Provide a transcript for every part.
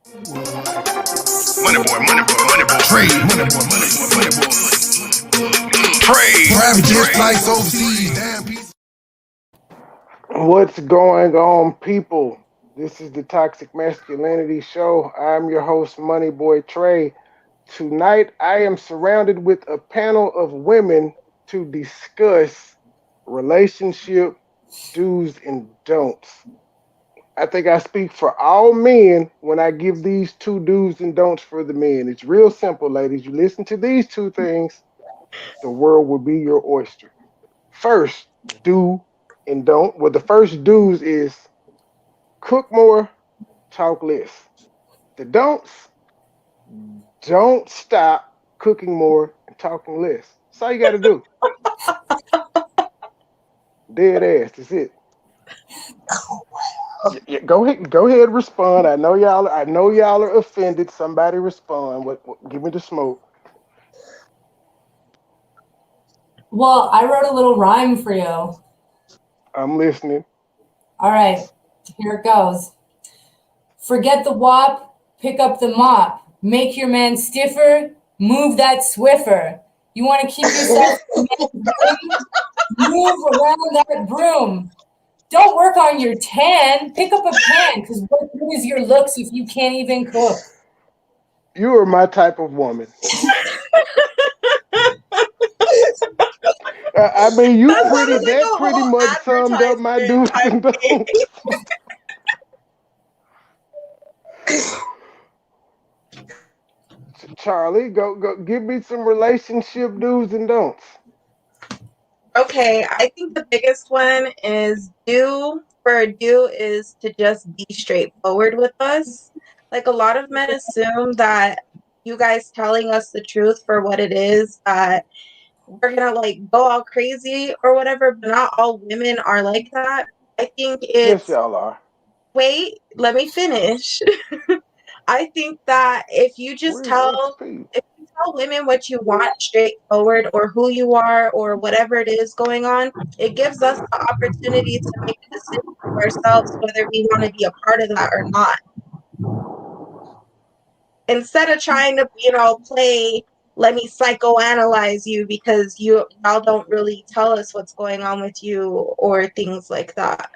MoneyBoy. Trade. Trade. Private jet flights overseas. Damn piece. What's going on, people? This is the Toxic Masculinity Show. I'm your host, MoneyBoy Trey. Tonight, I am surrounded with a panel of women to discuss relationship do's and don'ts. I think I speak for all men when I give these two do's and don'ts for the men. It's real simple, ladies. You listen to these two things, the world will be your oyster. First, do and don't. Well, the first do's is cook more, talk less. The don'ts, don't stop cooking more and talking less. That's all you got to do. Dead ass. That's it. Yeah, go ahead, respond. I know y'all. I know y'all are offended. Somebody respond. Give me the smoke. Well, I wrote a little rhyme for you. I'm listening. All right, here it goes. Forget the wop, pick up the mop. Make your man stiffer, move that Swiffer. You want to keep yourself move around that broom. Don't work on your tan. Pick up a pan, because what good is your looks if you can't even cook? You are my type of woman. I mean, you That pretty. sounded like That a pretty whole much summed up my advertisement do's and type thing. don'ts. Charlie, go, give me some relationship do's and don'ts. Okay, I think the biggest one is do is to just be straightforward with us. Like a lot of men assume that you guys telling us the truth for what it is, that we're gonna like go all crazy or whatever, but not all women are like that. I think Yes, it's y'all are. wait, let me finish. I think that Where's XP? if you tell women what you want straightforward or who you are or whatever it is going on, it gives us the opportunity to make a decision for ourselves whether we want to be a part of that or not. Instead of trying to, play let me psychoanalyze you because y'all don't really tell us what's going on with you or things like that.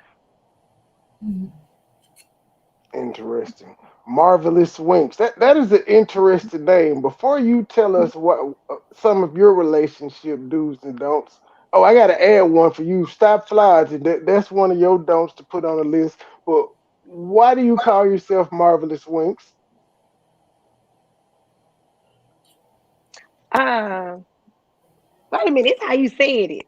Interesting. Marvelous Winks. That is an interesting name. Before you tell us what some of your relationship do's and don'ts. Oh, I got to add one for you. Stop flies. That's one of your don'ts to put on the list. But why do you call yourself Marvelous Winks? Uh, Wait a minute, it's how you said it.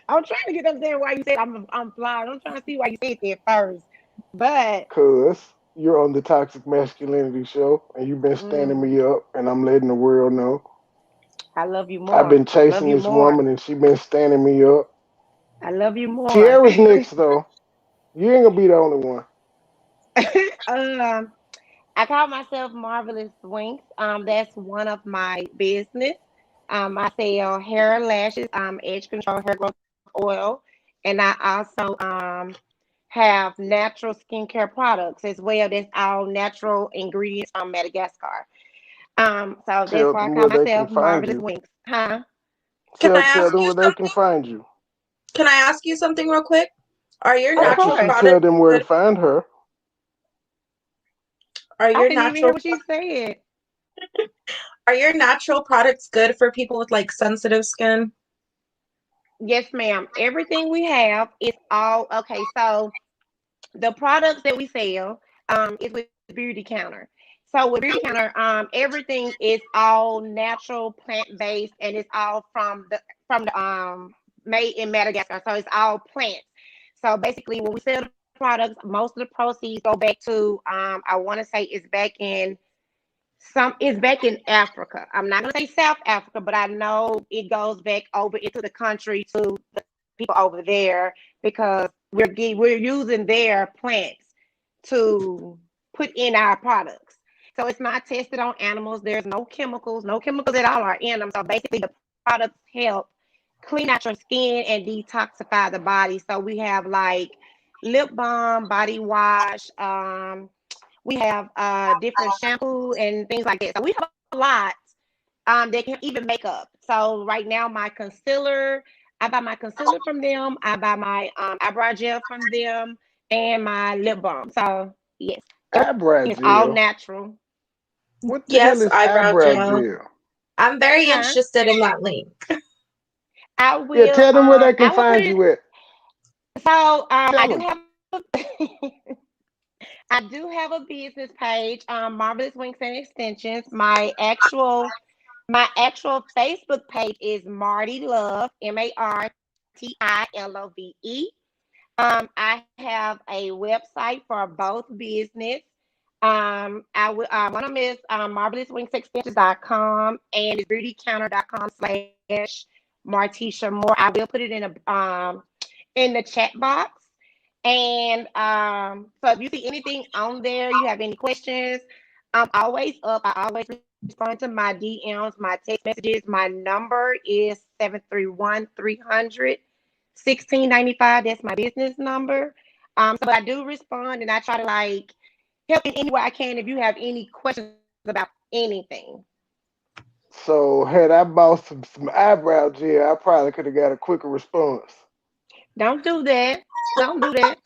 I'm trying to get understand why you said I'm flying. I'm trying to see why you said that first. But Cause you're on the Toxic Masculinity Show and you've been standing mm, me up, and I'm letting the world know. I love you I've more. been Love chasing you this more. woman and she been standing me up. I love you more. Tierra's next though. You ain't gonna be the only one. um, I call myself Marvelous Winks. That's one of my business. I sell hair, lashes, edge control, hair growth oil, and I also have natural skincare products as well. That's all natural ingredients from Madagascar. So that's Tell why I them call where they can myself find Marvelous you. Winks. Huh? Can I Tell ask them you where they can something? find you. Can I ask you something real quick? Are your Of After natural she course. tell products them where to good? find her, Are I your didn't even hear natural what she said. are your natural products good for people with like sensitive skin? Yes, ma'am. Everything we have is all okay. So the products that we sell is with Beauty Counter. So with Beauty Counter, everything is all natural, plant based, and it's all from the made in Madagascar. So it's all plants. So basically, when we sell the products, most of the proceeds go back to I want to say it's back in Africa. I'm not gonna say South Africa, but I know it goes back over into the country to the people over there because we're using their plants to put in our products. So it's not tested on animals. There's no chemicals at all are in them. So basically, the products help clean out your skin and detoxify the body. So we have like lip balm, body wash, We have different shampoo and things like that. So we have a lot that can even makeup. So right now, my concealer, I buy my concealer from them. I buy my eyebrow gel from them and my lip balm. So yes, Eyebrow everything is all gel. natural. What the hell Yes, is eyebrow eyebrow gel. gel? I'm very Huh? interested in that link. Yeah, tell them where they can I will put find it. you at. So Tell I do them. have I do have a business page, Marvelous Winks and Extensions. My actual Facebook page is Marty Love, MartiLove. I have a website for both business. One of them is marvelouswingsextensions.com and it's beautycounter.com/Martisha Moore. I will put it in the chat box. And so if you see anything on there, you have any questions, I'm always up. I always respond to my DMs, my text messages. My number is 731-300-1695. That's my business number. So but I do respond and I try to like help in any way I can if you have any questions about anything. So had I bought some eyebrow gel, I probably could have got a quicker response. Don't do that. Don't do that.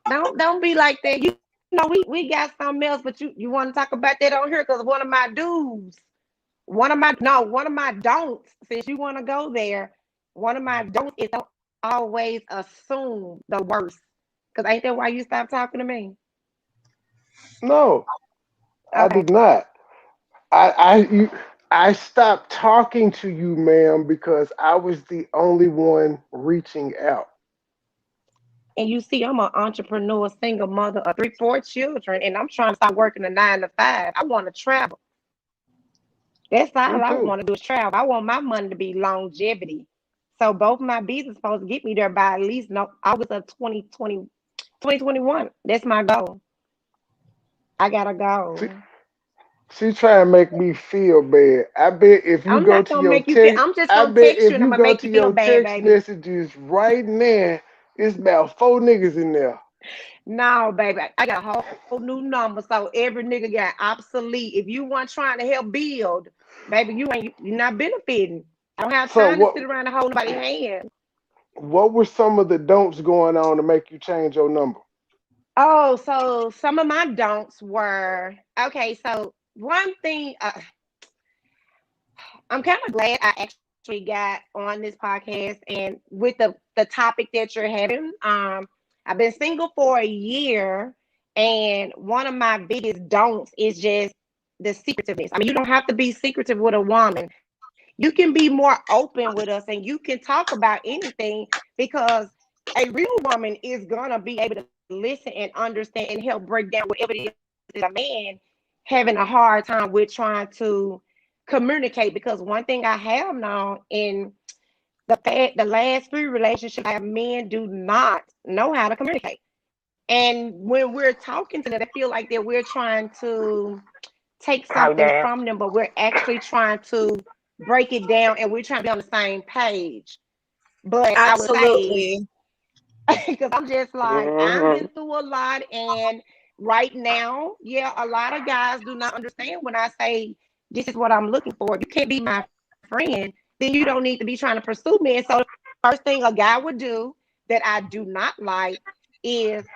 Don't be like that. You know, we got something else, but you want to talk about that on here because one of my dudes, one of my don'ts, since you want to go there, one of my don'ts is don't always assume the worst. Because ain't that why you stopped talking to me? No, I Okay. did not. I stopped talking to you, ma'am, because I was the only one reaching out. And you see, I'm an entrepreneur, single mother of three, four children, and I'm trying to stop working a 9 to 5. I want to travel. That's Me all I too. want to do is travel. I want my money to be longevity. So both my business supposed to get me there by at least no August of 2021. That's my goal. I gotta She, go. she trying to make me feel bad. I bet if you I'm go not to gonna your make you feel. text, I'm just I gonna bet text you if and I'm you gonna go make to you feel your bad, text baby. messages right now, it's about four niggas in there. No, baby, I got a whole new number, so every nigga got obsolete. If you want trying to help build, baby, you're not benefiting. I don't have So time to sit around and hold nobody's hand. what were some of the don'ts going on to make you change your number? Oh, so some of my don'ts were okay. So one thing, I'm kind of glad I actually got on this podcast and with the topic that you're having. I've been single for a year, and one of my biggest don'ts is just the secretiveness. I mean, you don't have to be secretive with a woman. You can be more open with us, and you can talk about anything because a real woman is gonna be able to listen and understand and help break down whatever it is that a man having a hard time with trying to communicate. Because one thing I have known in the last three relationships I have, men do not know how to communicate. And when we're talking to them, they feel like that we're trying to take something from them, but we're actually trying to break it down and we're trying to be on the same page. But I would say, Absolutely. because I'm just like, I've been through a lot. And right now, yeah, a lot of guys do not understand when I say, this is what I'm looking for. If you can't be my friend, then you don't need to be trying to pursue me. And so, the first thing a guy would do that I do not like is,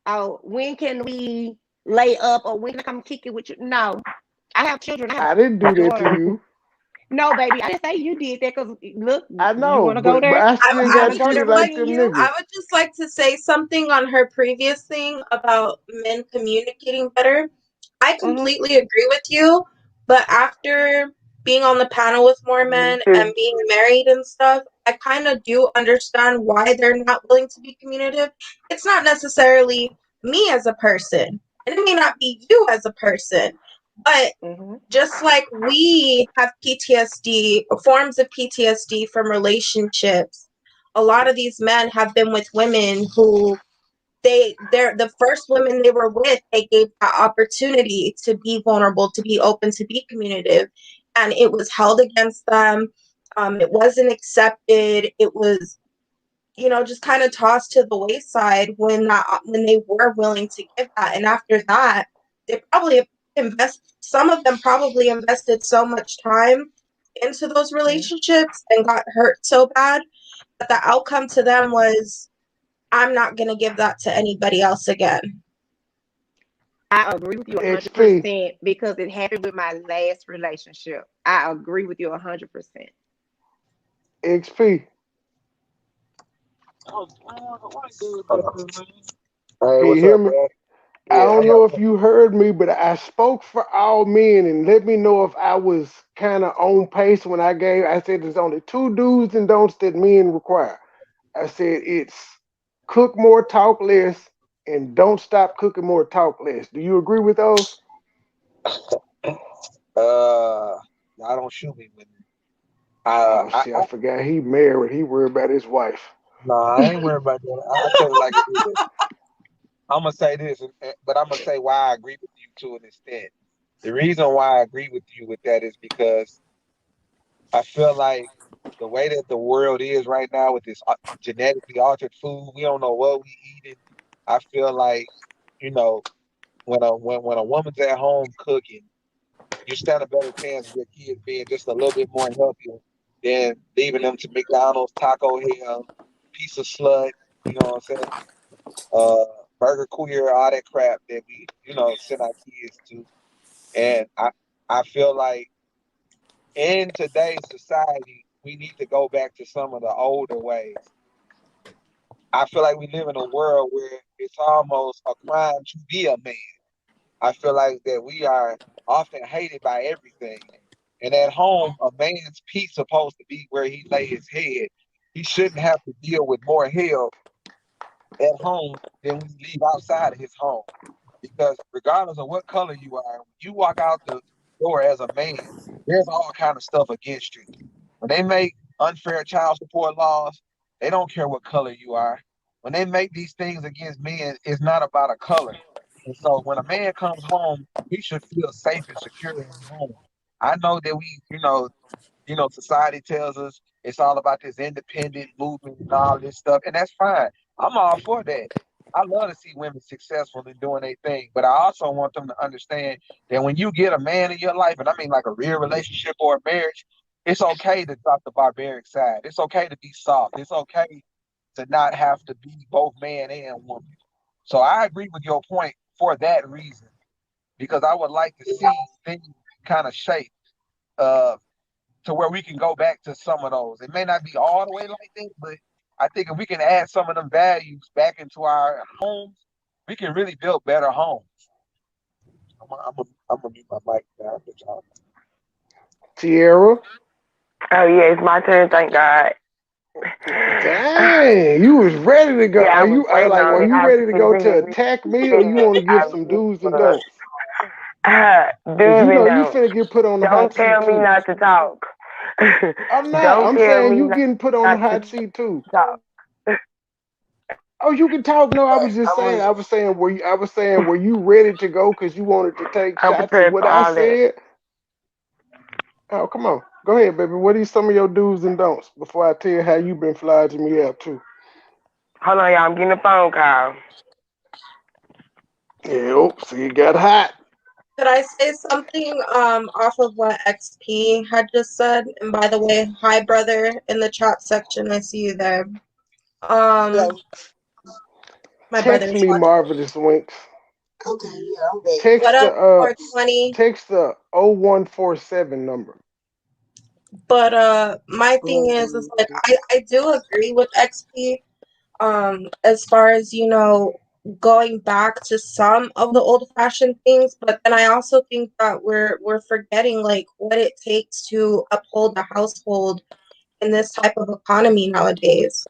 oh, when can we lay up or when can I come kick it with you? No, I have children. I have I didn't a do that to daughter. you. No, baby, I didn't say you did that because look, I you know, want to go but there? I I, still You I want got to would go just there treated like like between them you? niggas. I would just like to say something on her previous thing about men communicating better. I Mm-hmm. completely agree with you, but after being on the panel with more men and being married and stuff, I kind of do understand why they're not willing to be communicative. It's not necessarily me as a person, and it may not be you as a person, but Mm-hmm. just like we have PTSD, forms of PTSD from relationships, a lot of these men have been with women who they're the first women they were with, they gave that opportunity to be vulnerable, to be open, to be communicative, and it was held against them. It wasn't accepted. It was, just kind of tossed to the wayside when they were willing to give that. And after that, they probably some of them probably invested so much time into those relationships and got hurt so bad that the outcome to them was, I'm not going to give that to anybody else again. I agree with you XP. 100% because it happened with my last relationship. I agree with you 100%. XP. Hey, Can you what's hear up, me? bro? I Yeah, don't hey, know if you heard me, but I spoke for all men, and let me know if I was kind of on pace when I said there's only two do's and don'ts that men require. I said it's cook more, talk less, and don't stop cooking more, talk less. Do you agree with those? I don't shoot me with it. Oh shit, I forgot he married. He worried about his wife. I ain't worried about that. I tell it like it is. I'm gonna say this, but I'm gonna say why I agree with you to an extent. The reason why I agree with you with that is because I feel like the way that the world is right now with this genetically altered food, we don't know what we eating. I feel like, you know, when a woman's at home cooking, you stand a better chance of your kids being just a little bit more healthier than leaving them to McDonald's, Taco Hell, piece of slut, you know what I'm saying? Uh, Burger Queer, all that crap that we, send our kids to. And I feel like in today's society, we need to go back to some of the older ways. I feel like we live in a world where it's almost a crime to be a man. I feel like that we are often hated by everything. And at home, a man's peace supposed to be where he lay his head. He shouldn't have to deal with more hell at home than we leave outside of his home. Because regardless of what color you are, when you walk out the door as a man, there's all kind of stuff against you. When they make unfair child support laws, they don't care what color you are. When they make these things against men, it's not about a color. And so when a man comes home, he should feel safe and secure in his home. I know that society tells us it's all about this independent movement and all this stuff, and that's fine. I'm all for that. I love to see women successful in doing their thing, but I also want them to understand that when you get a man in your life, and I mean like a real relationship or a marriage, it's okay to drop the barbaric side. It's okay to be soft. It's okay to not have to be both man and woman. So I agree with your point for that reason, because I would like to see things kind of shape. Uh, to where we can go back to some of those. It may not be all the way like that, but I think if we can add some of them values back into our homes, we can really build better homes. I'm gonna mute my mic now. Tierra. Oh yeah, it's my turn. Thank God. Dang, you was ready to go. Yeah, I Are was you waiting like? on Are it. you I've ready to been go to really, attack me, or you yeah, want to give I some really do's and was. don'ts? Cause Do's and you don'ts. finna get put on the hot Don't seat tell me too. not to talk. I'm not. Don't I'm tell saying me you getting put on the not to hot seat too. talk. Oh, you can talk. No, I was just I'm, saying. I was saying, were you ready to go? Cause you wanted to take I'm shots at prepared what for I all that. said. Oh, come on. Go ahead, baby. What are some of your do's and don'ts before I tell you how you been flogging me out too? Hold on, y'all. I'm getting a phone call. Yep. So you got hot. Could I say something off of what XP had just said? And by the way, hi brother in the chat section. I see you there. Yeah, Um my brother Text is me watching. Marvelous Winks. okay, yeah, I'm back. What Text the up, 420? text the 0147 number. But my thing is like I do agree with XP as far as going back to some of the old fashioned things, but then I also think that we're forgetting like what it takes to uphold a household in this type of economy nowadays.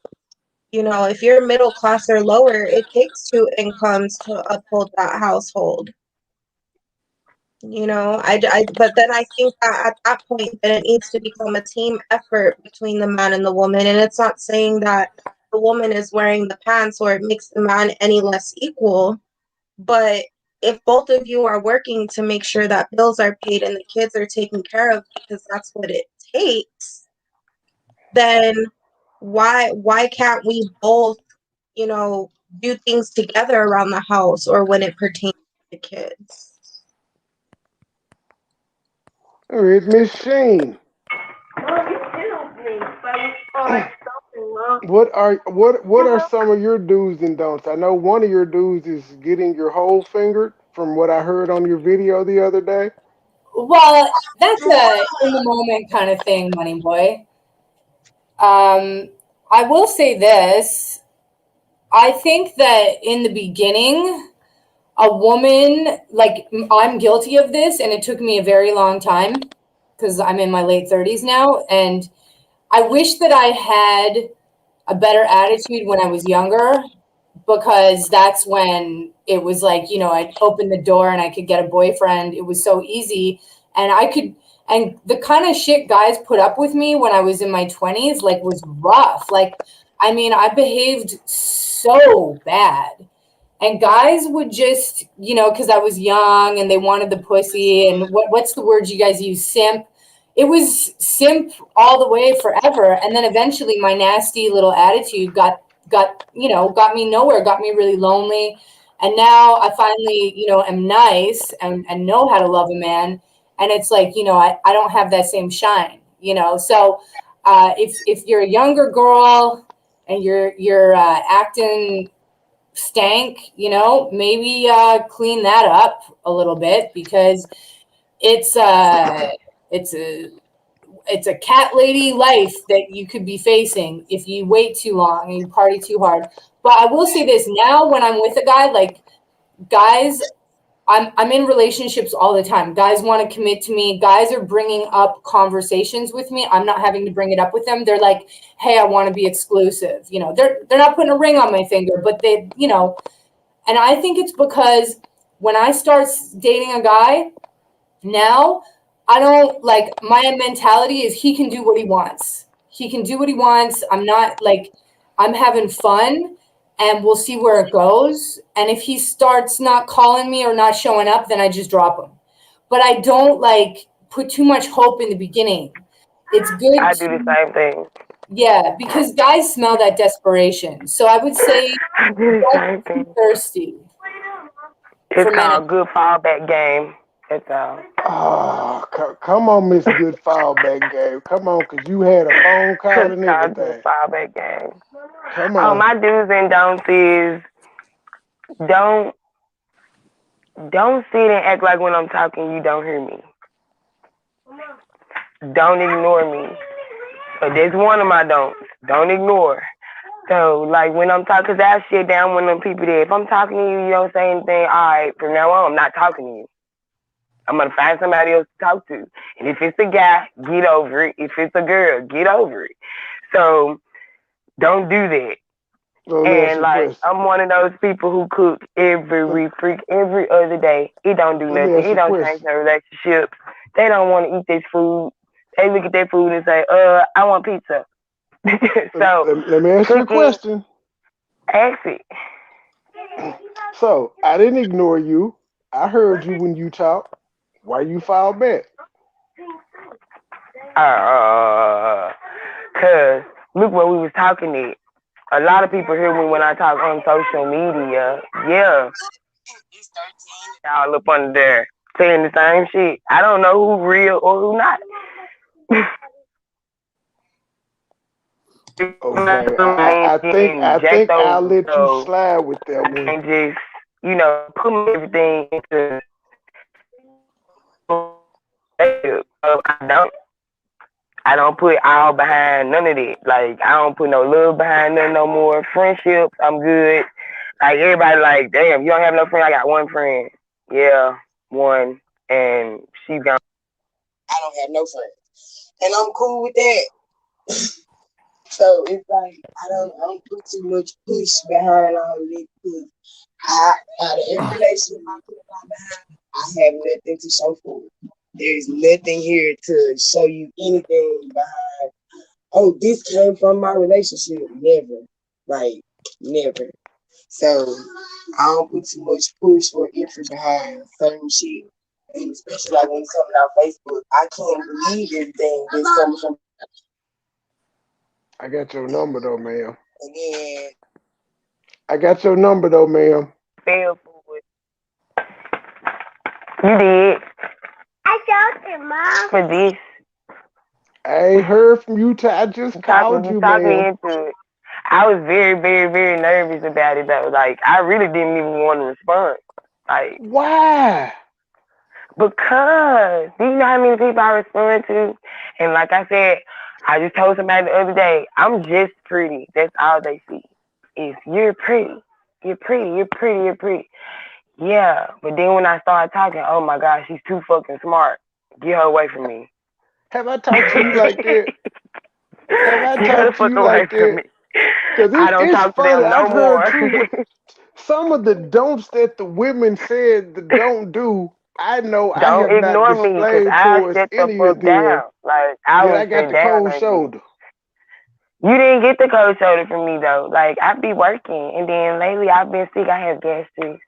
If you're middle class or lower, it takes two incomes to uphold that household. But then I think that at that point, then it needs to become a team effort between the man and the woman. And it's not saying that the woman is wearing the pants or it makes the man any less equal. But if both of you are working to make sure that bills are paid and the kids are taken care of because that's what it takes, then why can't we both, do things together around the house or when it pertains? the kids. All right, Miss Shane. What are some of your do's and don'ts? I know one of your do's is getting your hole fingered, from what I heard on your video the other day. Well, that's a in the moment kind of thing, Money Boy. I will say this. I think that in the beginning, a woman, like I'm guilty of this, and it took me a very long time because I'm in my late 30s now. And I wish that I had a better attitude when I was younger because that's when it was like, I'd open the door and I could get a boyfriend. It was so easy. And and the kind of shit guys put up with me when I was in my 20s, like, was rough. Like, I mean, I behaved so bad. And guys would just, because I was young and they wanted the pussy. And what's the word you guys use? Simp. It was simp all the way forever. And then eventually my nasty little attitude got me nowhere, got me really lonely. And now I finally, am nice and know how to love a man. And it's like, I don't have that same shine, So if you're a younger girl and you're acting stank, maybe clean that up a little bit because it's it's a it's a cat lady life that you could be facing if you wait too long and you party too hard. But I will say this, now when I'm with a guy, like, guys, I'm in relationships all the time. Guys want to commit to me. Guys are bringing up conversations with me. I'm not having to bring it up with them. They're like, "Hey, I want to be exclusive." They're not putting a ring on my finger, but and I think it's because when I start dating a guy now, I don't like, my mentality is he can do what he wants. He can do what he wants. I'm not like, I'm having fun and we'll see where it goes. And if he starts not calling me or not showing up, then I just drop him. But I don't like put too much hope in the beginning. It's good I do the same thing. yeah, because guys smell that desperation. So I would say I do the don't same be too thing. thirsty It's for men. called good fallback game. That's all. Oh, come on, Miss Good Fallback Game. Come on, because you had a phone call It's and called good everything. fallback game. Come Oh, on. my do's and don'ts is don't don't sit and act like when I'm talking you don't hear me. Don't ignore me. So that's one of my don'ts. Don't ignore. So like when I'm talking, cause I shit down one of them people that if I'm talking to you, you don't say anything. All right, from now on, I'm not talking to you. I'm gonna find somebody else to talk to. And if it's a guy, get over it. If it's a girl, get over it. So don't do that. So let me ask And you a like question. I'm one of those people who cook every other day. It don't do Let me nothing. ask It you a don't change question. their relationship. They don't want to eat this food. They look at their food and say, I want pizza. So Let me ask you a cooking, question. ask it. So I didn't ignore you. I heard you when you talked. Why you filed back? Cause look what we was talking it. A lot of people hear me when I talk on social media. Yeah, y'all up under there saying the same shit. I don't know who real or who not. Okay, I Jacked think I'll over, let you so slide with that I one. can't just put everything into. I don't put all behind none of that. Like I don't put no love behind none no more. Friendships, I'm good. Like everybody, like, damn, you don't have no friend. I got one friend. Yeah, one, and she's gone. I don't have no friends, and I'm cool with that. So it's like I don't put too much push behind all of it because out of every relationship I put behind, I have nothing to show for it. There's nothing here to show you anything behind. Oh, this came from my relationship. Never, like never. So I don't put too much push or effort behind certain shit. And especially like when it's coming out Facebook, I can't believe everything that's coming from. I got your number though, ma'am. Again, I got your number though, ma'am. fell for it. You did. I showed it, Mom. For this. I ain't heard from you till I just called You you, talked me ma'am. into it. I was very, very, very nervous about it though. Like I really didn't even want to respond. Like Why? because do you know how many people I respond to? And like I said, I just told somebody the other day, I'm just pretty. That's all they see. Is you're pretty. You're pretty. You're pretty. You're pretty. Yeah. But then when I started talking, oh my gosh, she's too fucking smart. Get her away from me. Have I talked to you like that? Have I Get her the talked to fuck you away like from that? me. Cause I don't it's talk to funny. them no I've heard more. too. Some of the don'ts that the women said the don't do. I know I Don't have not ignore me, cause displayed I'll towards shut the any of fuck them. down. Like I Yet will I got sit the down cold on you. shoulder. You didn't get the cold shoulder from me though. Like I be working, and then lately I've been sick. I have gastritis.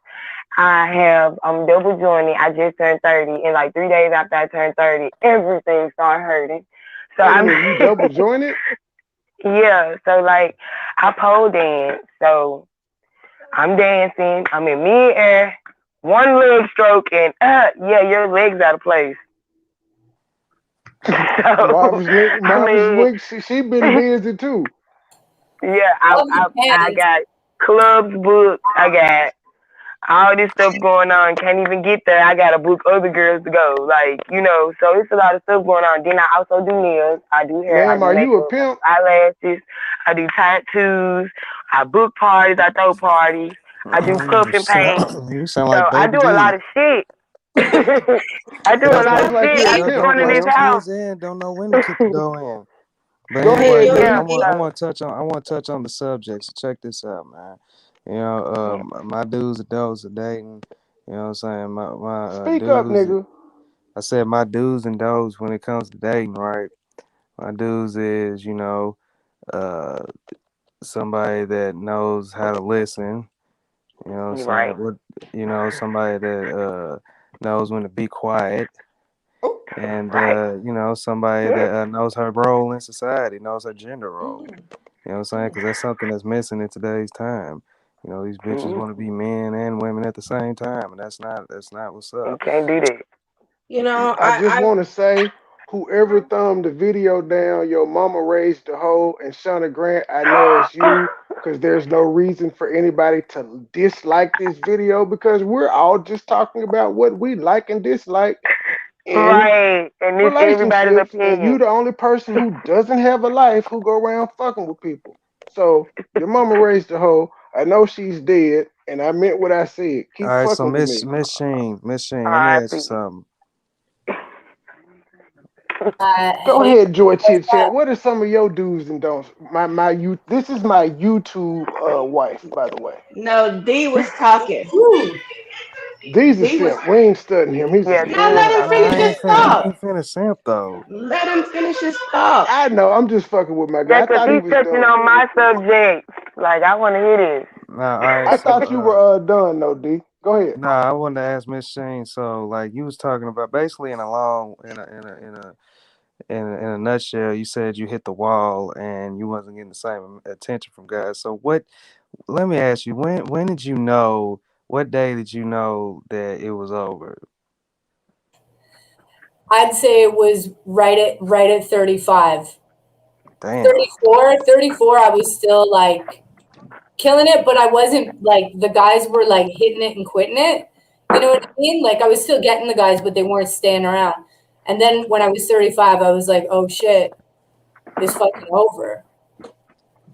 I'm double jointed. I just turned 30, and like 3 days after I turned 30, everything started hurting. So Wait a I'm minute, you double jointed? yeah. So like I pole dance. So I'm dancing. I'm in mid-air, one leg stroke, and yeah, your leg's out of place. So I Marvin's mean, Link, she been busy too. yeah, Love the I pants. got clubs booked. I got all this stuff going on. Can't even get there. I gotta book other girls to go. Like so it's a lot of stuff going on. Then I also do nails. I do hair. I Ma'am, do are you a makeup. I pimp? do eyelashes. I do tattoos. I book parties. I throw parties. I do puff You and paint. sound So like I Baby do a lot D. of shit. I do a That lot sounds of like shit he a in Yup, pimp, don't front of this rush ma'am. house. kids in. Don't know when to kick the door in. But Go anyway, ahead, Hell look, D. Yeah, yeah. I so want to touch on the subject. So check this out, man. My dudes and don'ts are dating. You know what I'm saying? My Speak up, dudes. nigga. I said my do's and don'ts when it comes to dating, right? My do's is uh somebody that knows how to listen. You know what I'm you're saying? right. What somebody that knows when to be quiet. And Right. somebody that knows her role in society, knows her gender role. You know what I'm saying? Because that's something that's missing in today's time. These bitches Mm-hmm. want to be men and women at the same time, and that's not what's You up. can't do that. You know, I just I want to say, whoever thumbed the video down, your mama raised the hoe, and Shauna Grant, I know it's you, because there's no reason for anybody to dislike this video because we're all just talking about what we like and dislike in Right. And it's everybody's relationships, and you opinion. the only person who doesn't have a life who go around fucking with people. So your mama raised the hoe. I know she's dead, and I meant what I said. All Keep right, so fucking with Miss me. Miss Sheen, Miss Sheen, let me ask you R.I.P. something. Go Hey, ahead, Joy what's Chit Chat. up? What are some of your do's and don'ts? This is my YouTube wife, by the way. No, D was talking. Woo. These a D was simp. We ain't studying him. He's a Yeah, simp. no. dude. Let him finish I his ain't thought. finna simp though. Let him finish his thought. I know. I'm just fucking with my guy. Yeah, I 'cause thought he he's was touching done. on my subject. Like, I want to hear this. Nah, all right, I so thought you were done, though, D. Go ahead. nah, I wanted to ask Miss Sheen. So, like, you was talking about basically in a nutshell, you said you hit the wall and you wasn't getting the same attention from guys. So, what? Let me ask you, when did you know? What day did you know that it was over? I'd say it was right at 35. Damn. 34, I was still like killing it, but I wasn't like the guys were like hitting it and quitting it. You know what I mean? Like I was still getting the guys, but they weren't staying around. And then when I was 35, I was like, oh shit, it's fucking over.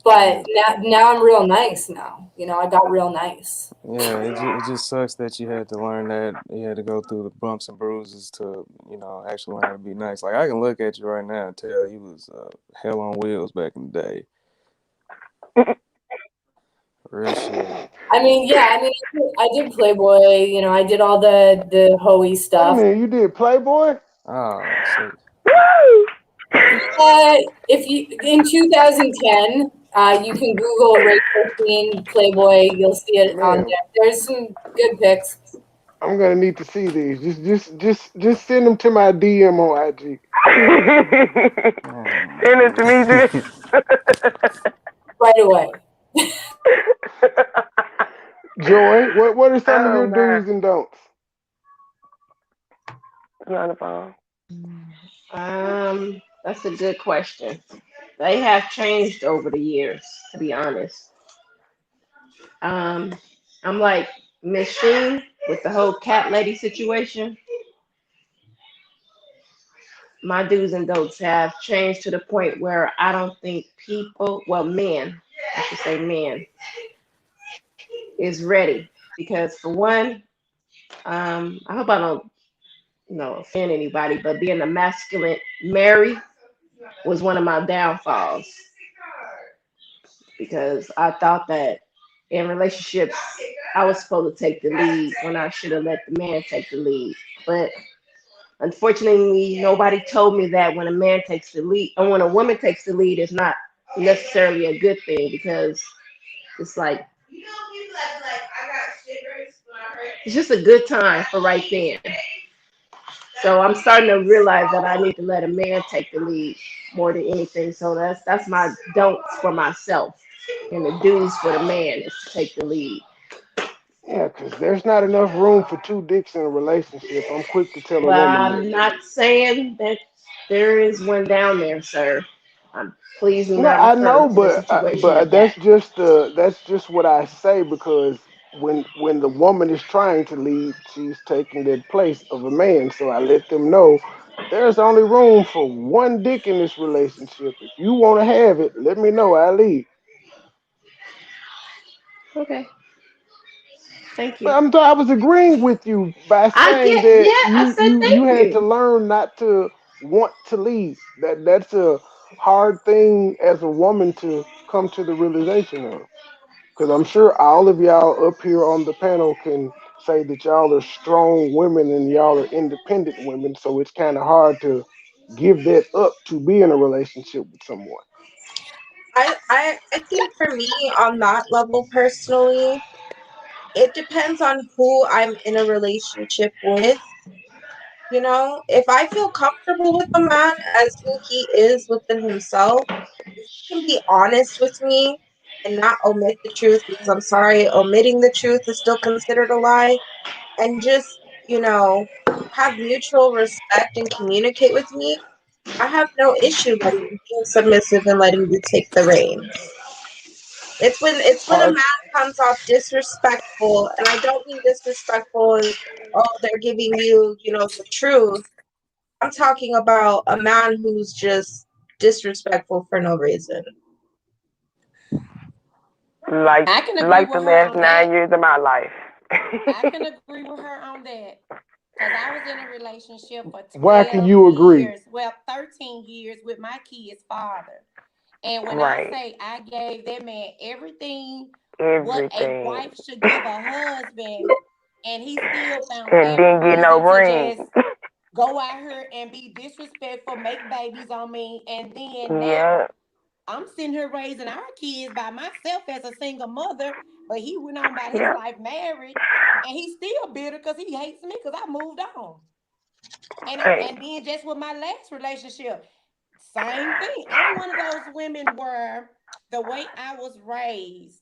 But now I'm real nice now. I got real nice. Yeah, it just sucks that you had to learn that you had to go through the bumps and bruises to, actually learn how to be nice. Like I can look at you right now and tell you was hell on wheels back in the day. Real shit. I mean, yeah, I did Playboy, I did all the hoey Wait a stuff. minute. You did Playboy? Oh, so Woo! If you in 2010, you can Google Rachel Queen Playboy. You'll see it on Man, there. There's some good pics. I'm gonna need to see these. Just send them to my DM on IG. oh my Send it to me, god. too. Right away. Joy, what are some of Oh, your man. do's and don'ts? You on the phone? That's a good question. They have changed over the years, to be honest. Um, I'm like Miss Sheen with the whole cat lady situation. My do's and don'ts have changed to the point where I don't think people, well, men, I should say men, is ready. Because for one, I hope I don't, offend anybody, but being a masculine Mary was one of my downfalls because I thought that in relationships I was supposed to take the lead when I should have let the man take the lead. But unfortunately, nobody told me that when a man takes the lead, or when a woman takes the lead, it's not necessarily a good thing because it's like it's just a good time for right then. So I'm starting to realize that I need to let a man take the lead more than anything. So that's my don'ts for myself, and the do's for the man is to take the lead. Yeah, because there's not enough room for two dicks in a relationship. I'm quick to tell a Well, woman that. I'm not saying that there is one down there, sir. Please do No, not I refer know, to the situation as that. that's just what I say because when the woman is trying to lead, she's taking the place of a man. So I let them know there's only room for one dick in this relationship. If you want to have it, let me know. I'll leave. Okay, thank But you. I was agreeing with you by I saying get, that yeah, I said you thank had to you. learn not to want to lead. That's a hard thing as a woman to come to the realization of. Because I'm sure all of y'all up here on the panel can say that y'all are strong women and y'all are independent women. So it's kind of hard to give that up to be in a relationship with someone. I think for me on that level personally, it depends on who I'm in a relationship with. If I feel comfortable with a man as who he is within himself, if he can be honest with me and not omit the truth, because I'm sorry, omitting the truth is still considered a lie, and just, have mutual respect and communicate with me, I have no issue letting being submissive and letting you take the reins. It's when a Hard. man comes off disrespectful, and I don't mean disrespectful as, oh, they're giving you, the truth. I'm talking about a man who's just disrespectful for no reason. Like I can agree like with the her last on that. 9 years of my life. I can agree with her on that. Because I was in a relationship for Why can 12 you agree? years, well, 13 years with my kid's father. And when I Right. say I gave that man everything what a Everything. wife should give a husband, and he still found And every didn't get no reason to ring. just go out here and be disrespectful, make babies on me, and then now Yeah. I'm sitting here raising our kids by myself as a single mother, but he went on about his Yeah. life married, and he's still bitter because he hates me because I moved on. Hey. And then just with my last relationship, same thing. I'm one of those women where the way I was raised,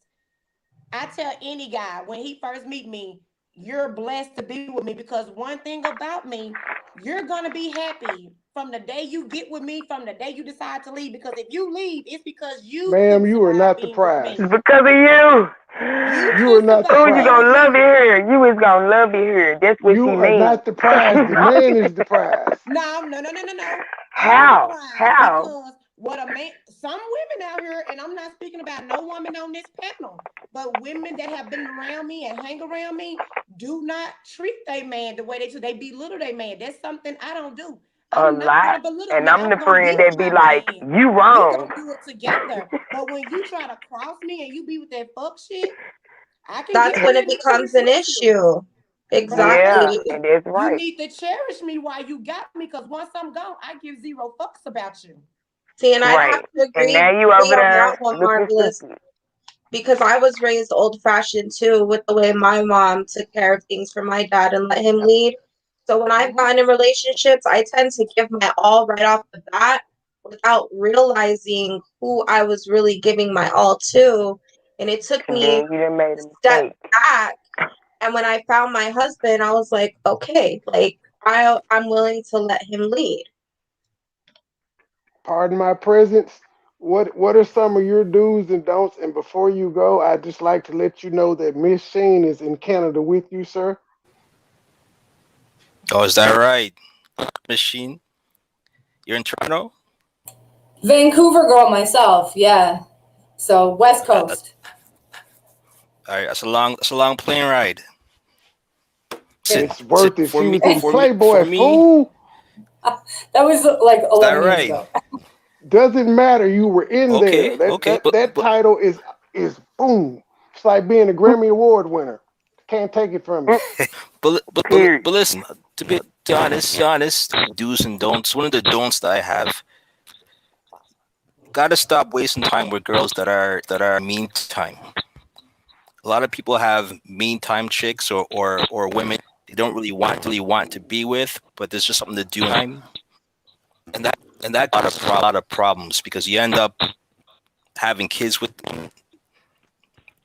I tell any guy when he first meet me, you're blessed to be with me because one thing about me, you're gonna be happy from the day you get with me, from the day you decide to leave. Because if you leave, it's because you Ma'am, couldn't you are survive not the being with prize. It's me. because of you. You You are couldn't not the Oh, survive you being prize. gonna with love it me. here. You is gonna love it here. That's what she You are means. not the prize. The man is the prize. No, no, no, no, no, no. I'm the How? prize How? because what a man, some women out here, and I'm not speaking about no woman on this panel, but women that have been around me and hang around me do not treat their man the way they do. They belittle their man. That's something I don't do. A I'm not lot. gonna belittle a And man. I'm I'm the gonna friend build that be my like, man. you We wrong. gonna do it together. But when you try to cross me and you be with that fuck shit, I can That's get when with it it and becomes finish an with you. issue. But I'm telling Yeah, you, Exactly. and that's you right. need to cherish me while you got me, because once I'm gone, I give zero fucks about you. See, and I'd have Right. to And agree now you over on there that one, looking Marvelous, stupid. because I was raised old fashioned too with the way my mom took care of things for my dad and let him lead. So when I've Mhm. gotten in relationships, I tend to give my all right off the bat without realizing who I was really giving my all to. And it took And me then you done made a a step mistake. back. And when I found my husband, I was like, okay, like I'm willing to let him lead. Pardon my presence. What are some of your do's and don'ts? And before you go, I'd just like to let you know that Miss Sheen is in Canada with you, sir. Oh, is that right, Machine? You're in Toronto? Vancouver girl myself, yeah. So West Coast. All right, that's a long plane ride. It's worth it. For She me, was in for Playboy, me. fool. That was like Is that 11 years right? ago. Doesn't matter. You were in there. Okay, That okay, that that title is boom. It's like being a Grammy Award winner. Can't take it from you. but listen. To be honest, do's and don'ts. One of the don'ts that I have, gotta stop wasting time with girls that are mean time. A lot of people have mean time chicks or women they don't really want to be with, but there's just something to do time, and that got a lot of problems because you end up having kids with them,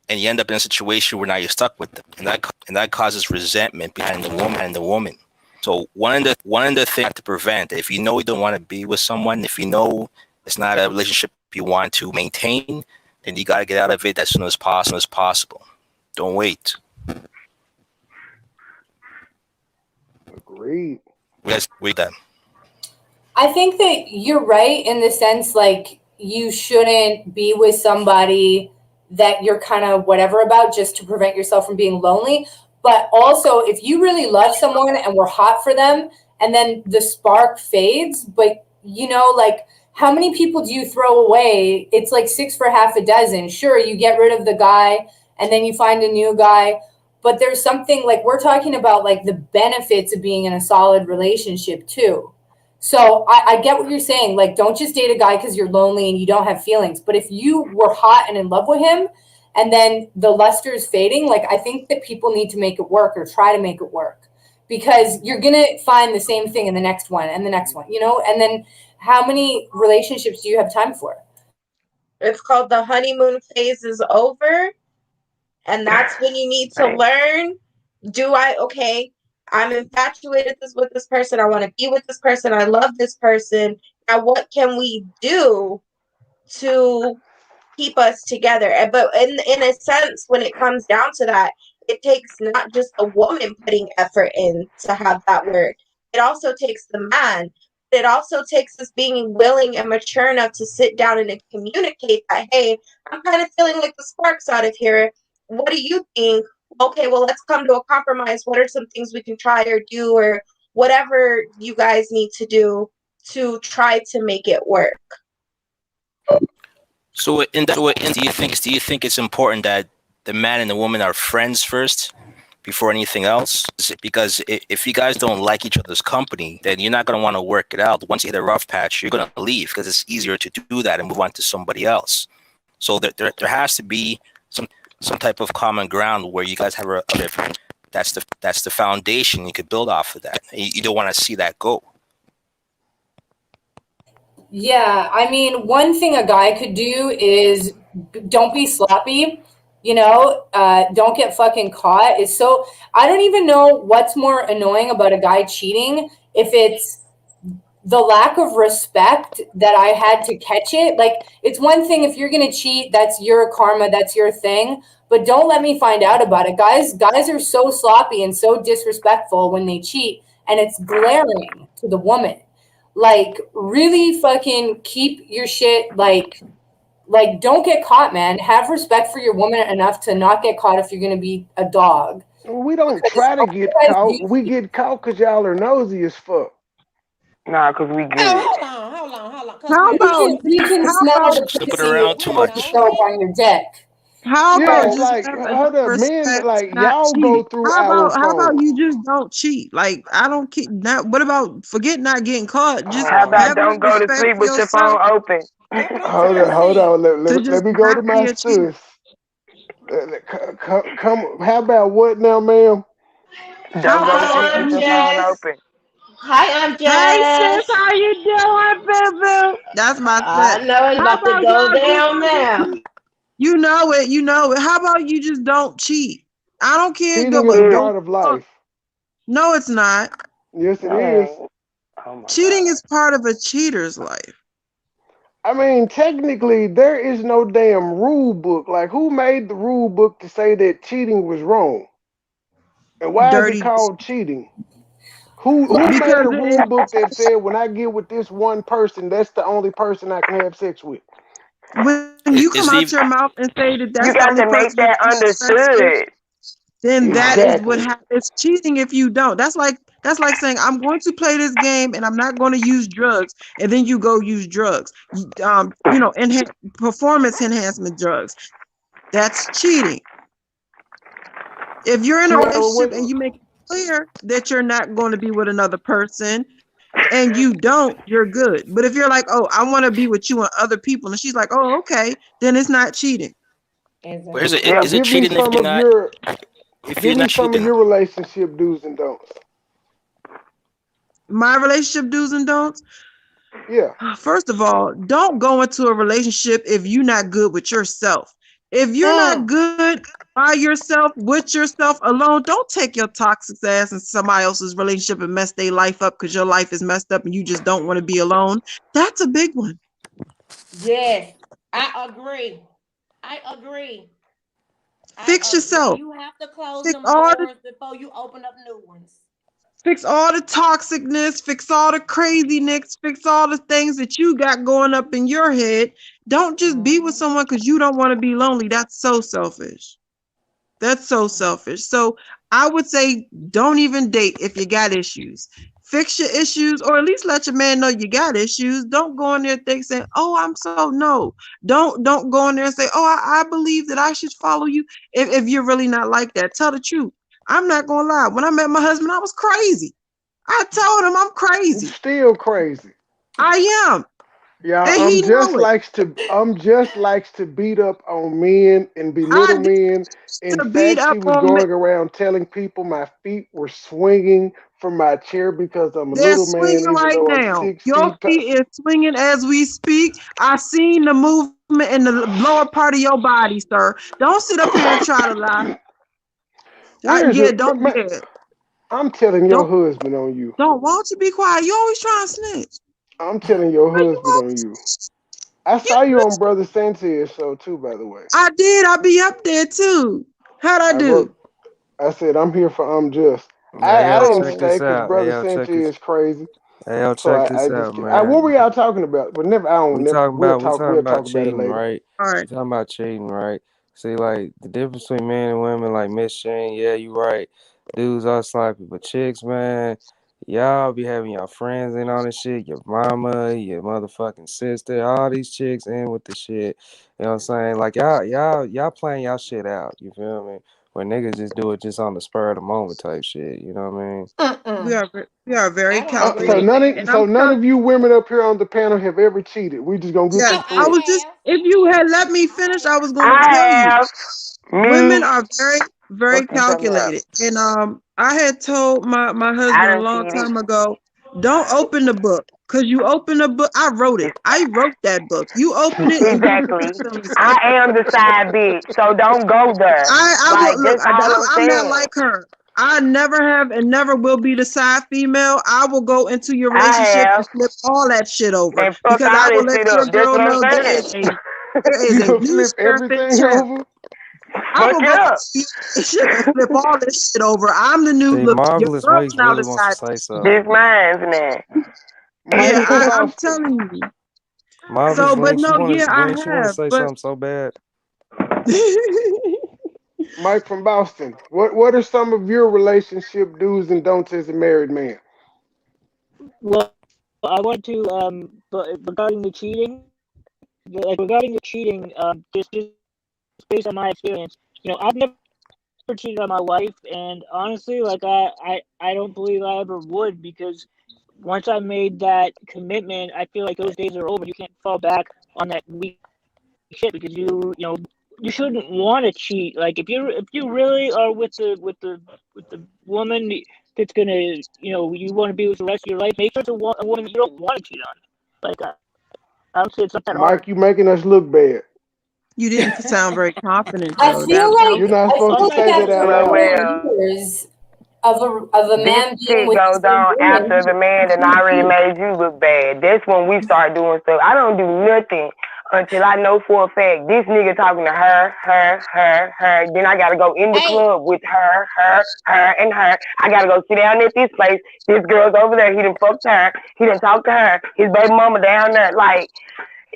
and you end up in a situation where now you're stuck with them, and that causes resentment behind the woman. So one of the things to prevent, if you know you don't want to be with someone, if you know it's not a relationship you want to maintain, then you got to get out of it as soon as possible. Don't wait. Agreed. Yes, wait that. I think that you're right in the sense like you shouldn't be with somebody that you're kind of whatever about just to prevent yourself from being lonely. But also, if you really love someone and we're hot for them, and then the spark fades, but like how many people do you throw away? It's like 6 for half a dozen. Sure, you get rid of the guy and then you find a new guy. But there's something like we're talking about like the benefits of being in a solid relationship too. So I get what you're saying. Like, don't just date a guy because you're lonely and you don't have feelings. But if you were hot and in love with him and then the luster is fading, like I think that people need to make it work or try to make it work because you're going to find the same thing in the next one and the next one, and then how many relationships do you have time for? It's called the honeymoon phase is over. And that's when you need to learn, I'm infatuated with this person. I want to be with this person. I love this person. Now, what can we do to keep us together? But in a sense, when it comes down to that, it takes not just the woman putting effort in to have that work. It also takes the man. It also takes us being willing and mature enough to sit down and communicate that, hey, I'm kind of feeling like the spark's out of here. What do you think? Okay, well, let's come to a compromise. What are some things we can try or do or whatever you guys need to do to try to make it work? So do you think it's important that the man and the woman are friends first before anything else? Because if you guys don't like each other's company, then you're not going to want to work it out. Once you hit a rough patch, you're going to leave because it's easier to do that and move on to somebody else. So there has to be some type of common ground where you guys have a different. That's the foundation you could build off of that. You don't want to see that go. Yeah, I mean, one thing a guy could do is don't be sloppy, don't get fucking caught. I don't even know what's more annoying about a guy cheating, if it's the lack of respect that I had to catch it. Like, it's one thing if you're going to cheat, that's your karma, that's your thing, but don't let me find out about it. Guys are so sloppy and so disrespectful when they cheat, and it's glaring to the woman. Like, really fucking keep your shit, like don't get caught, man. Have respect for your woman enough to not get caught if you're going to be a dog. We don't try to get caught. We get caught because y'all are nosy as fuck. Nah, cause we good. Hold on. How about You can smell the Slip it pussy around too with the much. soap on your dick. how Yeah, about just like have hold enough up, men. respect Like to not y'all go cheat? through our How about phone. you just don't cheat? Like I don't keep not. What about forget not getting caught? Just How about have enough don't go to respect sleep for with your phone yourself open? That's what I'm Hold trying on, to hold see. on. to Let just me go to not be my a cheater. sis. Come. How about what now, ma'am? Don't go to Hi, sleep with I'm your phone Jess. open. Hi, I'm Hey sis, Jess. how you doing, boo boo? That's my I sis. know it's How about to about go y'all just down now. you know it, you know it. How about you just don't cheat? I don't care. Go, Cheating is but a Period. don't. part of life. No, it's not. Yes, it No, is. it ain't. Oh my Cheating god. is part of a cheater's life. I mean, technically, there is no damn rule book. Like, who made the rule book to say that cheating was wrong? And why is it Dirty called cheating? Who made because a rule book that said when I get with this one person, that's the only person I can have sex with? when you come Is out your the mouth and say that that's the You only got to person make you can that have sex with, understood. then that is what Exactly. happens. It's cheating if you don't. That's like saying I'm going to play this game and I'm not going to use drugs, and then you go use drugs. Performance enhancement drugs. That's cheating. If you're in a See, relationship and you make it clear that you're not going to be with another person and you don't, you're good. But if you're like, oh, I want to be with you and other people, and she's like, oh, okay, then it's not cheating. but is Exactly. it now is it give me cheating some of your if you're give me not some of cheating? your relationship do's and don'ts. My relationship do's and don'ts. Yeah. First of all, don't go into a relationship if you're not good with yourself. If you're not Mm. good by yourself, with yourself alone, don't take your toxic ass in somebody else's relationship and mess their life up because your life is messed up and you just don't want to be alone. That's a big one. Yes, I agree. I agree. I Fix agree. yourself. You have to close Fix them all the doors before you open up new ones. fix all the toxicness, fix all the craziness, fix all the things that you got going up in your head. Don't just be with Mhm. someone because you don't want to be lonely. That's so selfish. That's so Mm. selfish. So I would say don't even date if you got issues. Fix your issues, or at least let your man know you got issues. Don't go in there saying, "Oh, I'm so no." Don't go in there and say, "Oh, I believe that I should follow you." If you're really not like that, tell the truth. I'm not gonna lie. When I met my husband, I was crazy. I told him I'm You crazy. still crazy. I am, Yeah, and he know it. I'm just likes to beat up on men and I belittle did men. In to beat fact, he up was on me. going around telling people my feet were swinging from my chair because I'm a They're little man, swinging even right though I'm now. six Your feet tall. feet is swinging as we speak. I seen the movement in the lower part of your body, sir. Don't sit up here and try to lie. Where's Yeah, your don't. man? Yeah, I'm telling your don't. husband on you. Don't. Why don't you be quiet? You always trying to snitch. I'm telling your Why you husband on always? you. I You saw you on snitch. Brother Sanchez show too, by the way. I did. I be up there too. How'd I I do? wrote. I said I'm here for I'm just. Hey, I yo, didn't check Oh, stay this because out. Hey, Brother yo, check this. Sanchez is crazy. Hey, yo, So check I this just out, kidding. What were man. y'all talking about? But never. I don't. We Never. talking about we talking We'll about talk about it cheating, later. right? All We right. talking about cheating, right? See, like the difference between men and women, like Miss Shane, yeah, you right. Dudes are sloppy, but chicks, man, y'all be having your friends in on this shit, your mama, your motherfucking sister, all these chicks in with the shit. You know what I'm saying? Like y'all playing y'all shit out. You feel me? Where niggas just do it just on the spur of the moment type shit. You know what I mean? We mm-mm. are we are very I don't agree with calculated, that. and I'm So none telling. of you women up here on the panel have ever cheated. We just gonna get to Yes, the Oh, I I threat. was just. have. If you had let me I finish, I have. was going to tell I you. have Women me. are very, very Fuck you talking about? calculated. And I had told my I husband a done long cheated. time ago, don't open the book. Cause you open the book, I wrote it. It's, I wrote that book. You open it and you hurt exactly. your feelings. I am the side bitch, so don't go there. I Like will look. that's all I'm I'm not saying. like her. I never have and never will be the side female. I will go into your I relationship and have flip all that shit over and fuck because I all will this let shit your up. That's girl what I'm know saying. there is a You'll new flip sheriff in everything town. over. I Fuck will it go up. into your relationship and flip all this shit over. I'm the new See, look. Your Marvelous girl's Waste now really the wants to side say bitch. something. This mine's man. Mike from I'm Boston. telling you. Marvelous, So, but no, yeah, I when she want to have. say But something so bad. Mike from Boston. What are some of your relationship do's and don'ts as a married man? Well, I wanted to, but regarding the cheating, just based on my experience, I've never cheated on my wife, and honestly, like I don't believe I ever would because once I made that commitment, I feel like those days are over. You can't fall back on that weak shit because you shouldn't want to cheat. Like if you really are with the woman that's gonna you want to be with the rest of your life, make sure it's a woman you don't want to cheat on. Like I don't say it's not that hard. Mike, you making us look bad. you didn't sound very confident I though. feel That You're like not I supposed feel to like say that at out Well, certain loud, point Mike. well, years, of a This man being shit with the goes same on woman. after the man that already made you look bad. That's when we start doing stuff. I don't do nothing until I know for a fact this nigga talking to her. Then I gotta go in the Hey, club with her, and her. I gotta go sit down at this place. This girl's over there. He done fucked her. He done talked to her. His baby mama down there. Like,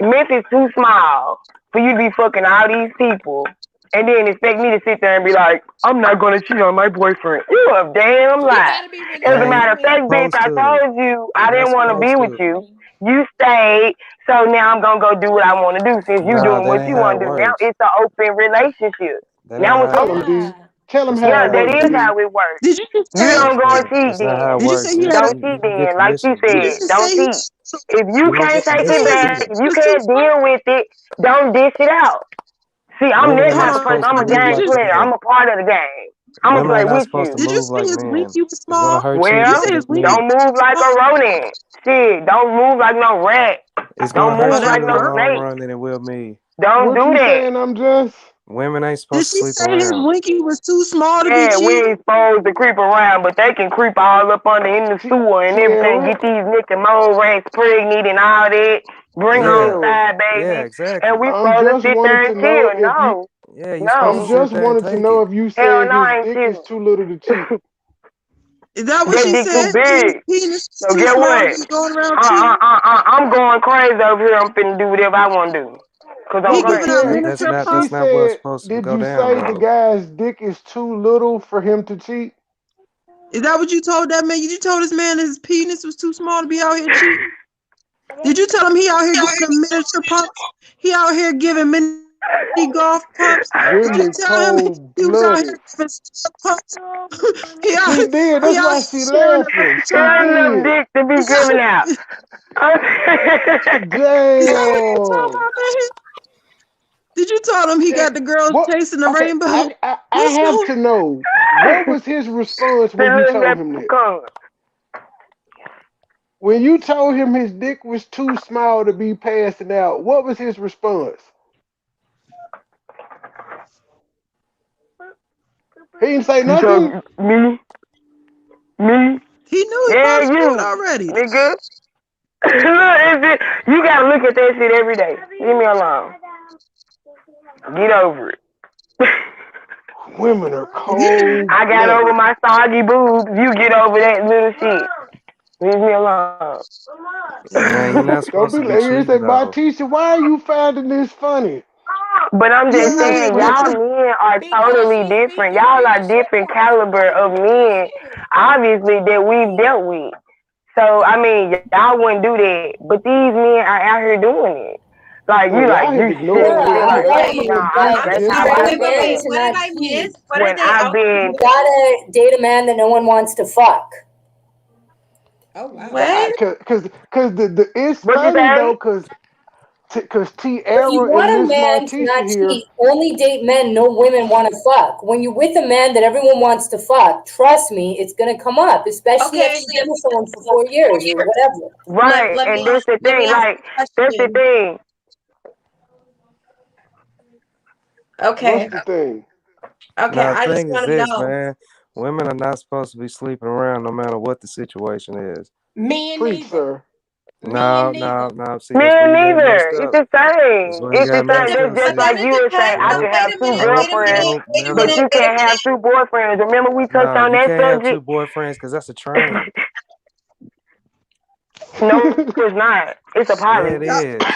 Memphis too small for you to be fucking all these people and then expect me to sit there and be like, I'm not gonna cheat on my boyfriend. You a damn you lie. gotta be As a Hey, matter of realistic, fact, women. bitch, supposed I to. told you I You're not didn't want to be supposed with to. you. You stayed, so now I'm gonna go do what I want to do. Since you Nah, doing that what ain't you how it want to do, now works. it's an open relationship. That ain't Now it's how it Tell him, over. works. D. Tell him That's how not Yeah, it how it that works, is works. D. how it works. Did you just You say? don't go and That's cheat not how it then. Did you works. say he had a? Don't cheat You get then. Like she permission to Did do you it. said, just don't say he? cheat. If you You don't can't get Did you take say it permission to his do back, it. if dick you was too can't small? deal with it, don't dish it out. See, I'm Women are that Hold not type of on. person. supposed to I'm a Did move you game like just? player. I'm men. a part of the game. I'm gonna Women play are not with supposed to you. Did you move say like his men. winky was It's gonna small? hurt Did you, you Well, say but his it's winky me. don't move was like a small? rodent. Shit, don't move like no rat. It's Don't gonna Oh, move hurt you that's like in the no perfect. long snake. run than it will me. Don't What do you that. saying, I'm just? Women ain't Did supposed to she sleep say his around. winky was too small to be Yeah, we cheating? ain't supposed to creep around, but they can creep all up under in the sewer and everything. Tierra, Get these nigga mole rats pregnant and all that. Bring home Yeah. Tierra. side Yeah, babies, and exactly. we I'm supposed to just sit there wanted and to know chill. if you. No, Yeah, you supposed I'm to no, sit just there and wanted to take know it. if you hell said no, his I ain't dick is chilling. too little to cheat. Is that what That she dick too said? His big. penis is So too get small to what? be going around cheating? I'm going crazy over here. I'm finna do whatever I want to do, cause I'm No, He but giving crazy. out Tierra, That's miniature not she that's pumps? not what's said, supposed to did go you down say the though. guy's dick is too little for him to cheat? Is that what you told that man? You told this man his penis was too small to be out here cheating? Did you tell him he out here giving them miniature pumps? He out here giving mini golf pumps? Did you Women tell him cold he was out here blooded. giving stick pumps? he out She did. he That's out why here she sharing the laughing. There She ain't enough did. dick to be is that, given out. is that what you told Damn. my man? Did you tell him he got the girls What? chasing the Okay, rainbow? I What's have going to know. What was his response The when you little told him that? leprechaun. When you told him his dick was too small to be passing out, what was his response? He didn't say You nothing. told me, He knew he yeah, supposed to do it you, already. nigga. Look, you gotta look at that shit every day. Leave me alone. Get over it. Women are cold I got over blooded. my soggy boobs. You get over that little shit. Leave me alone. Man, you're not Don't supposed be to be like, here's cheating that my though. teacher. Why are you finding this funny? But I'm He just out You here saying, giving y'all them. men are Because totally she's different. speaking Y'all are leadership different on some caliber of real men, shit. obviously, that we've dealt with. So, I mean, y'all wouldn't do that. But these men are out here doing it. Like, no, you like, y'all have you ignored should me. be Yeah, I like, get I'm nah, you, gonna but teach I'm that's if how you this. sorry, want I a wait, wait, man wait. feel. to What did not I cheat, miss? What are When they I've out been, you gotta date a man that no one wants to fuck. Oh wow. What? Cause the it's what you funny say? though, cause If you Tierra want and a Miss man to Martisha not here. cheat, only date men no women want to fuck. When you're with a man that everyone wants to fuck, trust me, it's gonna come up, especially after Okay, you've been with someone for 4 years or whatever. Right, let and me that's the let me thing. ask Like, a that's the question. thing. What's Okay, the thing? okay, Now the I just thing is want to this, know. man. Women are not supposed to be sleeping around no matter what the situation is. Men Preach, neither. sir. No, Men no, neither. no. See, that's where Me you got it neither. messed It's up. the That's same. where you It's got the it same. messed That's up. just But See, like then it you would say, depends. I No, could nope, have wait a two minute, nope, wait a girlfriends, minute, nope, wait a but never. minute, you wait a can't have minute. two boyfriends. Remember we touched No, on you that can't have two subject? boyfriends because that's a train. No, it's not. It's a Yeah, it pilot. Y'all, is.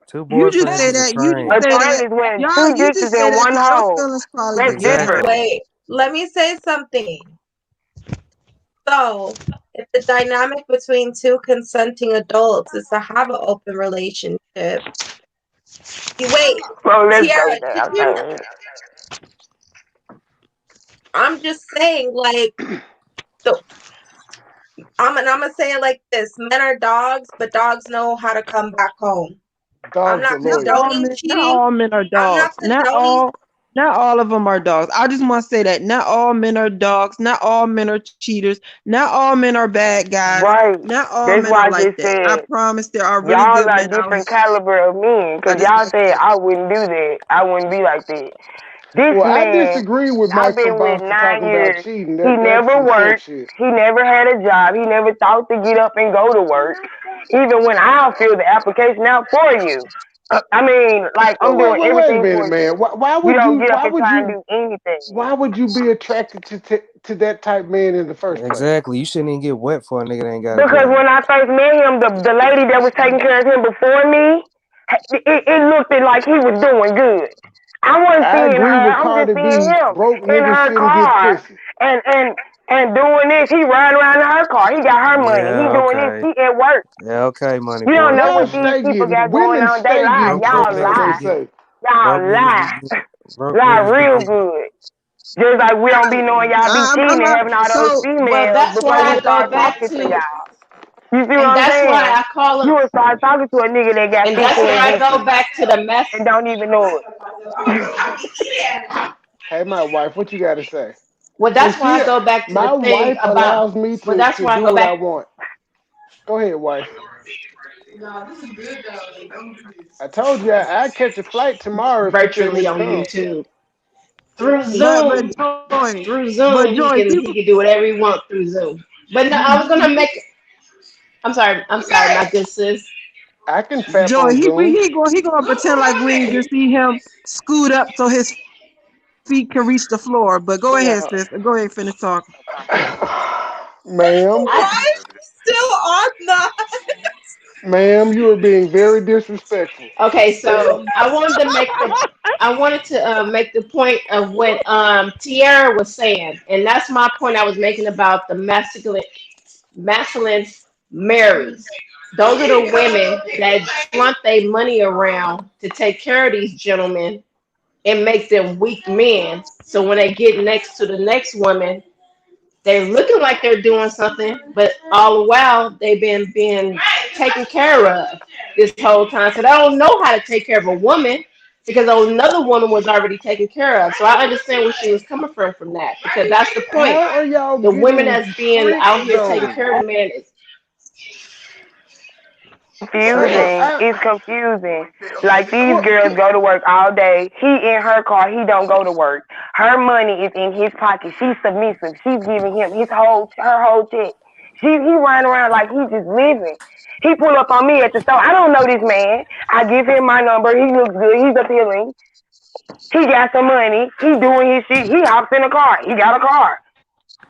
Two you just boyfriends say is a that. You just A train. say train that. is when Y'all, two you dicks is just say in that one because your hole. feelings probably That's get hurt. Exactly. different. Wait, let me say something. So, if the dynamic between two consenting adults is to have an open relationship, wait, So let's go Tiara, there. did you? Okay. I'm just saying, like, the I'm gonna say it like this: men are dogs, but dogs know how to come back home. I'm Dogs not are loyal. condoning Not cheating. all men are I'm not dogs. condoning. Not all of them are dogs. I just want to say that not all men are dogs. Not all men are cheaters. Not all men are bad guys. Right. Not all That's men are why I like just that. I said promise there are really y'all good are men out here. different caliber of men. I Cause just y'all want to said say I wouldn't do that. I wouldn't be like that. This Well, I man, disagree with I've Mike been with Boss to talk 9 about years. cheating. He That's never some simp worked. shit. He never had a job. He never thought to get up and go to work. Even when I'll fill the application out for you. I mean, like I'm Well, doing wait a everything minute, for you. man. Why You would don't you? get up and try and do anything. Why would you be attracted to that type man in the first place? Exactly. You shouldn't even get wet for a nigga that ain't got a Because job. when I first met him, the lady that was taking care of him before me, it looked like he was doing good. I wasn't I seeing agree her. with I'm just Cardi seeing B. him Broke in niggas her shouldn't get car pussy. and doing this. He riding around in her car. He got her money. He Yeah, doing this. okay. He at work. Yeah, okay, money You don't boy. know Y'all what these stay people getting got going women on. They stay lie. getting Broke Y'all pussy, as niggas they be lie. getting say. Y'all lie. broke Lie niggas be real getting good. Just like we don't be knowing y'all be I'm cheating and not. having all those So, Well, females that's before why we I go start back talking to to, y'all. You see what and I'm that's why saying? I call You them, will start talking to a nigga that got and that's 15 where I go bitches back to the mess. and don't even know it. Hey, my wife, what you got to say? Well, And that's why I go back to the my thing wife about. allows me Well, to that's why I do go what I back want. Go ahead, wife. I told you I catch a flight tomorrow if you tell me virtually to on come. YouTube through but Zoom. Joy, Through but Zoom, Joy, he people, can do whatever he wants through Zoom. But no, I was gonna make. I'm sorry, my good sis. I can fap Joy, on Zoom. he gonna pretend like we ain't just see him scoot up so his feet can reach the floor. But go ahead, Yeah. sis. Go ahead, finish talking. Ma'am, Why I is she still on that? ma'am, you are being very disrespectful. okay, so I wanted to make the point of what Tierra was saying, and that's my point I was making about the masculine marries. Those are the women that flaunt their money around to take care of these gentlemen and make them weak men. So when they get next to the next woman, they're looking like they're doing something, but all the while they've been being taken care of this whole time. So they don't know how to take care of a woman because another woman was already taken care of. So I understand where she was coming from that because that's the point. How are y'all The women getting that's being tricked out here taking though? care of the man is Confusing. I, It's confusing. Like these what, girls go to work all day. He in her car. He don't go to work. Her money is in his pocket. She's submissive. She's giving him her whole check. He running around like he's just living. He pull up on me at the store. I don't know this man. I give him my number. He looks good. He's appealing. He got some money. He doing his shit. He hops in a car. He got a car.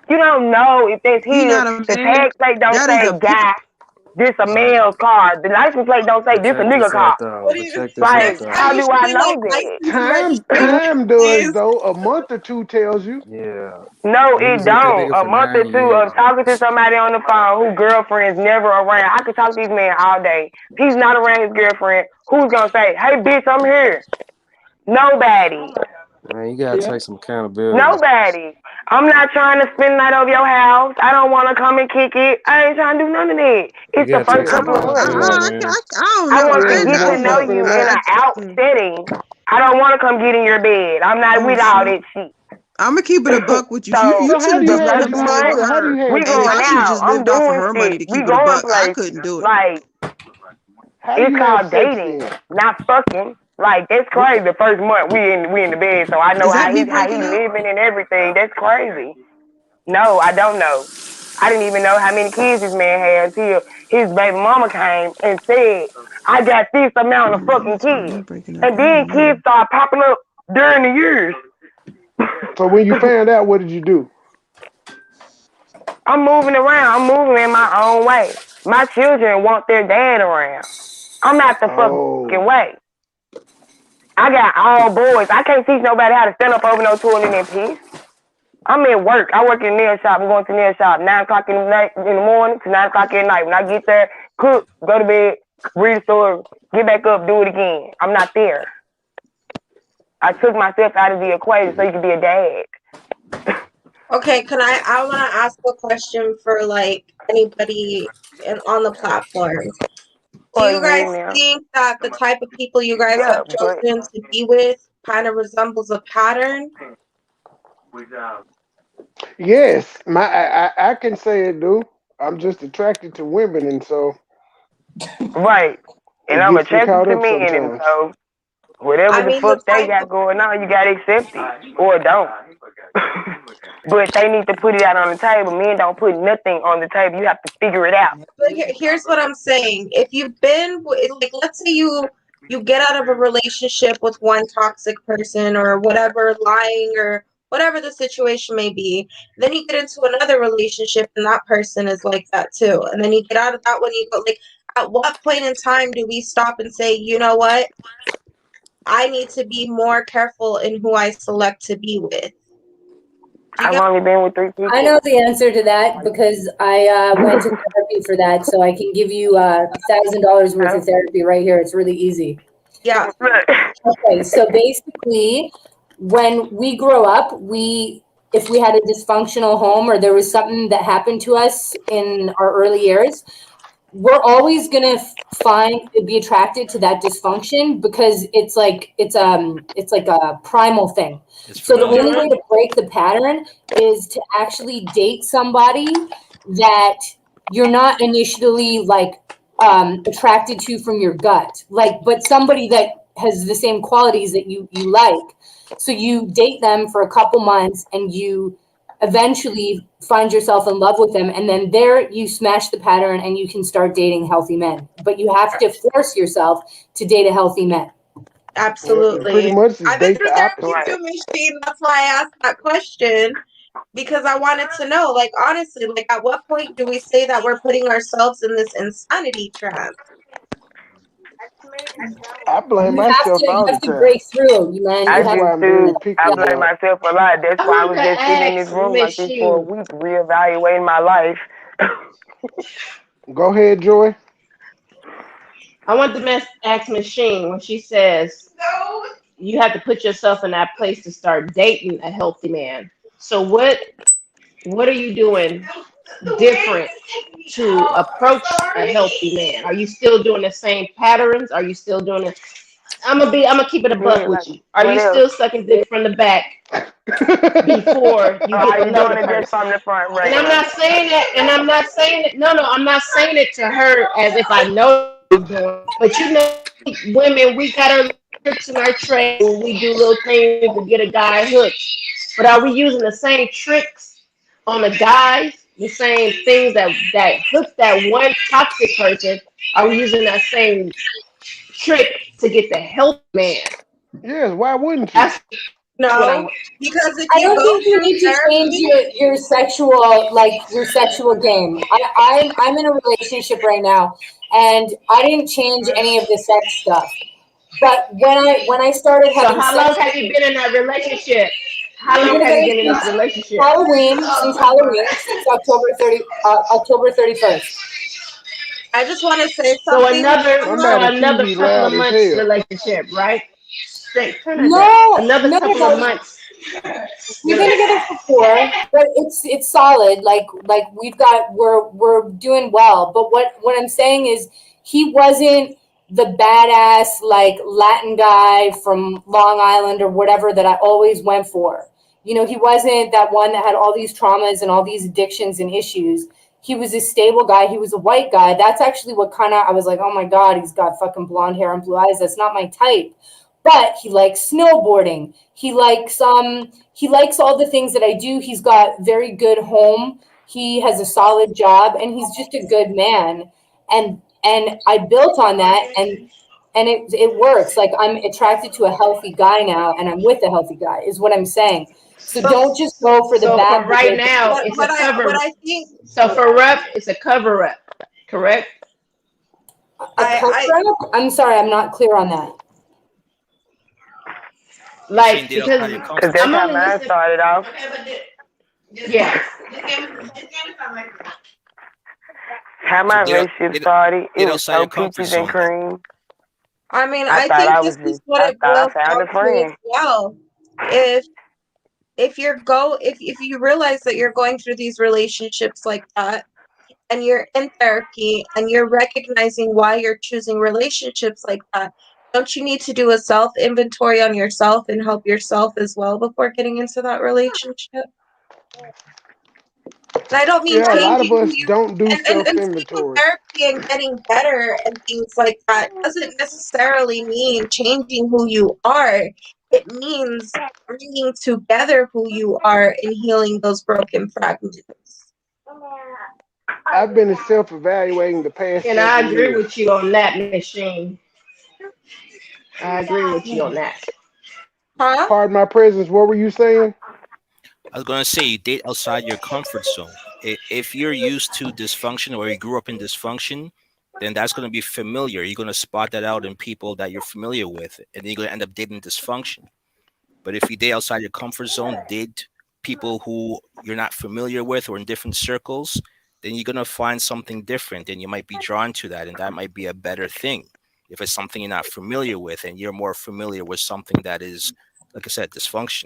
You don't know if that's He his. not a The man. tag plate don't That is say a pimp. guy. This a male's car. The license plate don't say But this a check nigga this car. out though. What do But you? check this out Like, It's though. how do I usually like know that? license time does registration. though. A month or two tells you. Yeah. No, He it was with that don't. nigga A for month or 9 two years. of talking to somebody on the phone who girlfriend's never around. I could talk to this man all day. He's not around his girlfriend. Who's gonna say, "Hey, bitch, I'm here"? Nobody. Man, you gotta Yeah. take some accountability. Nobody. I'm not trying to spend the night over your house. I don't want to come and kick it. I ain't trying to do none of that. You It's the gotta take first Yeah. some couple of months. accountability, man. I don't I know. want to Yeah. get You to want know something you in in that? an out setting. I don't want to come get in your bed. I'm not Oh with all shit. that shit. I'm gonna keep it a buck with you. You So So should how have do you the just have let first him this? stay month, with How do her, you we have and this? going y'all should have out. just I'm lived off of doing her money shit. to We keep it a going buck. I places. couldn't do it. Like How do it's you have called sex dating, then? not fucking. Like that's What? crazy. The first month we in the bed, so I know Is that me how he breaking up? living and everything. That's crazy. No, I don't know. I didn't even know how many kids this man had until his baby mama came and said, "I got this amount of Maybe fucking it's me kids," breaking up. and I then don't kids know. start popping up during the years. So when you found out, what did you do? I'm moving around. I'm moving in my own way. My children want their dad around. I'm out the fucking Oh. way. I got all boys. I can't teach nobody how to stand up over no toilet and piss. I'm at work. I work in the nail shop. I'm going to the nail shop 9 o'clock in the night in the morning to 9 o'clock at night. When I get there, cook, go to bed, read a story, get back up, do it again. I'm not there. I took myself out of the equation so you can be a dad. Okay, can I want to ask a question for like anybody on the platform. Do Or you you guys now. think that the type of people you guys Yeah, have but chosen to be with kind of resembles a pattern? Yes, I can say it, do. I'm just attracted to women, and so right. And it I'm gets me attracted caught to up men, and sometimes. so Whatever I the mean, fuck the they type got of going on, you gotta accept it or don't. But they need to put it out on the table. Men don't put nothing on the table. You have to figure it out. But here's what I'm saying. If you've been like, let's say you get out of a relationship with one toxic person or whatever, lying or whatever the situation may be, then you get into another relationship and that person is like that too. And then you get out of that one, you go like, at what point in time do we stop and say, you know what? I need to be more careful in who I select to be with. I've only been with 3 people. I know the answer to that because I went to therapy for that, so I can give you $1,000 worth of therapy right here. It's really easy. Yeah. Okay, so basically, when we grow up, if we had a dysfunctional home or there was something that happened to us in our early years, we're always gonna be attracted to that dysfunction because it's like a primal thing. So the only way to break the pattern is to actually date somebody that you're not initially attracted to from your gut, but somebody that has the same qualities that you like. So you date them for a couple months and you eventually find yourself in love with them, and then there you smash the pattern and you can start dating healthy men. But you have to force yourself to date a healthy man. Absolutely. Pretty much I've been through therapy too, Machine. That's why I asked that question, because I wanted to know, like, honestly, like, at what point do we say that we're putting ourselves in this insanity trap? I blame You have myself to, all you the have to time. break through, man. I You have do why I'm too. very picky I blame about. myself a lot. That's why I was want just to sitting in this ask room like this for a week, reevaluating my life. Go ahead, Joy. I want to ask Machine when she says you have to put yourself in that place to start dating a healthy man. So what are you doing different to approach a healthy man? Are you still doing the same patterns? Are you still doing it? I'm gonna keep it a buck with you. Are you still sucking dick from the back before you get to know the person? From the front, right? And I'm not saying that, and I'm not saying it. No, I'm not saying it to her as if I know you're doing. But you know, women, we got our tricks in our trade. We do little things to get a guy hooked. But are we using the same tricks on the guys? The same things that hook that one toxic person? Are we using that same trick to get the healthy man? Yes, why wouldn't you? No, because if I you don't go think you through need to change therapy, your sexual game. I'm in a relationship right now, and I didn't change any of the sex stuff. But when I started So having how sex, long have you been in that relationship? How I've long been have you together been in this since relationship? since October 31st. I just want to say So something. Somebody another TV couple loud of as months hell. relationship, right? Straight, turn it down. No, Another no, no, couple of no. months. We've been together for 4, but it's solid. Like we're doing well. But what I'm saying is he wasn't the badass Latin guy from Long Island or whatever that I always went for. You know, he wasn't that one that had all these traumas and all these addictions and issues. He was a stable guy. He was a white guy. That's actually what kind of I was like, oh my God, he's got fucking blonde hair and blue eyes. That's not my type. But he likes snowboarding. He likes all the things that I do. He's got very good home. He has a solid job and he's just a good man. And I built on that and it works. Like I'm attracted to a healthy guy now and I'm with a healthy guy is what I'm saying. So don't just go for the So bad. for right now, it's a cover. What I think. So for rep, it's a cover up, correct? I'm sorry, I'm not clear on that. Like because that's how mine started off. Yeah. How my relationship started, it was so peaches and cream. I mean, I I thought think I this was is just, what I it thought boils I found down a to friend. as well. If you realize that you're going through these relationships like that, and you're in therapy and you're recognizing why you're choosing relationships like that, don't you need to do a self inventory on yourself and help yourself as well before getting into that relationship? And I don't mean Yeah, a lot of changing who us you don't do and self-inventory. psychotherapy and getting better and things like that doesn't necessarily mean changing who you are. It means bringing together who you are and healing those broken fragments. I've been self-evaluating the past And I 7 agree years. with you on that, Machine. I agree with you on that. Huh? Pardon my presence. What were you saying? I was gonna say date outside your comfort zone. If you're used to dysfunction or you grew up in dysfunction, then that's gonna be familiar. You're gonna spot that out in people that you're familiar with, and then you're gonna end up dating dysfunction. But if you date outside your comfort zone, date people who you're not familiar with or in different circles, then you're gonna find something different, and you might be drawn to that, and that might be a better thing. If it's something you're not familiar with, and you're more familiar with something that is, like I said, dysfunction.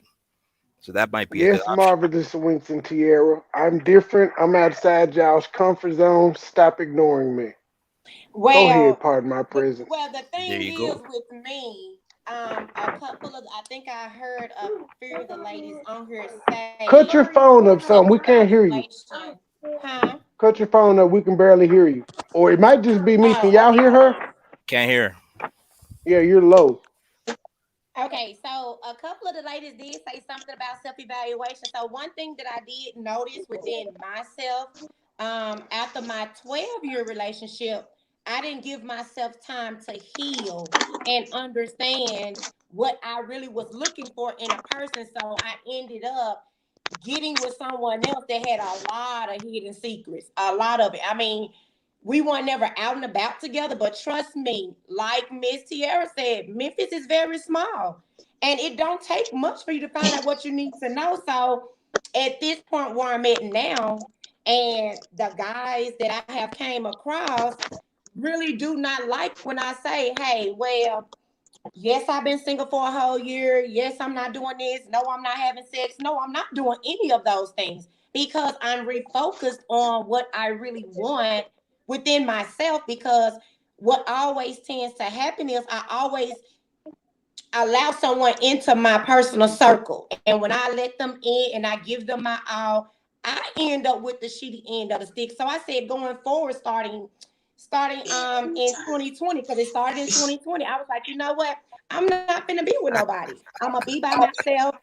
So that might be a good Yes, option. Marvelous Winston Tierra. I'm different. I'm outside y'all's comfort zone. Stop ignoring me. Go ahead, Well, pardon my presence. the There thing you is go. with me, a couple of I think I heard a few of the ladies on here say Cut your phone up some. We can't hear you. self-evaluation. Huh? Cut your phone up. We can barely hear you. Or it might just be me. Can Oh, y'all hear her? Can't hear. Yeah, you're low. okay. So a couple of the ladies did say something about self-evaluation. So one thing that I did notice within myself, after my 12-year relationship, I didn't give myself time to heal and understand what I really was looking for in a person. So I ended up getting with someone else that had a lot of hidden secrets, a lot of it. I mean, we weren't never out and about together, but trust me, like Miss Tierra said, Memphis is very small, and it don't take much for you to find out what you need to know. So, at this point where I'm at now, and the guys that I have came across really do not like when I say, "Hey, well, yes, I've been single for a whole year. Yes, I'm not doing this. No, I'm not having sex. No, I'm not doing any of those things because I'm refocused on what I really want within myself. Because what always tends to happen is I always allow someone into my personal circle. And when I let them in and I give them my all, I end up with the shitty end of the stick. So I said going forward, starting in 2020, because it started in 2020, I was like, you know what? I'm not gonna be with nobody. I'm gonna be by myself.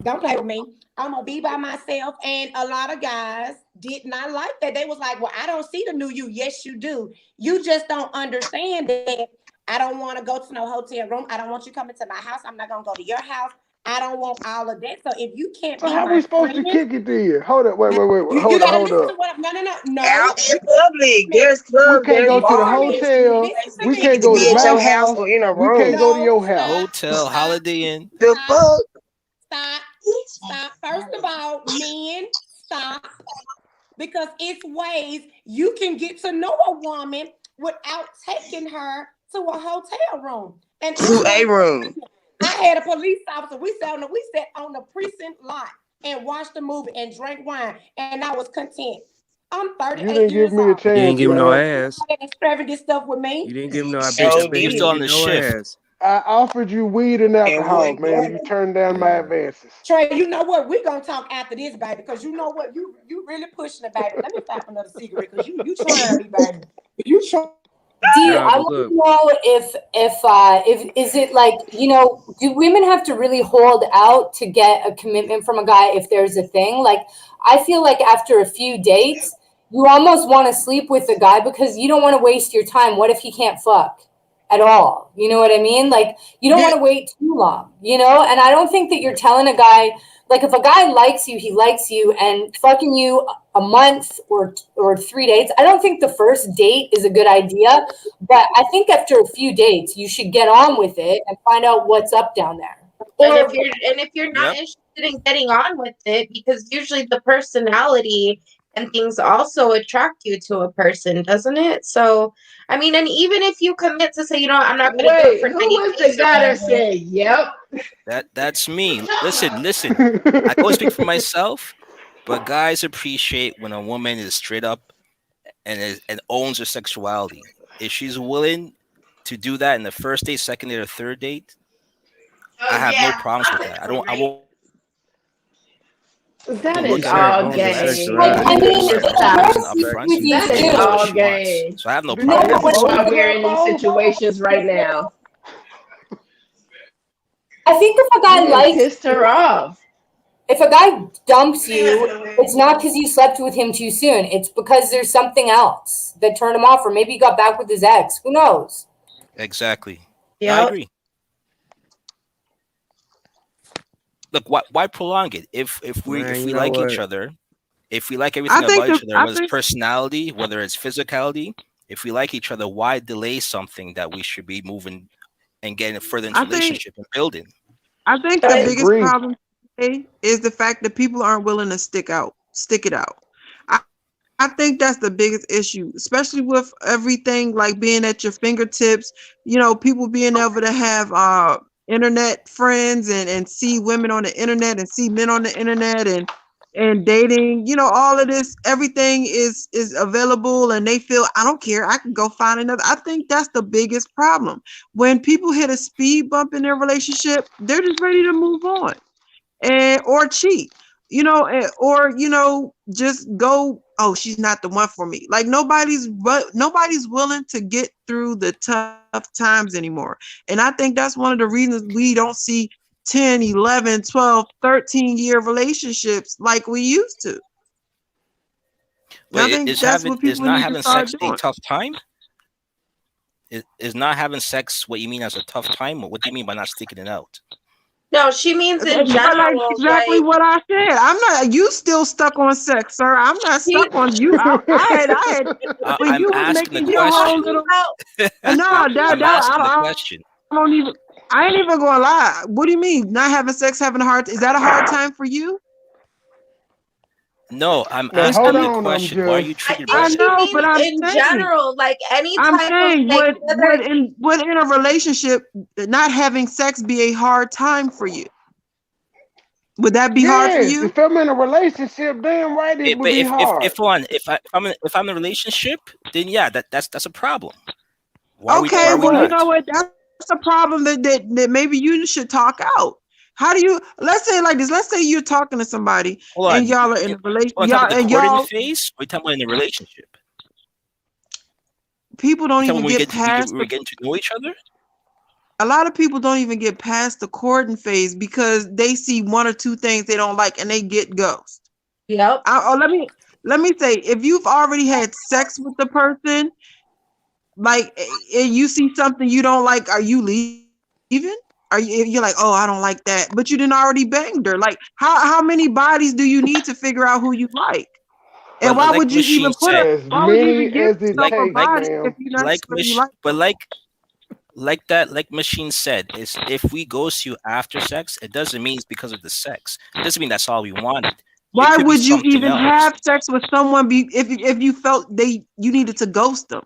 Don't play with me. I'm gonna be by myself. And a lot of guys did not like that. They was like, well, I don't see the new you. Yes, you do. You just don't understand that I don't want to go to no hotel room. I don't want you coming to my house. I'm not gonna go to your house. I don't want all of that. So if you can't So be how we my supposed to friend, kick it to you? Hold up, wait. you Hold up, gotta hold listen to up. what I'm no. Out in public, Listen to me. there's We clubs, can't there's go to the Listen to bars, me. there's things hotel. Listen to that We me. can't need to go to be at my your No, house house. or in a We can't room. go to no, your house. stop, Hotel, stop, Holiday Inn. The stop, fuck? stop, stop. First of all, men, stop. Because it's ways you can get to know a woman without taking her to a hotel room. And I'm To gonna a tell room. you, I had a police officer. We sat on the precinct lot and watched the movie and drank wine, and I was content. I'm You 38 didn't give years me a old. You didn't chance, give him no ma'am. ass. That extravagant stuff with me. You didn't give him no. I bet You're you. So I bet you're you still didn't did. on give the no shift. ass. I offered you weed and And alcohol, what ma'am. got You turned down my Yeah. advances. Trey, you know what? We're gonna talk after this, baby, because you know what? You really pushing it, baby. Let me stop another cigarette because you trying me, baby. You trying. D, Nah, I but want look. to know if is it like, do women have to really hold out to get a commitment from a guy if there's a thing? Like, I feel like after a few dates, you almost want to sleep with the guy because you don't want to waste your time. What if he can't fuck at all? You know what I mean? Like, you don't do want to wait too long, And I don't think that you're telling a guy, like, if a guy likes you, he likes you, and fucking you a month or 3 dates. I don't think the first date is a good idea, but I think after a few dates, you should get on with it and find out what's up down there. And Or if you're not Yep. interested in getting on with it, because usually the personality and things also attract you to a person, doesn't it? So, I mean, and even if you commit to say, I'm not going to do it Wait, for who 90 was the days or guy that whatever. said, yep? That's me. Listen. I can only speak for myself, but guys appreciate when a woman is straight up and owns her sexuality. If she's willing to do that in the first date, second date, or third date, I Oh, have no yeah. problems I'm with the that. I queen, don't. I right? won't That Look, is You at her. said all Like, gay. I homosexuality. mean, Her if a Stop. girl wasn't sleeps upfront. with She you was That is she knows what all soon, she wants. gay. So I have no no, problem And but with this when is this. why a we're in these girl, situations right now. I think if a guy You done likes pissed her you, off. if a guy dumps you, it's not because you slept with him too soon. It's because there's something else that turned him off, or maybe he got back with his ex. Who knows? Exactly. Yeah, I Yep. agree. Look, why prolong it? If we Man, if you we know like each what? other, if we like I everything think about the each other, I whether it's think personality, whether it's physicality, if we like each other, why delay something that we should be moving and getting further into I think relationship and building? I think the But biggest Agree. problem today is the fact that people aren't willing to stick it out. I, I think that's the biggest issue, especially with everything like being at your fingertips, people being able to have internet friends and see women on the internet and see men on the internet and dating, all of this, everything is available and they feel I don't care, I can go find another. I think that's the biggest problem. When people hit a speed bump in their relationship, they're just ready to move on and or cheat, or just go, oh, she's not the one for me. Like nobody's willing to get through the tough times anymore. And I think that's one of the reasons we don't see 10, 11, 12, 13-year relationships like we used to. And But I think is that's having what is people not need to having start sex a doing. tough time? Is not having sex what you mean as a tough time? What do you mean by not sticking it out? no, she means in But like general, exactly like what I said. I'm not. You still stuck on sex, sir. I'm not he stuck on you. I had. When I'm you was asking the making he's your whole question. talking little. about he's No, talking that I'm about asking the I question. don't even. I ain't even gonna lie. What do you mean? Not having sex, having a hard? Is that a hard time for you? No, I'm Now It's to hold asking the me. on, question. Why are you I triggered think by I it? she know, but means I'm in saying. general, like any I'm type of saying like whether would in a relationship not having sex be a hard time for you? Would that be hard for Yes, you? if I'm in a relationship, damn right it would But be hard. if I'm in a relationship, then yeah, that's a problem. Why Okay, are we well, you Exactly. know not? what? That's a problem that maybe you should talk out. How do you? Let's say like this. Let's say you're talking to somebody Hold and on. y'all are in a relation. On top of Y'all the and courting y'all phase, we're talking about in a relationship. people We're don't talking even when get past we're the. getting to know each other. A lot of people don't even get past the courting phase because they see one or two things they don't like and they get ghost. yep. Let me say, if you've already had sex with the person, like, and you see something you don't like, are you leaving? You're like, oh, I don't like that, but you didn't already banged her. Like, how many bodies do you need to figure out who you like? And But why like would you Machine even said, As why would you many even give as it yourself a takes, like body if ma'am. you're not sure you like but them? like Machine said, is if we ghost you after sex, it doesn't mean it's because of the sex. It doesn't mean that's all we wanted. It Why could be would you something even else. have sex with someone if you felt you needed to ghost them?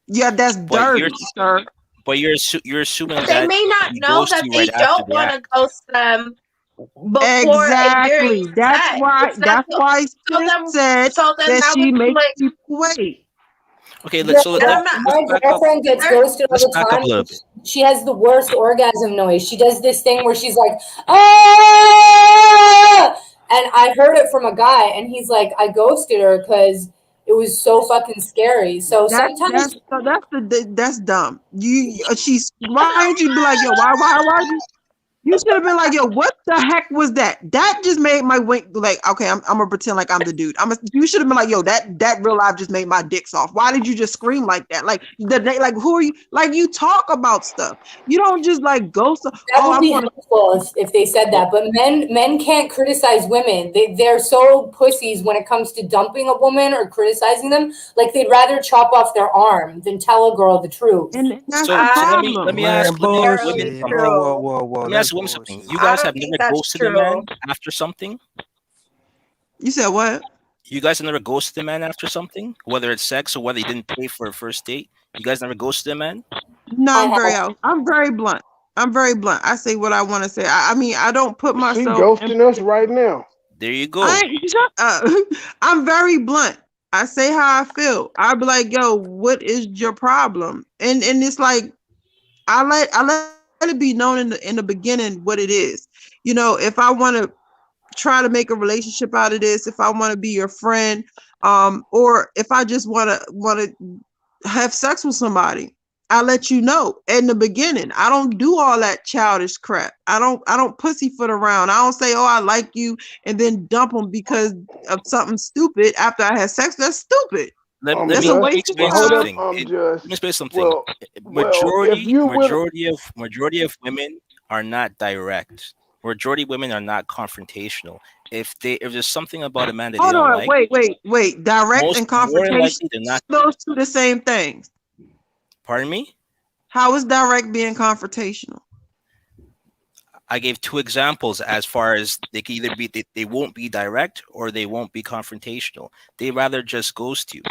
Yeah, that's But dirty, sir. you're assuming They that may not we know ghost that you right they after don't the want to act. ghost them before and during Exactly. That's sex. why. It's that That's why sis said so then that that would she be makes like, people wait. Okay, Girl, so and I'm not let's my back up. girlfriend gets there. ghosted all Let's the back up time. a little bit. She has the worst orgasm noise. She does this thing where she's like, ah! And I heard it from a guy, and he's like, I ghosted her because it was so fucking scary. So sometimes That's dumb. She's why didn't you be like, yo, why you should have been like, yo, what the heck was that? That just made my wink like, okay, I'm gonna pretend like I'm the dude. You should have been like, yo, that real life just made my dick soft. Why did you just scream like that? Like who are you? Like you talk about stuff. You don't just like ghost. that Oh, would I'm be gonna. helpful if they said Well, that. But men can't criticize women. They're so pussies when it comes to dumping a woman or criticizing them. Like they'd rather chop off their arm than tell a girl the truth. And that's the so problem. Man, let me ask women bullshit. something. Whoa, whoa, True. whoa, whoa. Let me That's ask women something. You bullshit. I guys don't have think never that's ghosted a true. man after something. You said what? You guys have never ghosted a man after something, whether it's sex or whether you didn't pay for a first date. You guys never ghosted a man. No, I have. I'm very blunt. I'm very blunt. I say what I want to say. I mean, I don't put She myself in. ghosting us right now. There you I go. ain't shut up. I'm very blunt. I say how I feel. I be like, yo, what is your problem? And it's like I let it be known in the beginning what it is. If I want to try to make a relationship out of this, if I want to be your friend, or if I just want to have sex with somebody, I let you know in the beginning. I don't do all that childish crap. I don't pussyfoot around. I don't say, oh, I like you, and then dump them because of something stupid after I had sex. That's stupid. Let That's me a let me waste of explain hold up, time. something. Let me explain something. well, if you would, Majority of women are not direct. Majority of women are not confrontational. If there's something about a man that they Hold don't on, like, wait. Direct and more than confrontation, likely they're not. those two the same things. Pardon me? How is direct being confrontational? I gave two examples as far as they can either be they won't be direct or they won't be confrontational. They rather just ghost you.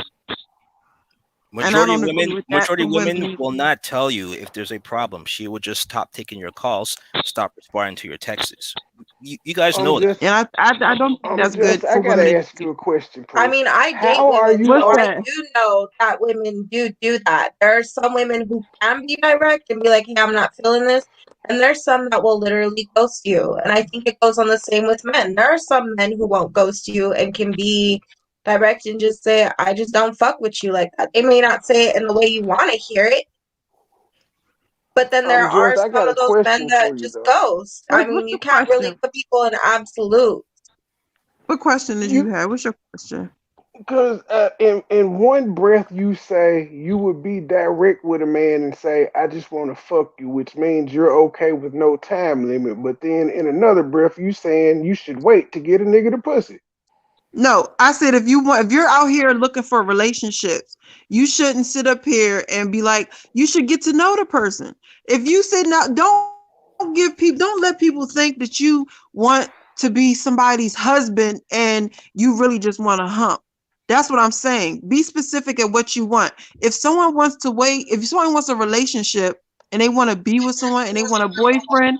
And I don't agree with that Majority of from women women will either. not tell you if there's a problem. She will just stop taking your calls, stop responding to your texts. You guys know that. And I don't think that's good I for women gotta to ask you a question, I Pooh. mean, I date How are women, you? What's so I that? do know that women do that. There are some women who can be direct and be like, "Hey, I'm not feeling this," and there's some that will literally ghost you. And I think it goes on the same with men. There are some men who won't ghost you and can be direct and just say, "I just don't fuck with you like that." They may not say it in the way you want to hear it, but then there are I got some a of those men question that for you just though. ghost. I mean, What's you the can't really question? put people in absolute. What question did you You have? What's your question? Because in one breath you say you would be direct with a man and say I just want to fuck you, which means you're okay with no time limit. But then in another breath you saying you should wait to get a nigga the pussy. No, I said if you're out here looking for relationships, you shouldn't sit up here and be like, you should get to know the person. If you sit now, don't let people think that you want to be somebody's husband and you really just want to hump. That's what I'm saying. Be specific at what you want. If someone wants to wait, if someone wants a relationship and they want to be with someone and they want a boyfriend,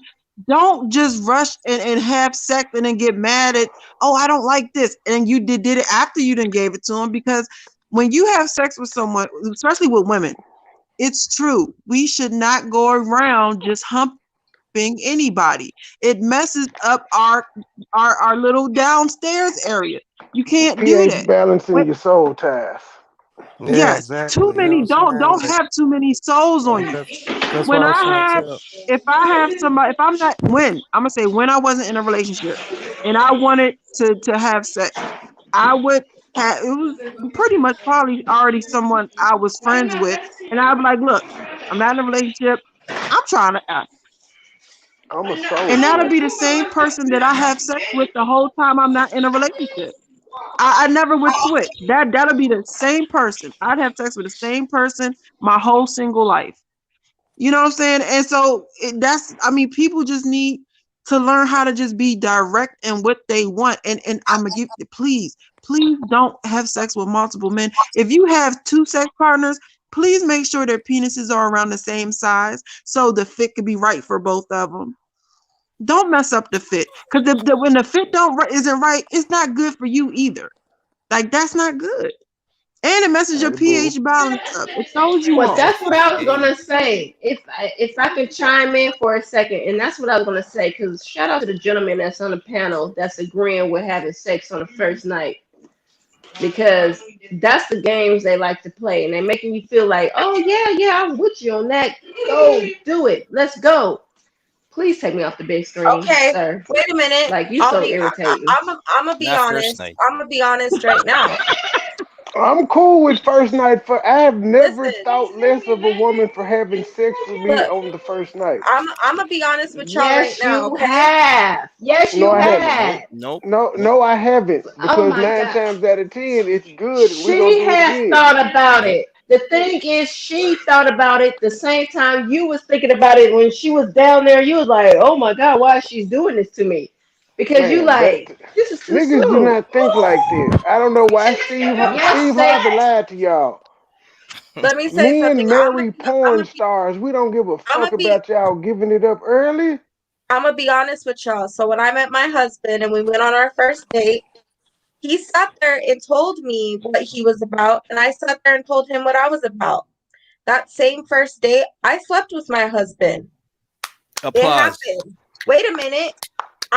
don't just rush and have sex and then get mad at, oh, I don't like this. And you did it after you done gave it to them. Because when you have sex with someone, especially with women, it's true. We should not go around just humping anybody. It messes up our little downstairs area. You can't do pH that. balancing your soul ties. Yeah, Yes, too exactly. You know many. what I'm Don't saying? have too many souls on you. That's what When I was I trying to have, tell. if I have somebody, if I'm not, I'm gonna say when I wasn't in a relationship and I wanted to have sex, I would have. It was pretty much probably already someone I was friends with, and I'd be like, look, I'm not in a relationship. I'm trying to act. I'm a soul And that'll be snatcher. the same person that I have sex with the whole time I'm not in a relationship. I never would switch. That'll be the same person. I'd have sex with the same person my whole single life. You know what I'm saying? And so I mean, people just need to learn how to just be direct in what they want. And I'm gonna please don't have sex with multiple men. If you have two sex partners, please make sure their penises are around the same size so the fit could be right for both of them. Don't mess up the fit, because when the fit isn't right, it's not good for you either. Like, that's not good, and it messes your Hey, boo. pH balance up. It throws you Well, off. that's what I was Hey, gonna say. If I could chime in for a second, and that's what I was gonna say, because shout out to the gentleman that's on the panel that's agreeing with having sex on the first night, because that's the games they like to play, and they're making you feel like, oh yeah, I'm with you on that. Go do it. Let's go. Please take me off the big screen, Okay, sir. wait a minute. Like, you so irritating. I'm gonna be not first honest. night. I'm gonna be honest right now. I'm cool with first night. I have never Listen, thought less of a woman for having sex with me look, on the first night. I'm gonna be honest with y'all right Yes, now. you Okay, have. Yes, No, you I haven't. Nope, have. nope, No, nope, no, I haven't. Oh Because my nine God. times out of ten, it's good, and we're gonna She do it has again. thought about nope. it. The thing is, she thought about it the same time you was thinking about it when she was down there. You was like, "Oh my God, why is she doing this to me?" Because you Man, like, this is too niggas do soon. not think like that. I don't know why Yes, Steve they. Harvey lied to y'all. let me say something. Men marry porn stars. We don't give a I'm fuck gonna be about y'all giving it up early. I'm gonna be honest with y'all. So when I met my husband and we went on our first date, he sat there and told me what he was about, and I sat there and told him what I was about. That same first date, I slept with my husband. It Applause. happened. Wait a minute.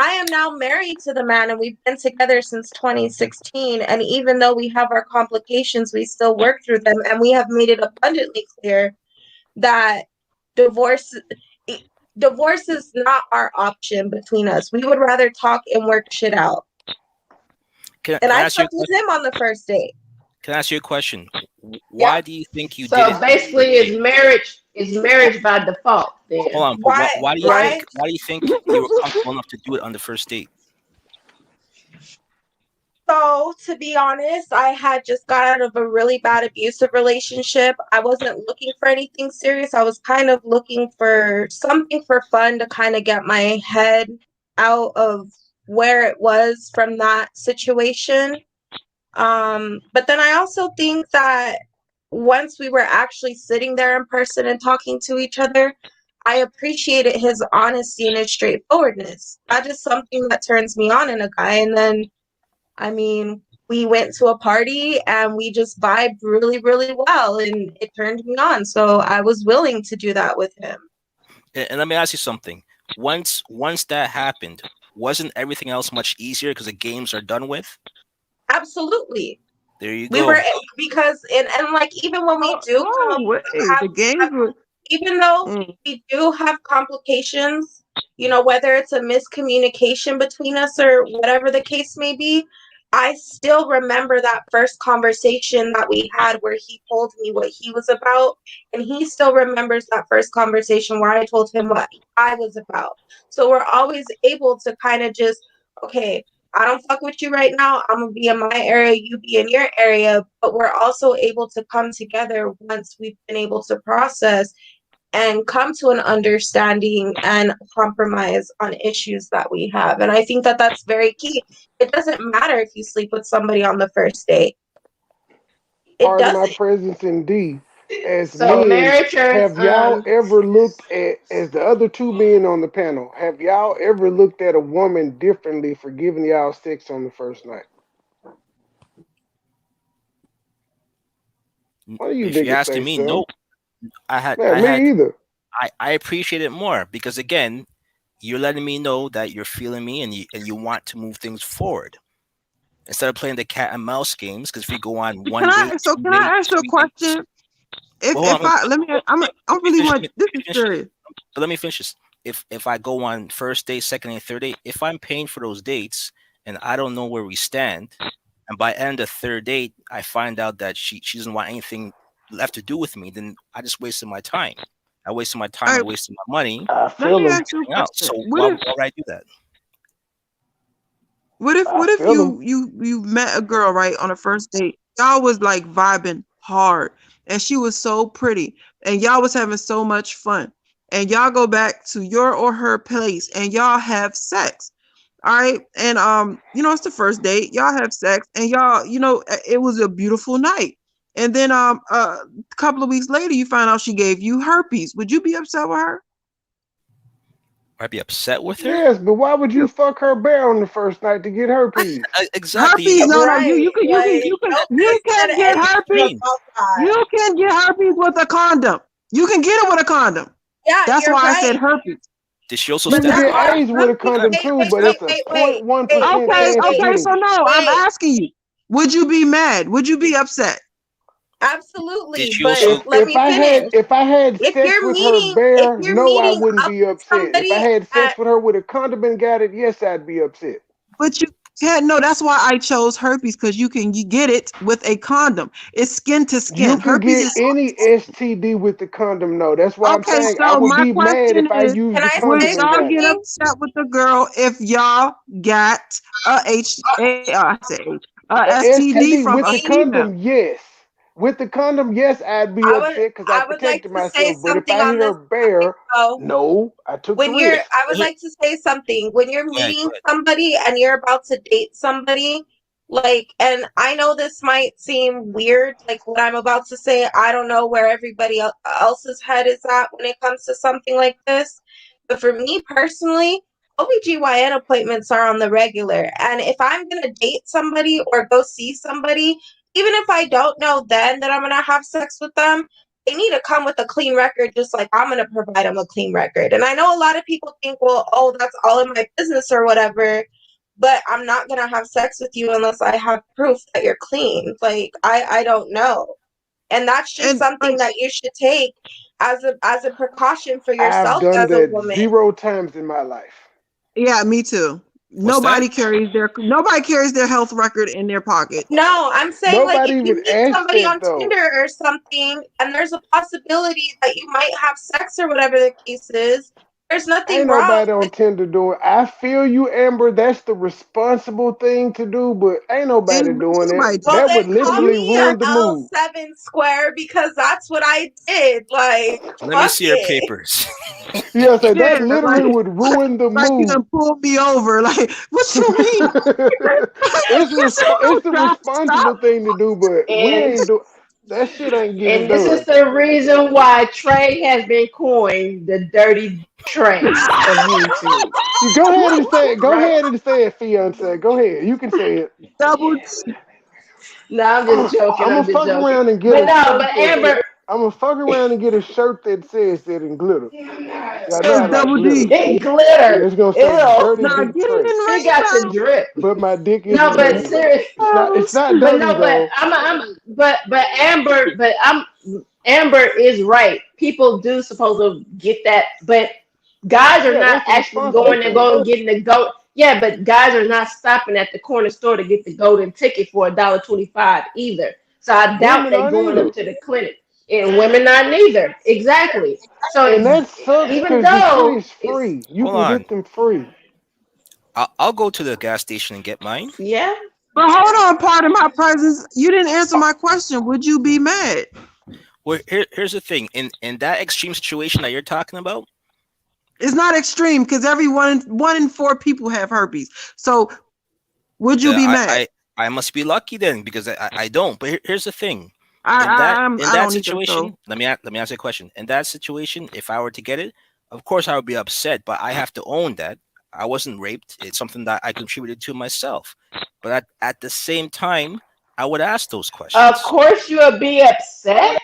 I am now married to the man, and we've been together since 2016. And even though we have our complications, we still work through them. And we have made it abundantly clear that divorce divorce is not our option between us. We would rather talk and work shit out. Can And I I ask you? slept with him on the first date. Can I ask you a question? Why Yeah. do you think you did So it? basically, it's marriage by default. Then, Hold on, but Why? why do you right? think? Why do you think you were comfortable enough to do it on the first date? So, to be honest, I had just got out of a really bad abusive relationship. I wasn't looking for anything serious. I was kind of looking for something for fun to kind of get my head out of where it was from that situation. But then I also think that once we were actually sitting there in person and talking to each other, I appreciated his honesty and his straightforwardness. That is something that turns me on in a guy. And then, I mean, we went to a party and we just vibed really, really well, and it turned me on. So I was willing to do that with him. And let me ask you something. Once that happened, wasn't everything else much easier because the games are done with? Absolutely. There you We go. were because and like even when we do No way. The games were. even though Mm. we do have complications, whether it's a miscommunication between us or whatever the case may be, I still remember that first conversation that we had where he told me what he was about, and he still remembers that first conversation where I told him what I was about. So we're always able to kind of just, okay, I don't fuck with you right now. I'm gonna be in my area, you be in your area, but we're also able to come together once we've been able to process and come to an understanding and compromise on issues that we have. And I think that that's very key. It doesn't matter if you sleep with somebody on the first date. It Pardon my doesn't. presence in D. As So men, marriage is have y'all ever looked at, as the other two men on the panel, have y'all ever looked at a woman differently for giving y'all sex on the first night? What do you If you're niggas say, asking me, son? no. I Yeah, me either. appreciate it more because again, you're letting me know that you're feeling me and you want to move things forward instead of playing the cat and mouse games. Because if we go on Can one date, I? So two can I dates, ask you a 3 dates, question? If well, hold if on, I let me, I'm let me really finish. want. This is Finish this. serious. But let me finish this. If I go on first date, second and third date, if I'm paying for those dates and I don't know where we stand, and by end of third date I find out that she doesn't want anything left to do with me, then I just wasted my time. I wasted my time. All I right, wasted my money. I let feel me him. ask you a Else. question. So why would I do that? I What if feel him. you met a girl right on a first date? Y'all was like vibing hard, and she was so pretty, and y'all was having so much fun, and y'all go back to your or her place, and y'all have sex. All right, and it's the first date. Y'all have sex, and y'all, it was a beautiful night. And then a couple of weeks later, you find out she gave you herpes. Would you be upset with her? I'd be upset with her. Yes, but why would you fuck her bear on the first night to get herpes? Exactly. Herpes? No, Right. you can Nobody said get What do you herpes. anything mean? about that. You can get herpes with a condom. You can get it with a condom. Yeah, That's you're why I said right. herpes. Did she also You But can stab that's get you? all. AIDS with a condom Wait, too, wait, but wait, it's a wait, wait, 0.1% wait, Okay, chance of wait, okay. getting So it. no, I'm wait. asking you. Would you be mad? Would you be upset? Absolutely. Did she But also? let me finish. If I had If sex you're with her meeting, if bear, you're no, I meeting wouldn't up be with upset. If I somebody had at sex with her with a condom and got it, yes, I'd be upset. But you can't. No, that's why I chose herpes, because you get it with a condom. It's skin to You skin. can Herpes get is any STD with the condom. No, that's why I'm okay. saying I So would my be mad question if I is, used can the I would condom say and y'all got it. get something? upset with the girl if y'all got a A STD STD from with a the female? condom, yes. With the condom, yes, I'd be upset because I I would like protected to say myself. But if something I on hit her this bear, topic though. no, I took the When you're risk. I would like to say something. When you're Yeah, go meeting ahead. somebody and you're about to date somebody, and I know this might seem weird, like what I'm about to say. I don't know where everybody else's head is at when it comes to something like this. But for me personally, OBGYN appointments are on the regular. And if I'm going to date somebody or go see somebody, even if I don't know then that I'm going to have sex with them, they need to come with a clean record, just like I'm going to provide them a clean record. And I know a lot of people think, well, oh, that's all in my business or whatever, but I'm not going to have sex with you unless I have proof that you're clean. Like, I don't know. And that's just something that you should take as a precaution for I've yourself done as a that woman. 0 times in my life. Yeah, me too. Nobody carries their health record in their pocket. No, I'm saying like Nobody if you even meet asked somebody that on though. Tinder or something and there's a possibility that you might have sex or whatever the case is, there's nothing Ain't wrong. nobody on Tinder doing. I feel you, Amber. That's the responsible thing to do, but ain't nobody doing it. Well, That would then call literally me a ruin the mood. L7 square because that's what I did. Like, Let me fuck see your it. papers. Yeah, so that Yeah, literally like- would ruin the Like you mood. done pulled me over. Like, what you mean? It's the responsible thing to do, but we And ain't do. That shit ain't getting and this is done. the reason why Trey has been coined the dirty Trey of YouTube. You go ahead and say it. Go Right. ahead and say it, fiance. Go ahead. You can say it. Double. No, I'm just joking. I'm I'm gonna just fuck joking. around and get But a no, shirt. but Amber, I'm gonna fuck around and get a shirt that says that in glitter. Y'all know I like Double glitter. D. it Yeah, glitter. it's gonna say dirty Nah, dick get it Trey. in He got the rainbow. drip. But my dick is No, but dirty though. serious. It's not But dirty no, but though. Amber is right. People do supposed to get that, but guys are Yeah, not that's the actually responsible going and thing. getting the goat. Yeah, but guys are not stopping at the corner store to get the golden ticket for $1.25 either. So I doubt Women they aren't going either. up to the clinic. And women not neither. Exactly. So And that sucks even because the though shit is free. You Hold can on. get them free. I'll go to the gas station and get mine. yeah. But hold on, part of my presence. You didn't answer my question. Would you be mad? Well, here's the thing. In that extreme situation that you're talking about, It's not extreme because one in 4 people have herpes. So would you be mad? I must be lucky then because I don't. But here's the thing. I In that don't either, situation, so. let me ask you a question. In that situation, if I were to get it, of course I would be upset, but I have to own that I wasn't raped. It's something that I contributed to myself. But at the same time, I would ask those questions. Of course you would be upset.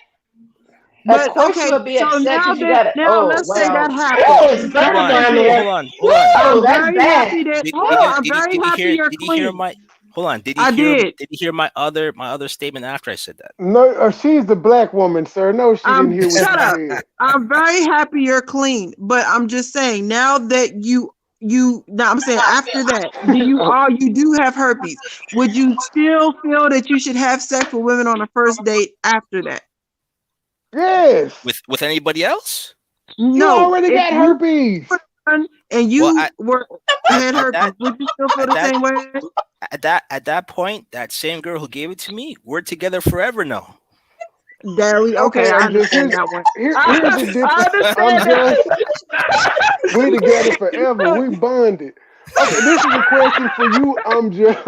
But of course okay, you would be so upset now because you got that now let's say that happened. Oh, it's burning down there. Hold on. Oh, I'm that's very bad. happy that Did I'm you very happy you're did you hear clean. my hold on? Did I did. Did you hear my other statement after I said that? No, she's the black woman, sir. No, she didn't hear what Shut you up. said. I'm very happy you're clean, but I'm just saying now that you now I'm saying after that, you do have herpes. Would you still feel that you should have sex with women on a first date after that? Yes. With anybody else? No. You already if got you herpes. and you Well, had herpes, would you still feel the same way? At that point, that same girl who gave it to me, we're together forever now. Okay, I understand that one. Here's the difference. We together forever. We bonded. Okay, this is a question for you. I'm just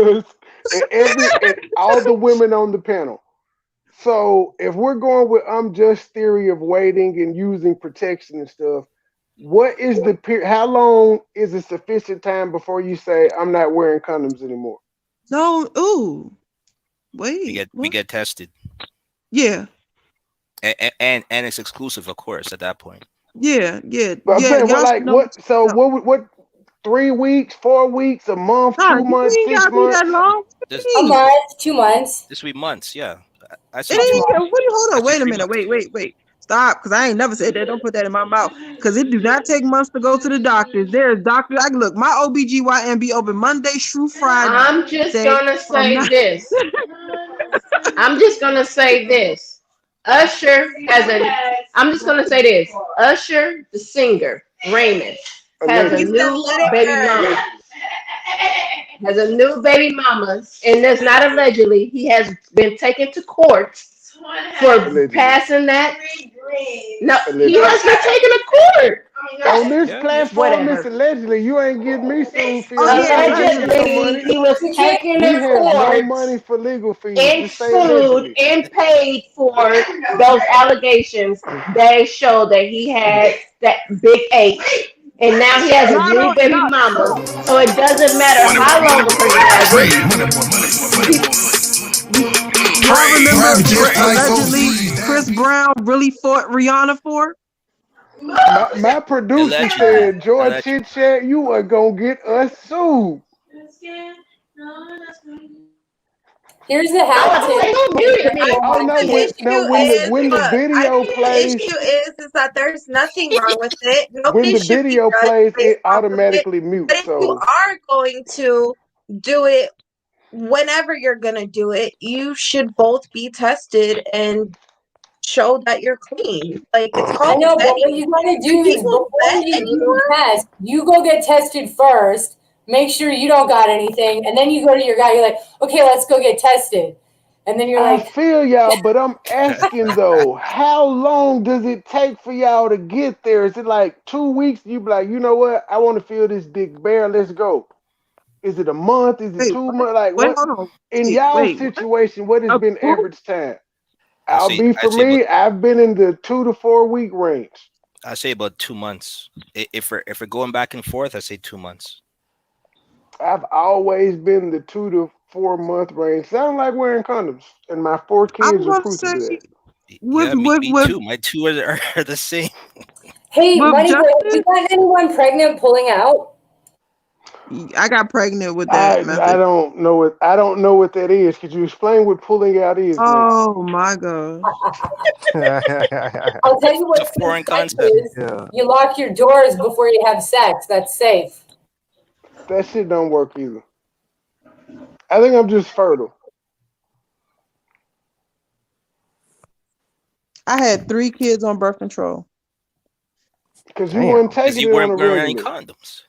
and all the women on the panel. So if we're going with just theory of waiting and using protection and stuff, what is the period? How long is a sufficient time before you say I'm not wearing condoms anymore? No, ooh, wait. We get tested. Yeah. And it's exclusive, of course, at that point. Yeah. But I'm saying, y'all should know- what? So what? 3 weeks, 4 weeks, a month, 2 months, 6 months? That long? A month, 2 months. This will be months, yeah. Hold on, wait a minute, wait. Stop, because I ain't never said that. Don't put that in my mouth. Because it do not take months to go to the doctors. There's doctors. Look, my OBGYN be open Monday through Friday. I'm just gonna say this. I'm just gonna say this. Usher I'm just gonna say this. Usher, the singer, Raymond, has a new baby mama. Has a new baby mama, and that's not allegedly. He has been taken to court for passing that. No, he has been taken to court. On this platform, it's allegedly. You ain't getting me sued for Allegedly, he was taken to no court money for legal fees. and Just say sued allegedly. and paid for those allegations that show that he had that big H. And now he has a new baby mama. So it doesn't matter how long a person has it. Trade, just like allegedly, OC. Chris Brown really fought Rihanna for? My producer Allegedly. said, George Allegedly. Chit Chat, you are gonna get us sued. Here's the hack Oh, tip. who muted me? Oh no, The issue is, when the look, I video think the plays, issue is that there's nothing wrong with it. when Nobody the should be video judged plays, based it off of it. automatically But mutes. if you So are going to do it, whenever you're gonna do it, you should both be tested and show that you're clean. Like it's I called know, but what vetting. you gotta Do do is people before vet you do the anymore? test, you go get tested first, make sure you don't got anything, and then you go to your guy, you're like, okay, let's go get tested. And then you're I like, feel y'all, but I'm asking though, how long does it take for y'all to get there? Is it like 2 weeks? You be like, you know what? I want to feel this dick bare. Let's go. Is it a month? Is it Wait, 2 months? Like wait, what? hold on. In Wait, y'all wait, what? situation, what has A been two? average time? I I'll say be I for say about me. I've been in the 2 to 4 week range. I say about 2 months. If we're going back and forth, I say 2 months. I've always been the 2 to 4 month range. Sound like wearing condoms, and my 4 kids I'm are gonna proof of that. say Yeah, with me, with me with too. My two are the same. hey, with money boy, have you justice. got anyone pregnant pulling out? I got pregnant with that I method. don't know what that is. Could you explain what pulling out is, Winks? Oh my gosh. I'll tell you It's a what foreign safe sex concept. is. Yeah. You lock your doors before you have sex. That's safe. That shit don't work either. I think I'm just fertile. I had 3 kids on birth control. Because you wasn't Damn. Because taking you it on weren't the wearing any regular. condoms.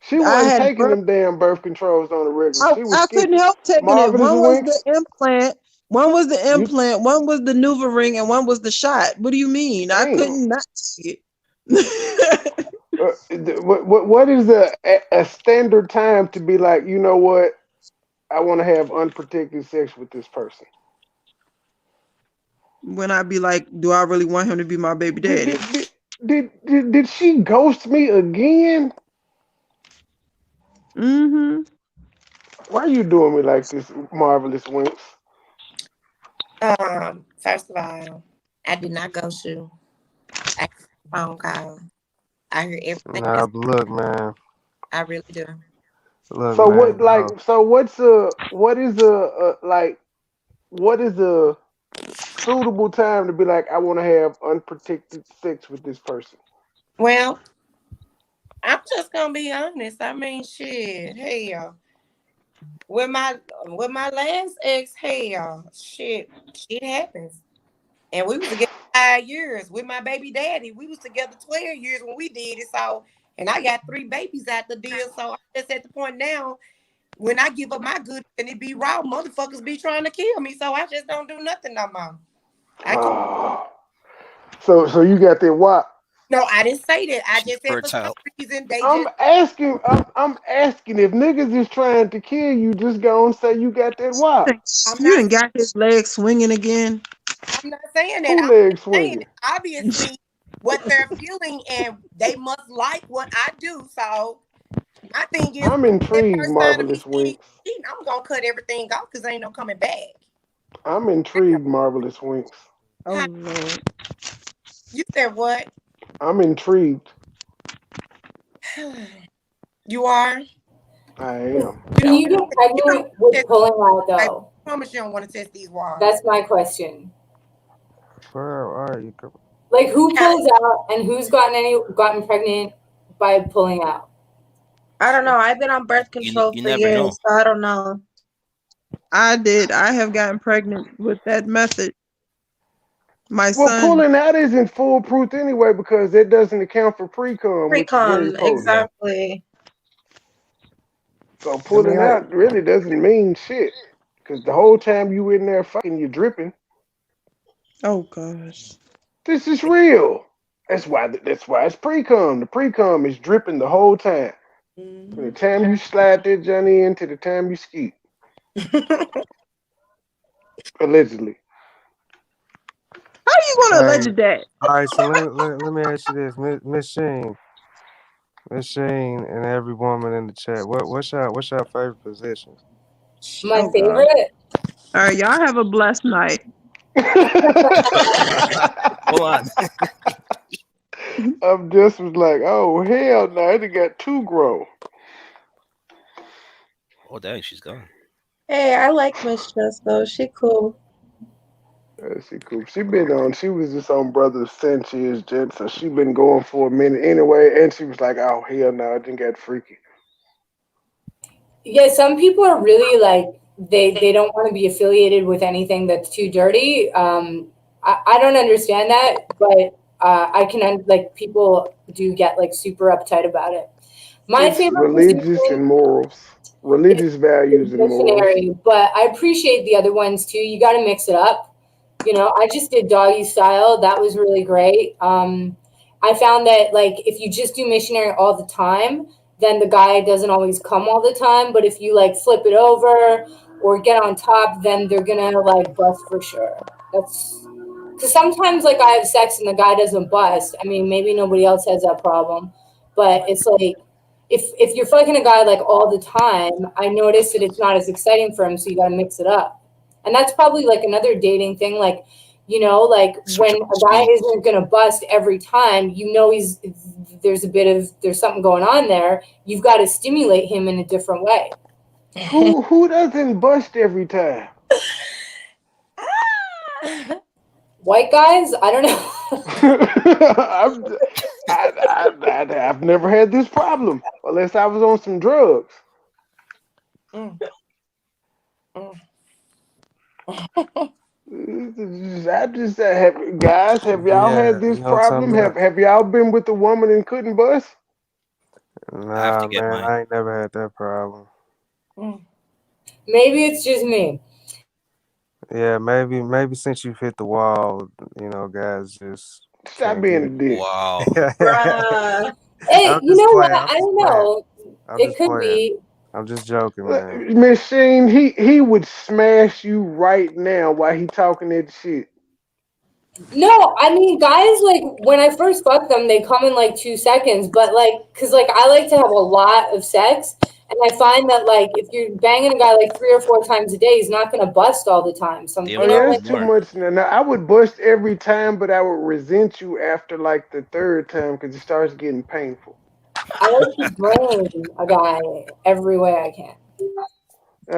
She I wasn't had taking birth. them damn birth controls on the regular. She was I couldn't skimpy. help taking it. Marvelous One was the Winks, implant. One was the you implant. One was the NuvaRing, and one was the shot. What do you mean? I damn. couldn't not take it. What is a standard time to be like, you know what? I want to have unprotected sex with this person. When I be like, do I really want him to be my baby Did daddy? did did she ghost me again? Mm-hmm. Why are you doing me like this, Marvelous Winks? First of all, I did not ghost you. I got a phone call. I hear everything Nah, that's but look, man. I really do. Look, So man. what like so what is a suitable time to be like I want to have unprotected sex with this person? Well, I'm just gonna be honest. I mean, shit, hell, with my last ex, hell, shit happens. And we was together 5 years with my baby daddy. We was together 12 years when we did it. So, and I got 3 babies out the deal. So I'm just at the point now when I give up my good and it be raw, motherfuckers be trying to kill me. So I just don't do nothing no more. I quit. Oh, so you got that WAP. No, I didn't say that. I She's just said for some fertile. reason they I'm just asking. I'm asking if niggas is trying to kill you. Just go and say you got that WAP. I'm You not done got his leg swinging again. I'm not saying that. Who I'm leg saying swinging? obviously what they're feeling and they must like what I do. So my thing is I'm that intrigued, first sign of me Marvelous Winks. cheating, I'm gonna cut everything off because ain't no coming back. I'm intrigued, Marvelous Winks. Oh Lord. You said what? I'm intrigued. You are? I am. Can you get You don't pregnant with test pulling out I though? promise you don't want to test these waters. That's my question. Bro, all right, you come. Like who Yeah, pulls out and who's gotten pregnant by pulling out? I don't know. I've been on birth control You for never know. years, so I don't know. I did. I have gotten pregnant with that method. My Well, son. pulling out isn't foolproof anyway because it doesn't account for pre-cum, which is very Pre-com, potent. Yeah. exactly. So Let me pulling ask. out really doesn't mean shit because the whole time you in there fucking, you dripping. Oh gosh. This is real. That's why it's pre-cum. The pre-cum is dripping the whole time. From the time you slide that Johnny in to the time you skeet. Allegedly. How you gonna Hey, allege that? all right, so let me ask you this, Miss Sheen, and every woman in the chat. What's your favorite position? My Oh God. favorite? All right, y'all have a blessed night. Hold on. I'm just was like, oh hell no, it got too grown. Oh, dang, she's gone. Hey, I like Miss Just though. She cool. She cool. She been on. She was just on Brothers since she is gent, so she been going for a minute anyway. And she was like, "Oh hell no, it didn't get freaky." Yeah, some people are really like they don't want to be affiliated with anything that's too dirty. I don't understand that, but I can like people do get like super uptight about it. My It's favorite religious position and morals, is religious values and morals. missionary, but I appreciate the other ones too. You got to mix it up. You know, I just did doggy style. That was really great. I found that like if you just do missionary all the time, then the guy doesn't always come all the time. But if you like flip it over or get on top, then they're gonna like bust for sure. That's because sometimes like I have sex and the guy doesn't bust. I mean, maybe nobody else has that problem, but it's like if you're fucking a guy like all the time, I notice that it's not as exciting for him. So you got to mix it up, and that's probably like another dating thing. Like, you know, like when Switch up a the guy speed. isn't gonna bust every time, you know there's something going on there. You've got to stimulate him in a different way. Who doesn't bust every time? White guys, I don't know. I'm, I've never had this problem unless I was on some drugs. Mm. I just have guys. Have y'all Yeah, had you this know what I'm problem? talking about? Have y'all been with a woman and couldn't bust? I have to Nah, get man, mine. I ain't never had that problem. Mm. Maybe it's just me. Yeah, maybe since you've hit the wall, guys just Stop can't get being a dick. Wow. Bruh. Hey, I'm you just know what? playing. I'm I just don't playing. know. I'm It just could playing. be. I'm just joking, man. Machine, he would smash you right now while he talking that shit. No, I mean, guys, like when I first fuck them, they come in like 2 seconds. But like, cause like I like to have a lot of sex, and I find that like if you're banging a guy like 3 or 4 times a day, he's not gonna bust all the time. They Oh You know, yeah, want like it's too more. much now. Now I would bust every time, but I would resent you after like the third time because it starts getting painful. I like to drain a guy every way I can.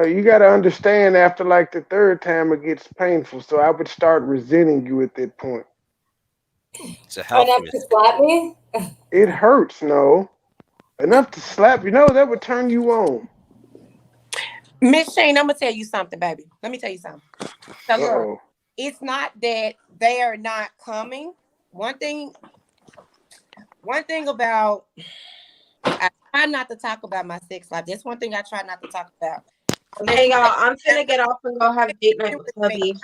You got to understand after like the third time it gets painful, so I would start resenting you at that point. It's a health Enough to risk. slap me. It hurts, no, enough to slap you. No, that would turn you on. Miss Shane, I'm gonna tell you something, baby. Let me tell you something. So Uh look, oh. it's not that they are not coming. One thing about I try not to talk about my sex life. That's one thing I try not to talk about. Hey y'all, I'm finna get off and go have date night with hubby.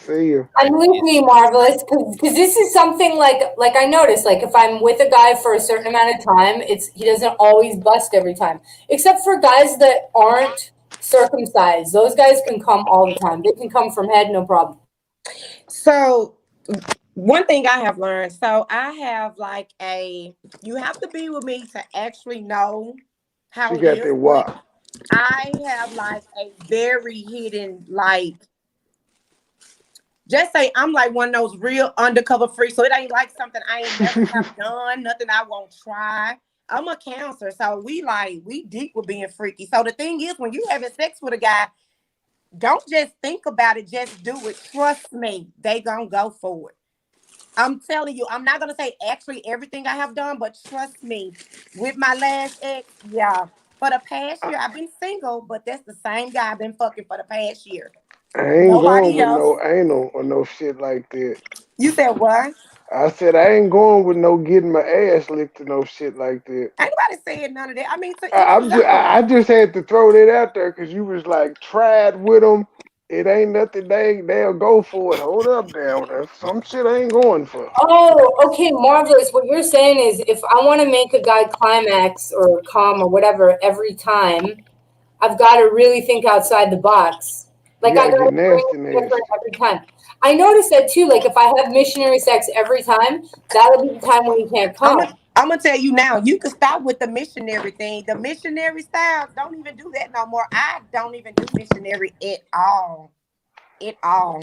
See you. I'm with you, Marvelous, because this is something like I noticed. Like if I'm with a guy for a certain amount of time, he doesn't always bust every time, except for guys that aren't circumcised. Those guys can come all the time. They can come from head, no problem. So one thing I have learned, so I have like you have to be with me to actually know She how it got is. that But wop. I have like a very hidden, like, just say I'm like one of those real undercover freaks. So it ain't like something I ain't never have done, nothing I won't try. I'm a counselor, so we deep with being freaky. So the thing is, when you having sex with a guy, don't just think about it, just do it. Trust me, they gonna go for it. I'm telling you, I'm not gonna say actually everything I have done, but trust me, with my last ex, yeah. For the past year, I've been single, but that's the same guy I've been fucking for the past year. I ain't going Nobody with else. no anal or no shit like that. You said what? I said I ain't going with no getting my ass licked or no shit like that. Ain't nobody saying none of that. I mean, to each his I own. just had to throw that out there because you was like tried with them. It ain't nothing they'll go for it. Hold up now. There's some shit I ain't going for. Oh, okay, Marvelous. What you're saying is if I want to make a guy climax or come or whatever every time, I've got to really think outside the box. You Like I gotta got get to bring nasty, it different nasty. every time. I noticed that too. Like if I have missionary sex every time, that'll be the time when he can't I'm a come. I'm gonna tell you now, you can stop with the missionary thing. The missionary styles, don't even do that no more. I don't even do missionary at all. At all.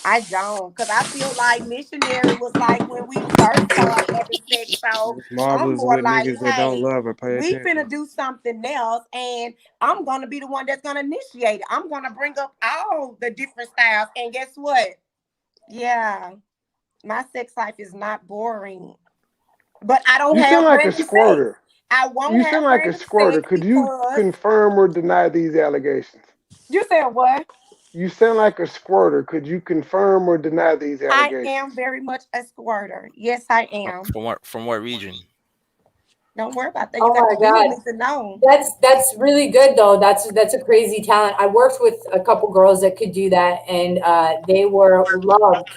I don't, because I feel like missionary was like when we first started having sex. So It's I'm marvelous more with like, niggas that don't hey, love or pay we attention. finna do something else, and I'm gonna be the one that's gonna initiate it. I'm gonna bring up all the different styles, and guess what? Yeah, my sex life is not boring, but I don't You have sound like a random sex. squirter. I won't You have sound like a random squirter. sex Could you because confirm or deny these allegations? you said what? You sound like a squirter. Could you confirm or deny these I allegations? am very much a squirter. Yes, I From, am. from what region? Don't worry about that. You Oh got my to be with God. me to know. That's really good though. That's a crazy talent. I worked with a couple girls that could do that, and they were loved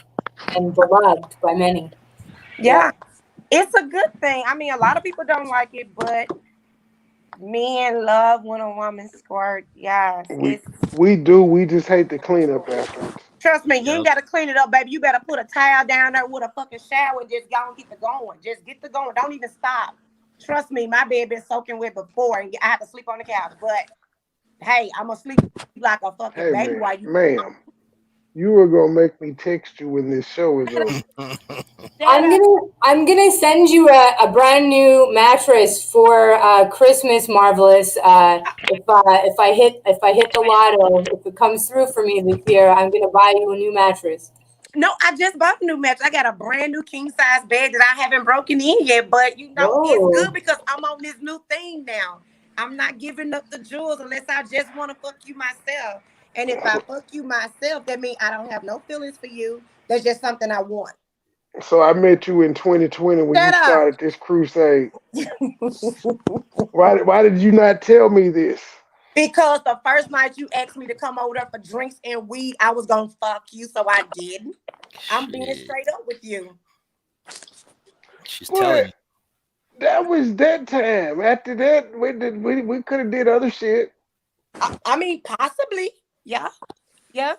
and beloved by many. Yeah. Yeah, it's a good thing. I mean, a lot of people don't like it, but men love when a woman squirt. Yes, We it's we do. We just hate the cleanup afterwards. trust me. You ain't Yep. got to clean it up, baby. You better put a towel down there with a fucking shower and just go and get the going. Just get the going. Don't even stop. Trust me, my bed been soaking wet before, and I had to sleep on the couch. But hey, I'm gonna sleep like a fucking Hey baby man, while you. ma'am, you are gonna make me text you when this show is over. Shut up. I'm gonna send you a brand new mattress for Christmas, Marvelous. If I hit the lotto, if it comes through for me this year, I'm gonna buy you a new mattress. No, I just bought a new mattress. I got a brand new king size bed that I haven't broken in yet, but you know, it's good Whoa. because I'm on this new thing now. I'm not giving up the jewels unless I just want to fuck you myself. And if I fuck you myself, that means I don't have no feelings for you. That's just something I want. So I met you in 2020 when you Shut up. started this crusade. Why did you not tell me this? Because the first night you asked me to come over there for drinks and weed, I was gonna fuck you, so I didn't. I'm being Shit. straight up with you. She's telling But you. that was that time. After that, we could have did other shit. I mean, possibly. Yeah, yeah,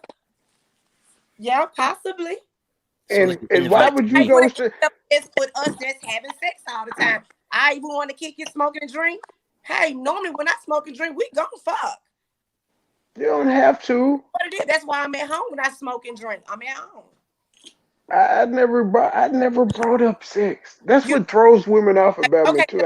yeah, possibly. So like And why But invite would you I me. go wouldn't straight? end up just with us just having sex all the time. I even want to kick you smoking and drink. Hey, normally when I smoke and drink, we gon' fuck. You don't have to. What it is, that's why I'm at home when I smoke and drink. I'm at home. I never brought up sex. That's You what throws women off about me okay? too.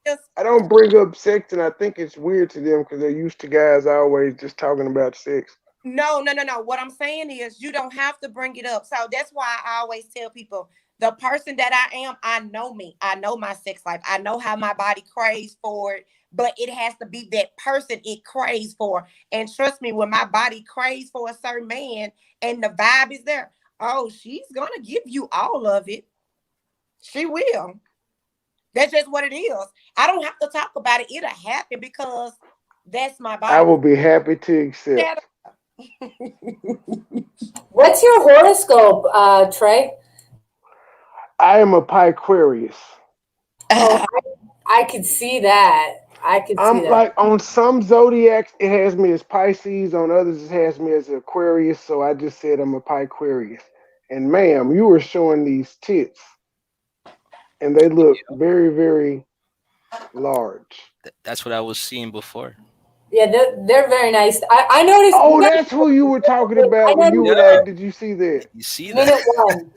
Just, I don't bring up sex, and I think it's weird to them because they're used to guys always just talking about sex. no. What I'm saying is you don't have to bring it up. So that's why I always tell people the person that I am, I know me. I know my sex life. I know how my body craves for it, but it has to be that person it craves for. And trust me, when my body craves for a certain man and the vibe is there, oh, she's gonna give you all of it. She will. That's just what it is. I don't have to talk about it. It'll happen because that's my I will body. be happy to Shut accept. up. What's your horoscope, Trey? I am a Pisquarius. Oh, I could see that. I could see I'm that. like on some zodiacs it has me as Pisces, on others it has me as Aquarius. So I just said I'm a Pisquarius. And ma'am, you were showing these tits, and they look very, very large. That's what I was seeing before. Yeah, they're very nice. I noticed you Oh, guys. that's who you were talking I about when you noticed Yeah. were like, "Did you see that?" You see that? minute one.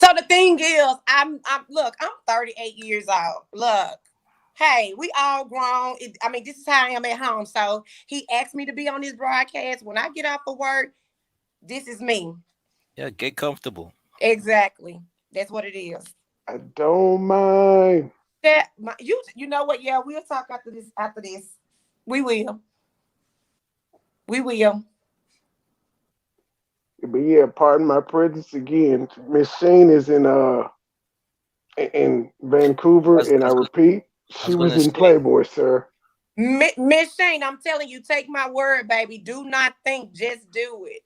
So the thing is, I'm look, I'm 38 years old. Look, hey, we all grown. I mean, this is how I am at home. So he asked me to be on this broadcast. When I get off of work, this is me. Yeah, get comfortable. Exactly. That's what it is. I don't mind. You know what? Yeah, we'll talk after this. After this, we will. We will. But yeah, pardon my presence again. Miss Shane is in I Vancouver, was, and I I was, repeat, I she was was gonna in say, Playboy, sir. Miss Shane, I'm telling you, take my word, baby. Do not think, just do it.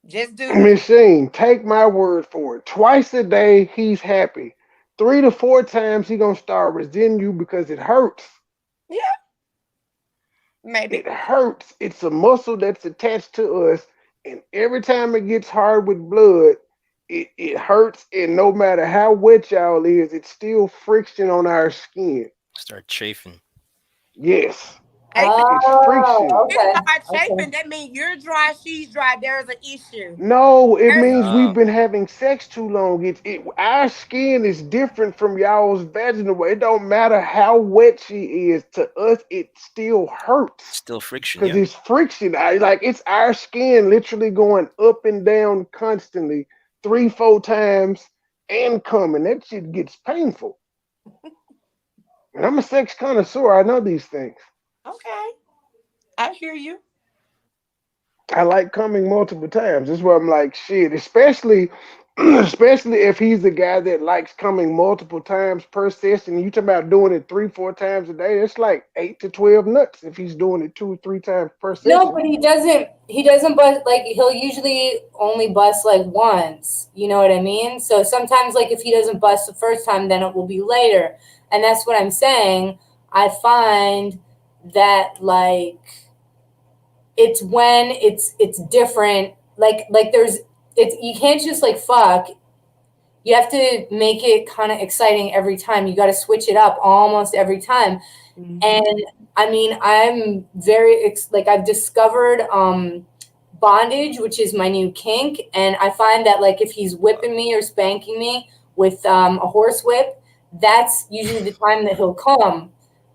Just do it. Miss Shane, take my word for it. Twice a day, he's happy. 3 to 4 times, he gonna start resenting you because it hurts. Yeah, maybe. It hurts. It's a muscle that's attached to us, and every time it gets hard with blood, it hurts, and no matter how wet y'all is, it's still friction on our skin. Start chafing. Yes, Chafing. it's Oh, friction. It okay. start Okay. chafing. That means you're dry, she's dry. There's an issue. No, it There's means we've Oh, been having sex too long. Our skin is different from y'all's vaginal. It don't matter how wet she is. To us, it still hurts still friction. because Yeah. it's friction. Like it's our skin literally going up and down constantly, 3, 4 times, and coming. That shit gets painful. And I'm a sex connoisseur. I know these things. okay. I hear you. I like coming multiple times. That's why I'm like, shit, especially especially if he's the guy that likes coming multiple times per session. You talk about doing it 3, 4 times a day. It's like 8 to 12 nuts if he's doing it 2 or 3 times per No, session. but he doesn't bust like he'll usually only bust like once. You know what I mean? So sometimes like if he doesn't bust the first time, then it will be later. And that's what I'm saying. I find that like it's when it's different. Like there's it's you can't just like fuck. You have to make it kind of exciting every time. You got to switch it up almost every time. Mhm. And I mean, I'm very like I've discovered bondage, which is my new kink, and I find that like if he's whipping me or spanking me with a horse whip, that's usually the time that he'll come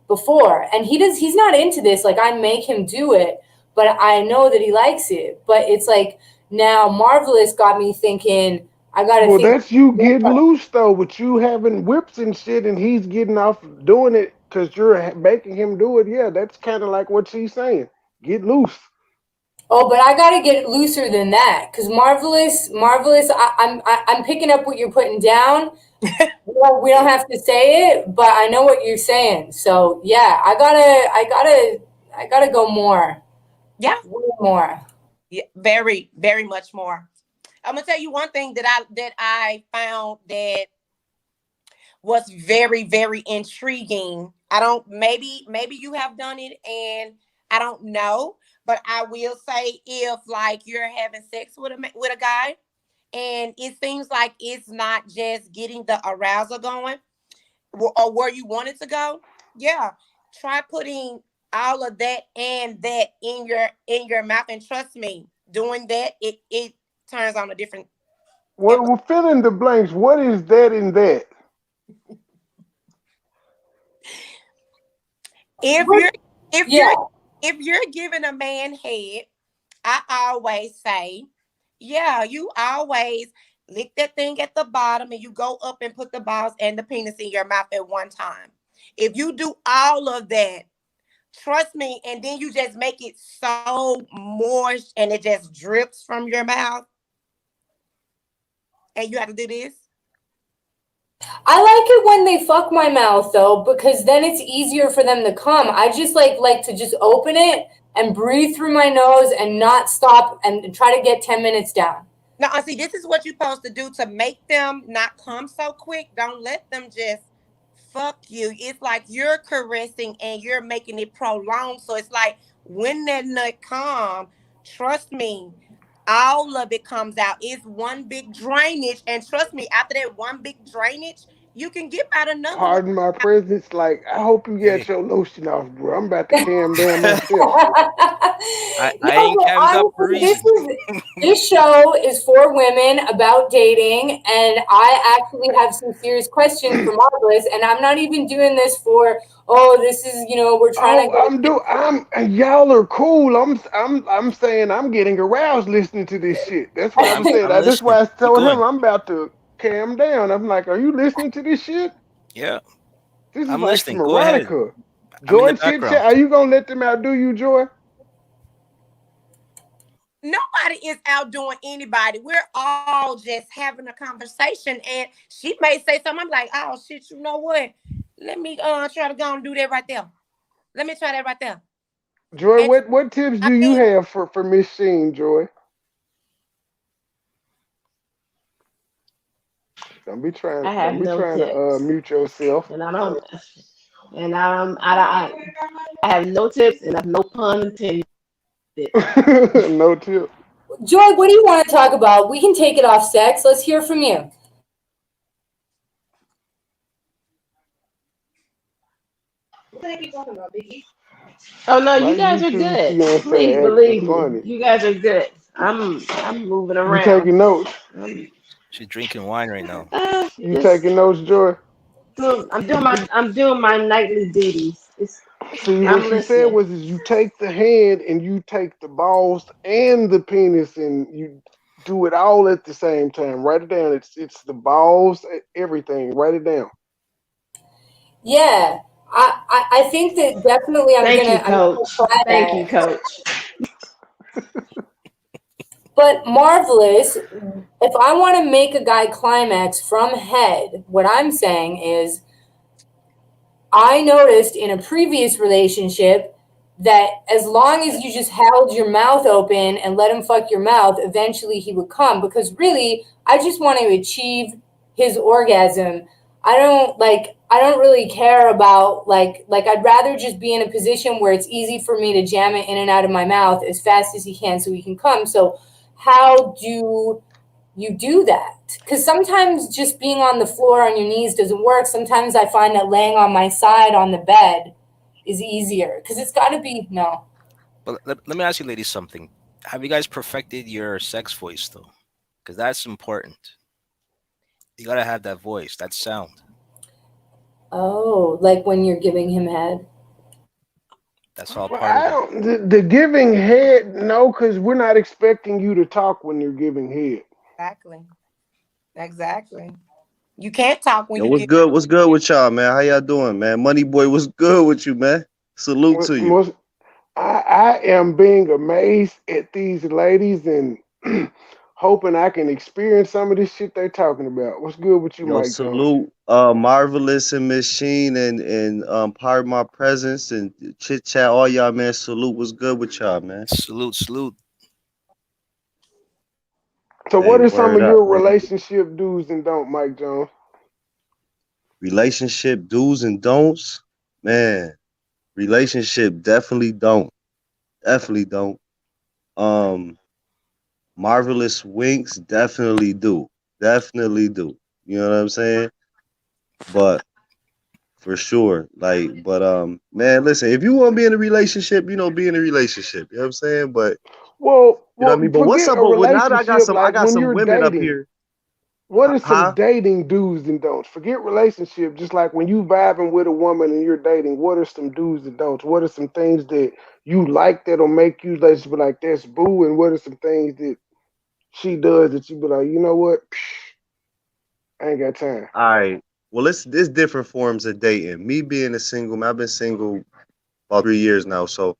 before. And he's not into this. Like I make him do it, but I know that he likes it. But it's like now Marvelous got me thinking. I got to Well, think. that's you getting loose though, with you having whips and shit, and he's getting off doing it because you're making him do it. Yeah, that's kind of like what she's saying. Get loose. Oh, but I gotta get looser than that because marvelous. I'm picking up what you're putting down. We don't have to say it, but I know what you're saying. So yeah, I gotta go more, Yeah. way more. Yeah. Very, very much more. I'm gonna tell you one thing that I found that was very, very intriguing. I don't maybe you have done it and I don't know, but I will say if like you're having sex with with a guy and it seems like it's not just getting the arousal going or where you want it to go, yeah, try putting all of that and that in your mouth and trust me, doing that it turns on a different Well, episode. we'll fill in the blanks. What is that in that? If What? you're if Yeah. you're if you're giving a man head, I always say, yeah, you always lick that thing at the bottom and you go up and put the balls and the penis in your mouth at one time. If you do all of that, trust me, and then you just make it so moist and it just drips from your mouth, and you have to do this. I like it when they fuck my mouth though, because then it's easier for them to come. I just like to just open it and breathe through my nose and not stop and try to get 10 minutes down. Now, see, this is what you're supposed to do to make them not come so quick. Don't let them just fuck you. It's like you're caressing and you're making it prolonged. So it's like when that nut come, trust me, all of it comes out. It's one big drainage. And trust me, after that one big drainage, you can get out another one. Pardon my presence. Like, I hope you get Hey, your lotion off, bro. I'm about to calm down myself. I No, ain't but cammed up for a honestly, reason. this show is for women about dating, and I actually have some serious questions for Marvelous, and I'm not even doing this for this is we're trying Oh, to get. y'all are cool. I'm saying I'm getting aroused listening to this shit. That's what I'm saying. I'm That's why listening. I Keep told him going. I'm about to calm down. I'm like, are you listening to this shit? Yeah, This is I'm like some listening. Go ahead. erotica. I'm in the Joy chit chat. background. Are you gonna let them outdo you, Joy? Nobody is outdoing anybody. We're all just having a conversation. And she may say something. I'm like, oh shit, you know what? Let me try to go and do that right there. Let me try that right there. Joy, And what tips I do you mean, have for Miss Sheen, Joy? I Don't have be no trying to tips, mute yourself. and I don't, and I have no tips, and I have no pun intended. No tip. Joy, what do you want to talk about? We can take it off sex. Let's hear from you. Oh no, you Why guys you are two good. Please fiance acting believe me, funny? you guys are good. I'm moving You around. taking notes? She's drinking wine right now. You Just taking notes, Joy? I'm doing my nightly duties. See, what I'm she said listening. was, is you take the hand and you take the balls and the penis and you do it all at the same time. Write it down. It's the balls, everything. Write it down. Yeah, I think that definitely Thank you, I'm gonna coach. try Thank you, that. coach. But Marvelous, if I want to make a guy climax from head, what I'm saying is I noticed in a previous relationship that as long as you just held your mouth open and let him fuck your mouth, eventually he would come. Because really, I just want to achieve his orgasm. I don't really care about like I'd rather just be in a position where it's easy for me to jam it in and out of my mouth as fast as he can so he can come. So how do you do that? Because sometimes just being on the floor on your knees doesn't work. Sometimes I find that laying on my side on the bed is easier because it's got to be no. But let me ask you ladies something. Have you guys perfected your sex voice though? Because that's important. You gotta have that voice, that sound. Oh, like when you're giving him head. That's all Well, part of I it. don't. The giving head, no, because we're not expecting you to talk when you're giving head. Exactly. Exactly. You can't talk when Yo, you what's get. good? What's good with y'all, man? How y'all doing, man? Money boy, what's good with you, man? Salute What to you. most I am being amazed at these ladies and hoping I can experience some of this shit they talking about. What's good with you, Yo, Mike Jones? salute, Marvelous and Machine and Pardon My Presence and Chit Chat, all y'all, man. Salute, what's good with y'all, man? Salute, salute. So, Hey, what are some word of up, your man. relationship do's and don't, Mike Jones? Relationship do's and don'ts, man. Relationship definitely don't, definitely don't. Um, Marvelous winks definitely do, definitely do. You know what I'm saying? But for sure. Man, listen, if you want to be in a relationship, be in a relationship. You know what I'm saying? But you know what I Well, mean? But what's forget up? a But now that relationship I like got when some you're women up dating. here. What are some Huh? dating do's and don'ts? Forget relationship. Just like when you vibing with a woman and you're dating, what are some do's and don'ts? What are some things that you like that'll make you let's be like that's boo? And what are some things that she does that you be like, you know what? I ain't got time. All right. Well, it's different forms of dating. Me being a single man, I've been single about 3 years now. So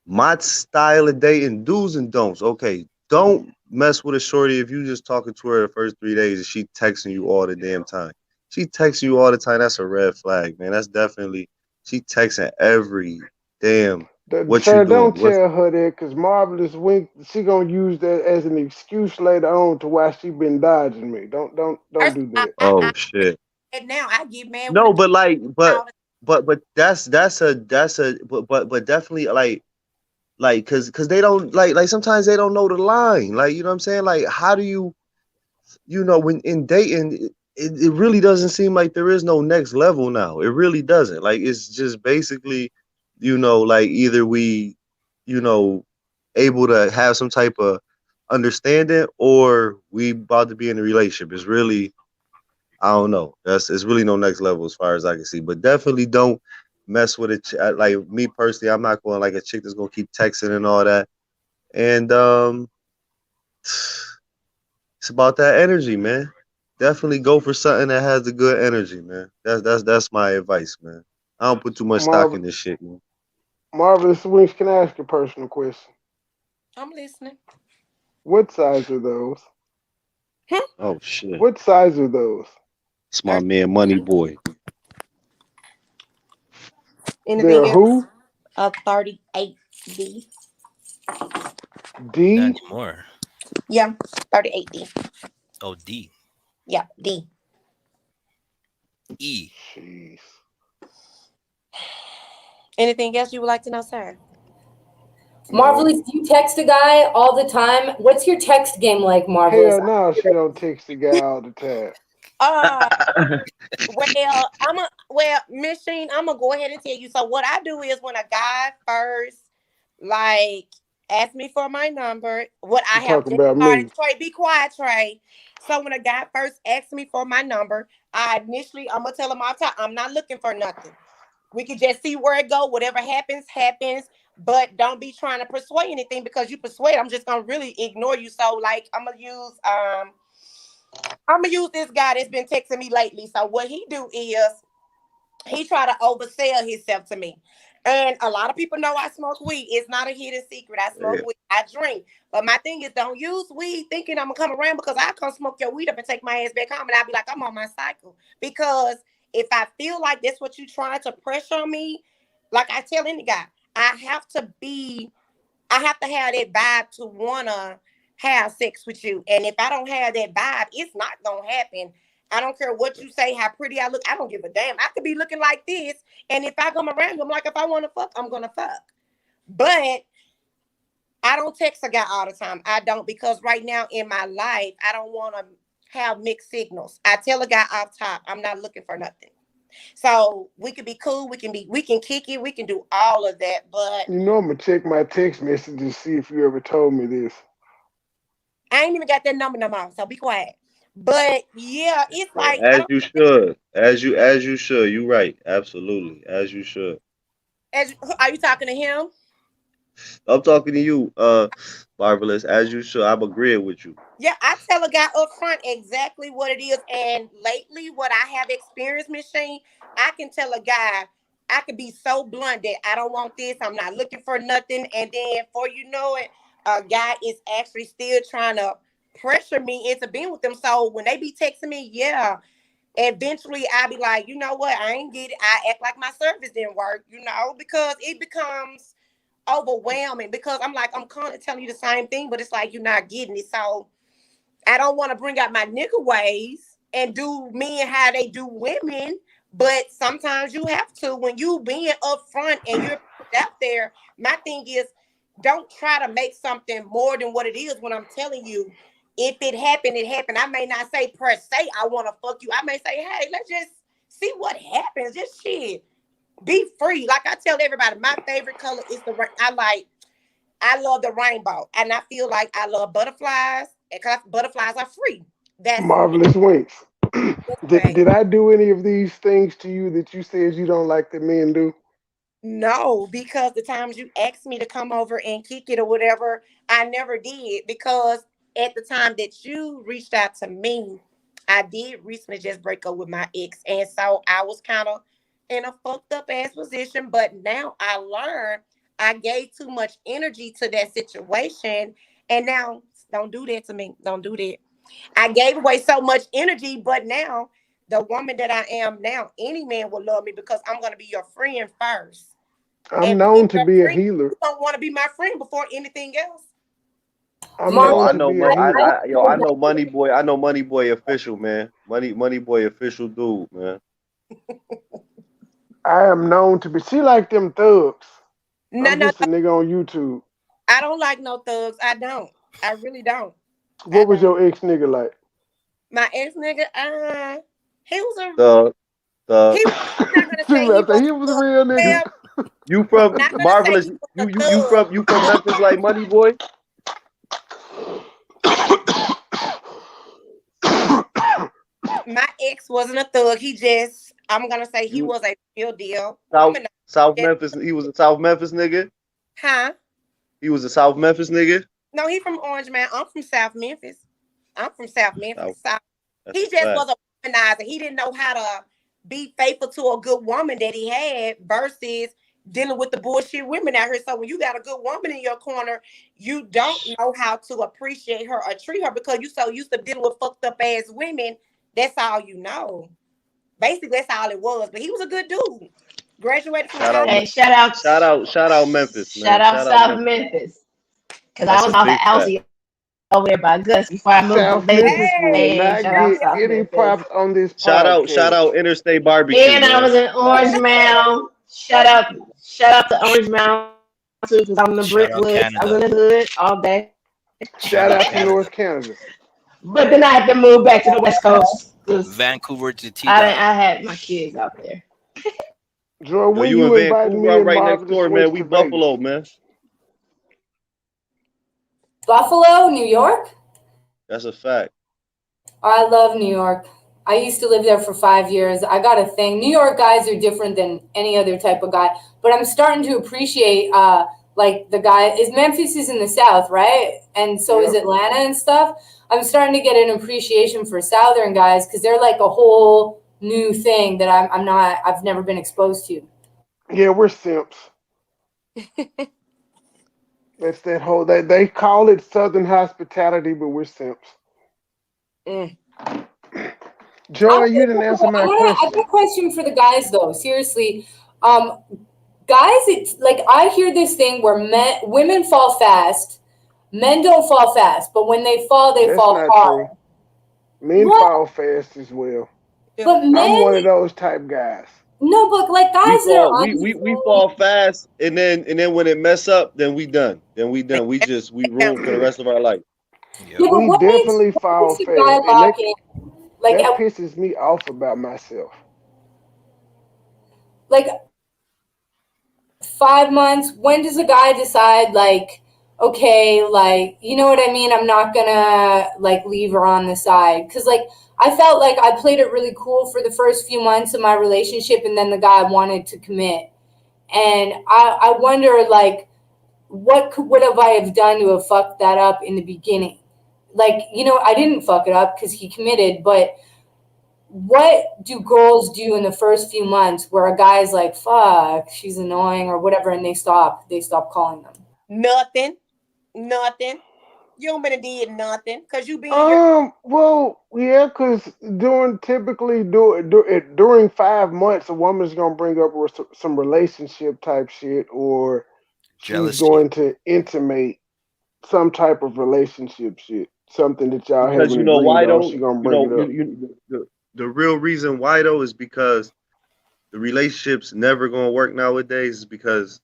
my style of dating, do's and don'ts. Okay, don't mess with a shorty if you just talking to her the first 3 days and she texting you all the damn time. She texting you all the time. That's a red flag, man. That's definitely she texting every damn what you Sir, don't doing. What's tell her that because Marvelous Wink, she gonna use that as an excuse later on to why she been dodging me. Don't First, do that. oh shit. and now I get mad when No, a dude but like, out. but that's a but definitely like cause they don't like sometimes they don't know the line. Like, you know what I'm saying? Like, how do when in dating it really doesn't seem like there is no next level now. It really doesn't. Like, it's just basically, like either we, you know, able to have some type of understanding or we about to be in a relationship. It's really, I don't know. It's really no next level as far as I can see. But definitely don't mess with it. Like me personally, I'm not going like a chick that's gonna keep texting and all that. And it's about that energy, man. Definitely go for something that has a good energy, man. That's my advice, man. I don't put too much stock in Marvel, this shit, man. Marvelous Winks, can I ask you a personal question? I'm listening. What size are those? Oh shit. What size are those? It's my man Money Boy. Anything They're else? who? 38D. Not D? anymore. Yeah, 38D. Oh, D. Yeah, D. E. Jeez. Anything else you would like to know, sir? Marvelous, do you text a guy all the time? What's your text game like, Marvelous? Hell no, she don't text the guy all the time. Uh, Miss Sheen, I'm gonna go ahead and tell you. So what I do is when a guy first like ask me for my number, what I You have talking just about started. me? Trey, be quiet, Trey. So when a guy first asks me for my number, I'm gonna tell him all the time, I'm not looking for nothing. We can just see where it go. Whatever happens, happens. But don't be trying to persuade anything because you persuade, I'm just gonna really ignore you. So like I'm gonna use this guy that's been texting me lately. So what he do is he try to oversell himself to me. And a lot of people know I smoke weed. It's not a hidden secret. I smoke Yeah. weed. I drink. But my thing is, don't use weed thinking I'm gonna come around because I come smoke your weed up and take my ass back home, and I'll be like, I'm on my cycle. Because if I feel like that's what you trying to pressure on me, like I tell any guy, I have to have that vibe to wanna have sex with you. And if I don't have that vibe, it's not gonna happen. I don't care what you say, how pretty I look. I don't give a damn. I could be looking like this. And if I come around, I'm like, if I want to fuck, I'm gonna fuck. But I don't text a guy all the time. I don't, because right now in my life, I don't want to have mixed signals. I tell a guy off top, I'm not looking for nothing. So we can be cool, we can kick it, we can do all of that, but You know I'm gonna check my text messages to see if you ever told me this. I ain't even got that number no more. So be quiet. But yeah, it's like I As don't you should. As you should. You right. Absolutely. As you should. are you talking to him? I'm talking to you, Marvelous. As you should. I'm agreeing with you. Yeah, I tell a guy up front exactly what it is. And lately, what I have experienced, Machine, I can tell a guy, I can be so blunt that I don't want this, I'm not looking for nothing. And then, before you know it, a guy is actually still trying to pressure me into being with them. So when they be texting me, yeah, eventually I'll be like, you know what, I ain't get it. I act like my service didn't work, because it becomes overwhelming because I'm like, I'm kind of telling you the same thing, but it's like you're not getting it. So I don't want to bring out my nigga ways and do men how they do women, but sometimes you have to when you being upfront and you're out there. My thing is, don't try to make something more than what it is. When I'm telling you, if it happened, it happened. I may not say per se I want to fuck you. I may say, hey, let's just see what happens. Just shit, be free. Like I tell everybody, my favorite color is I love the rainbow, and I feel like I love butterflies, and because butterflies are free. That's me. Marvelous Winks. did, Right. did I do any of these things to you that you said you don't like that men do? No, because the times you asked me to come over and kick it or whatever, I never did. Because at the time that you reached out to me, I did recently just break up with my ex. And so I was kind of in a fucked up ass position. But now I learned I gave too much energy to that situation. And now don't do that to me. Don't do that. I gave away so much energy, but now the woman that I am now, any man will love me because I'm going to be your friend first. I'm And being known to your be a friend, healer. you don't want to be my friend before anything else. I'm Yo, known I Marvelous, to know be a money. healer. I know Money Boy. I know Money Boy official, man. Money Boy official dude, man. I am known to be. She like them thugs. No, I'm no, just a nigga on YouTube. I don't like no thugs. I don't. I really don't. I What was don't. your ex nigga like? My ex nigga, he was a The the he. I'm not gonna She say he was was he a was a thug. real nigga. Well, you I'm from not gonna say Marvelous? he was a You from Memphis like Money Boy? thug. My ex wasn't a thug. He just, I'm gonna say he You was a real deal South woman. South Memphis. He was a South Memphis nigga. Huh? He was a South Memphis nigga. No, he from Orange Man. I'm from South Memphis. I'm from South South. Memphis. So That's he a just fact. was a womanizer. He didn't know how to be faithful to a good woman that he had versus dealing with the bullshit women out here. So when you got a good woman in your corner, you don't know how to appreciate her or treat her because you so used to dealing with fucked up ass women. That's all you know. Basically, that's all it was. But he was a good dude. Graduated from Shout out, college. Hey, shout out, shout out Memphis, shout man. out Shout out South Memphis. Memphis. Cause I That's was a off of big fact. Elsie over there by Gus before I moved to South Vegas. Memphis will Hey, Hey, not shout out get girl. South any Memphis. props on this Shout podcast. out Interstate Barbecue, And I man. was in Orange Mound. Shout out to Orange Mound. to because I'm in the Shout out brickwoods. I was in Canada. the hood all day. Shout Shout out out to Canada. North Canada. But then I had to move back to the West Coast because Vancouver to T Dot. I had my kids out there. Joy, Yo, when you you in invited Vancouver? me I'm and right next Marvelous door, man. West We to Vegas? Buffalo, man. Buffalo, New York. That's a fact. I love New York. I used to live there for 5 years. I got a thing. New York guys are different than any other type of guy, but I'm starting to appreciate like the guy is Memphis is in the South, right? And so is Yep. Atlanta and stuff. I'm starting to get an appreciation for Southern guys because they're like a whole new thing that I've never been exposed to. Yeah, we're simps. That's that whole they call it Southern hospitality, but we're simps. Mm. Joy, you didn't answer my I got question. a question for the guys though. Seriously, guys, it's like I hear this thing where women fall fast, men don't fall fast, but when they That's fall not hard. true. Men What? fall fast as well. But I'm men, one of those type guys. no, but like We guys that fall, are on this we fall fast, and then when it mess up, then we done. Then we done. We ruined for the rest of our life. Yep. yeah, but We definitely what fall makes a guy fast, and lock in? Like, that pisses me off about myself. like 5 months. When does a guy decide like, okay, like you know what I mean? I'm not gonna like leave her on the side because like I felt like I played it really cool for the first few months of my relationship, and then the guy wanted to commit, and I wonder like what have I have done to have fucked that up in the beginning? Like, you know, I didn't fuck it up because he committed, but what do girls do in the first few months where a guy's like, fuck, she's annoying or whatever, and they stop calling them? Nothing. You don't been did nothing because you being Well, yeah, because during 5 months, a woman's gonna bring up some relationship type shit, or she's Jealousy. going to intimate some type of relationship shit, something that y'all Because haven't you know agreed why on. though? She gonna You bring know, it up. the real reason why though is because the relationships never gonna work nowadays. Is because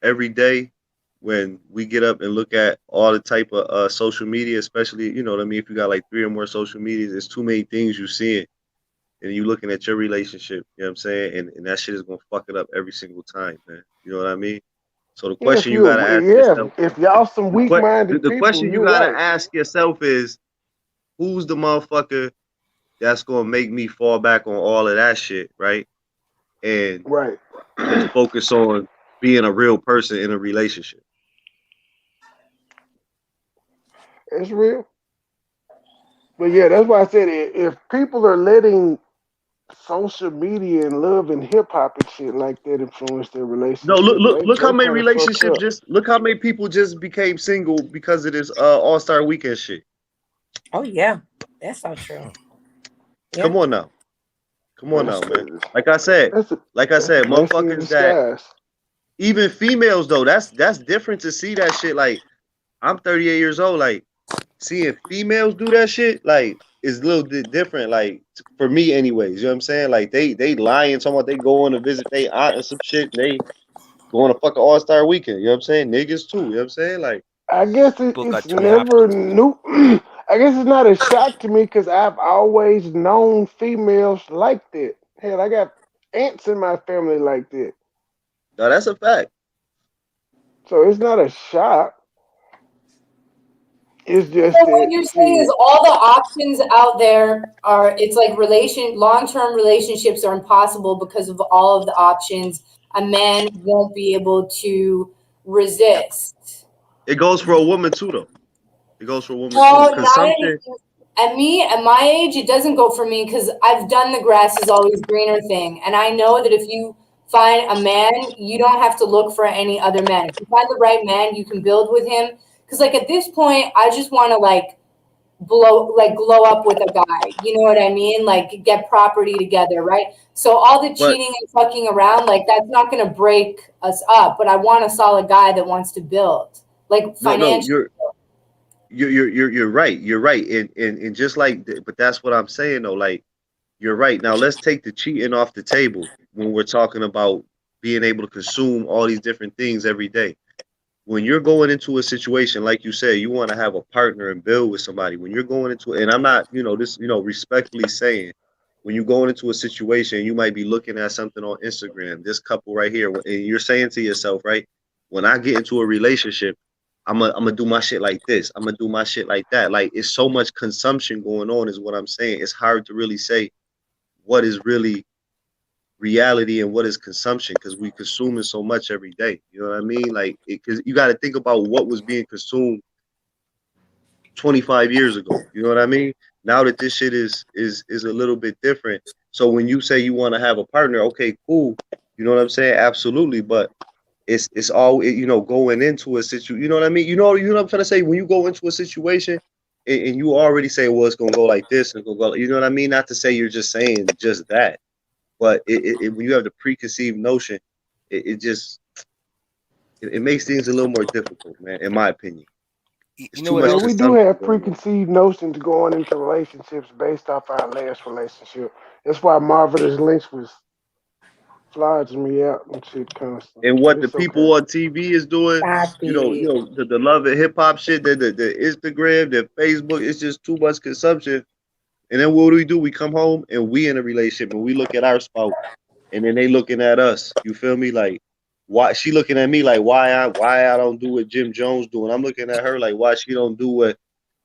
every day when we get up and look at all the type of social media, especially you know what I mean. If you got like 3 or more social medias, there's too many things you seeing, and you looking at your relationship. You know what I'm saying? And that shit is gonna fuck it up every single time, man. You know what I mean? So the Yeah, if question you gotta ask you, yeah, yourself, if y'all some weak-minded the people, question you you're gotta right. ask yourself is, who's the motherfucker that's gonna make me fall back on all of that shit, right? And Right. just focus on being a real person in a relationship. It's real. But yeah, that's why I said if people are letting social media and love and hip hop and shit like that influence their No, relationship, look how they many kind of fucked relationships up. just look how many people just became single because of this All-Star Weekend shit. Oh yeah, that's so true. Yeah. Come on now. Come on now, That's man. Like I said, that's a blessing in motherfuckers that disguise. even females though, that's different to see that shit. Like, I'm 38 years old, like seeing females do that shit, like, is a little bit different. Like, for me, anyways. You know what I'm saying? Like, they lying, talking about they going to visit they aunt or some shit, and they going to fuck an All-Star Weekend. You know what I'm saying? Niggas too. You know what I'm saying? Like, I guess People it's got too many never options. new. I guess it's not a shock to me because I've always known females like that. Hell, I got aunts in my family like that, no, that's a fact. so it's not a shock. It's just So what that you're saying is shit. all the options out there are it's like long-term relationships are impossible because of all of the options a man won't be able to resist. It goes for a woman too, though. It goes for a woman too, No, because not some any, shit. at my age, it doesn't go for me because I've done the grass is always greener thing. And I know that if you find a man, you don't have to look for any other man. If you find the right man, you can build with him. Because like at this point, I just want to like glow up with a guy. You know what I mean? Like get property together, right? So all the But cheating and fucking around, like that's not gonna break us up. But I want a solid guy that wants to build, like no, financially. you're right. You're right. And just like, but that's what I'm saying though. Like, you're right. Now let's take the cheating off the table when we're talking about being able to consume all these different things every day. when you're going into a situation, like you said, you want to have a partner and build with somebody. When you're going into it, and I'm not, this, respectfully saying, when you're going into a situation, you might be looking at something on Instagram, this couple right here, and you're saying to yourself, right, when I get into a relationship, I'm gonna do my shit like this. I'm gonna do my shit like that. Like, it's so much consumption going on, is what I'm saying. It's hard to really say what is really reality and what is consumption, because we consuming so much every day. You know what I mean? Like, because you got to think about what was being consumed 25 years ago. You know what I mean? Now that this shit is a little bit different. So when you say you want to have a partner, okay, cool. You know what I'm saying? Absolutely. But it's all, going into a situation. You know what I mean? You know what I'm trying to say? When you go into a situation and you already say, well, it's gonna go like this and it's gonna go, you know what I mean? Not to say you're just saying just that. But when you have the preconceived notion, it just it makes things a little more difficult, man. In my opinion, You it's know too what much Yeah, else? we do consumption have going on. preconceived notions going into relationships based off our last relationship. That's why Marvelous Lynch was flogging me out and shit constantly. And But what the it's okay. people on TV is doing, Stop it. the love and hip hop shit, the Instagram, the Facebook, it's just too much consumption. And then what do? We come home and we in a relationship and we look at our spouse, and then they looking at us. You feel me? Like, why she looking at me like why I don't do what Jim Jones do, and I'm looking at her like why she don't do what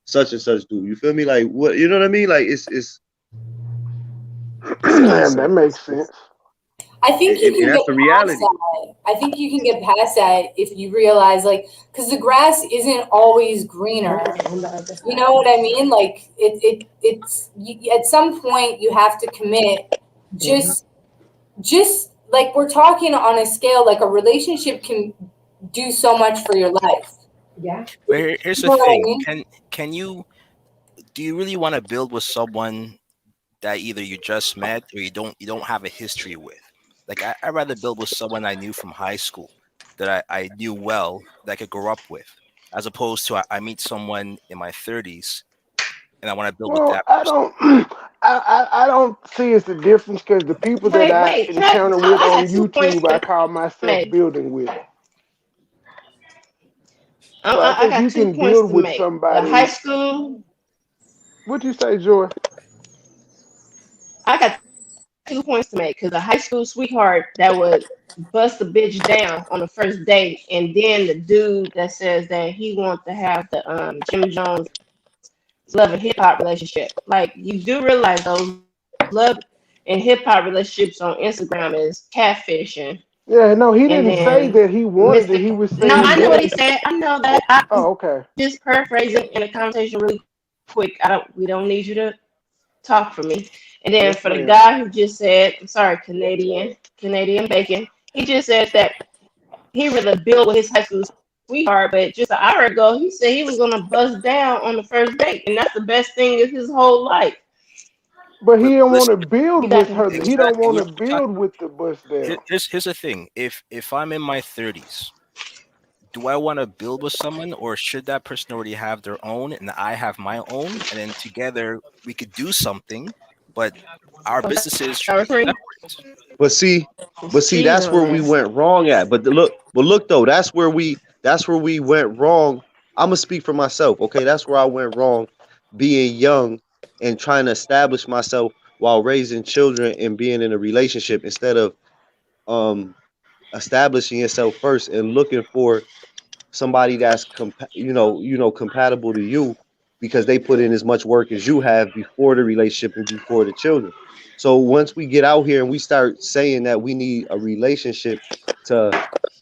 such and such do. You feel me? Like, what, you know what I mean? Like, it's just And that makes sense. I think you and can that's get the past reality. that. I think you can get past that if you realize, like, because the grass isn't always greener. On the other You side. know what I mean? Like, it's at some point you have to commit. Mhm. Just like we're talking on a scale, like a relationship can do so much for your life. Yeah. But You here's the know what I thing: mean? can you do you really want to build with someone that either you just met or you don't have a history with? Like, I'd rather build with someone I knew from high school, that I knew well, that I could grow up with, as opposed to I meet someone in my 30s and I want to build with Well, that I person. don't, I don't see it's the difference because the people that Wait, I wait. encounter with I on got 2 points YouTube, I to call myself make. building with. So I I think got you two can points build to with make. The high somebody. school. What you say, Joy? I got 2 points to make because a high school sweetheart that would bust a bitch down on the first date, and then the dude that says that he wants to have the Jim Jones love and hip hop relationship. Like, you do realize those love and hip hop relationships on Instagram is catfishing. Yeah, no, he And didn't say then that he wanted it. Mr. He was No, saying I know what he that. said. I know that. I'm Oh, okay. just paraphrasing in a conversation really quick. We don't need you to talk for me. And then Yes, for the ma'am. guy who just said, I'm sorry, Canadian bacon, he just said that he really built with his high school sweetheart, but just an hour ago he said he was gonna bust down on the first date, and that's the best thing of his whole life. But he don't want Listen, to build You got with her. He don't exactly. want to build with the bust down. Here's the thing: if I'm in my 30s, do I want to build with someone, or should that person already have their own and I have my own, and then together we could do something, but our businesses should be separate. But see, Cheese that's on where we there. went wrong at. But look though, that's where we went wrong. I'm gonna speak for myself, okay? That's where I went wrong, being young and trying to establish myself while raising children and being in a relationship instead of um establishing yourself first and looking for somebody that's compatible to you, because they put in as much work as you have before the relationship and before the children. So once we get out here and we start saying that we need a relationship to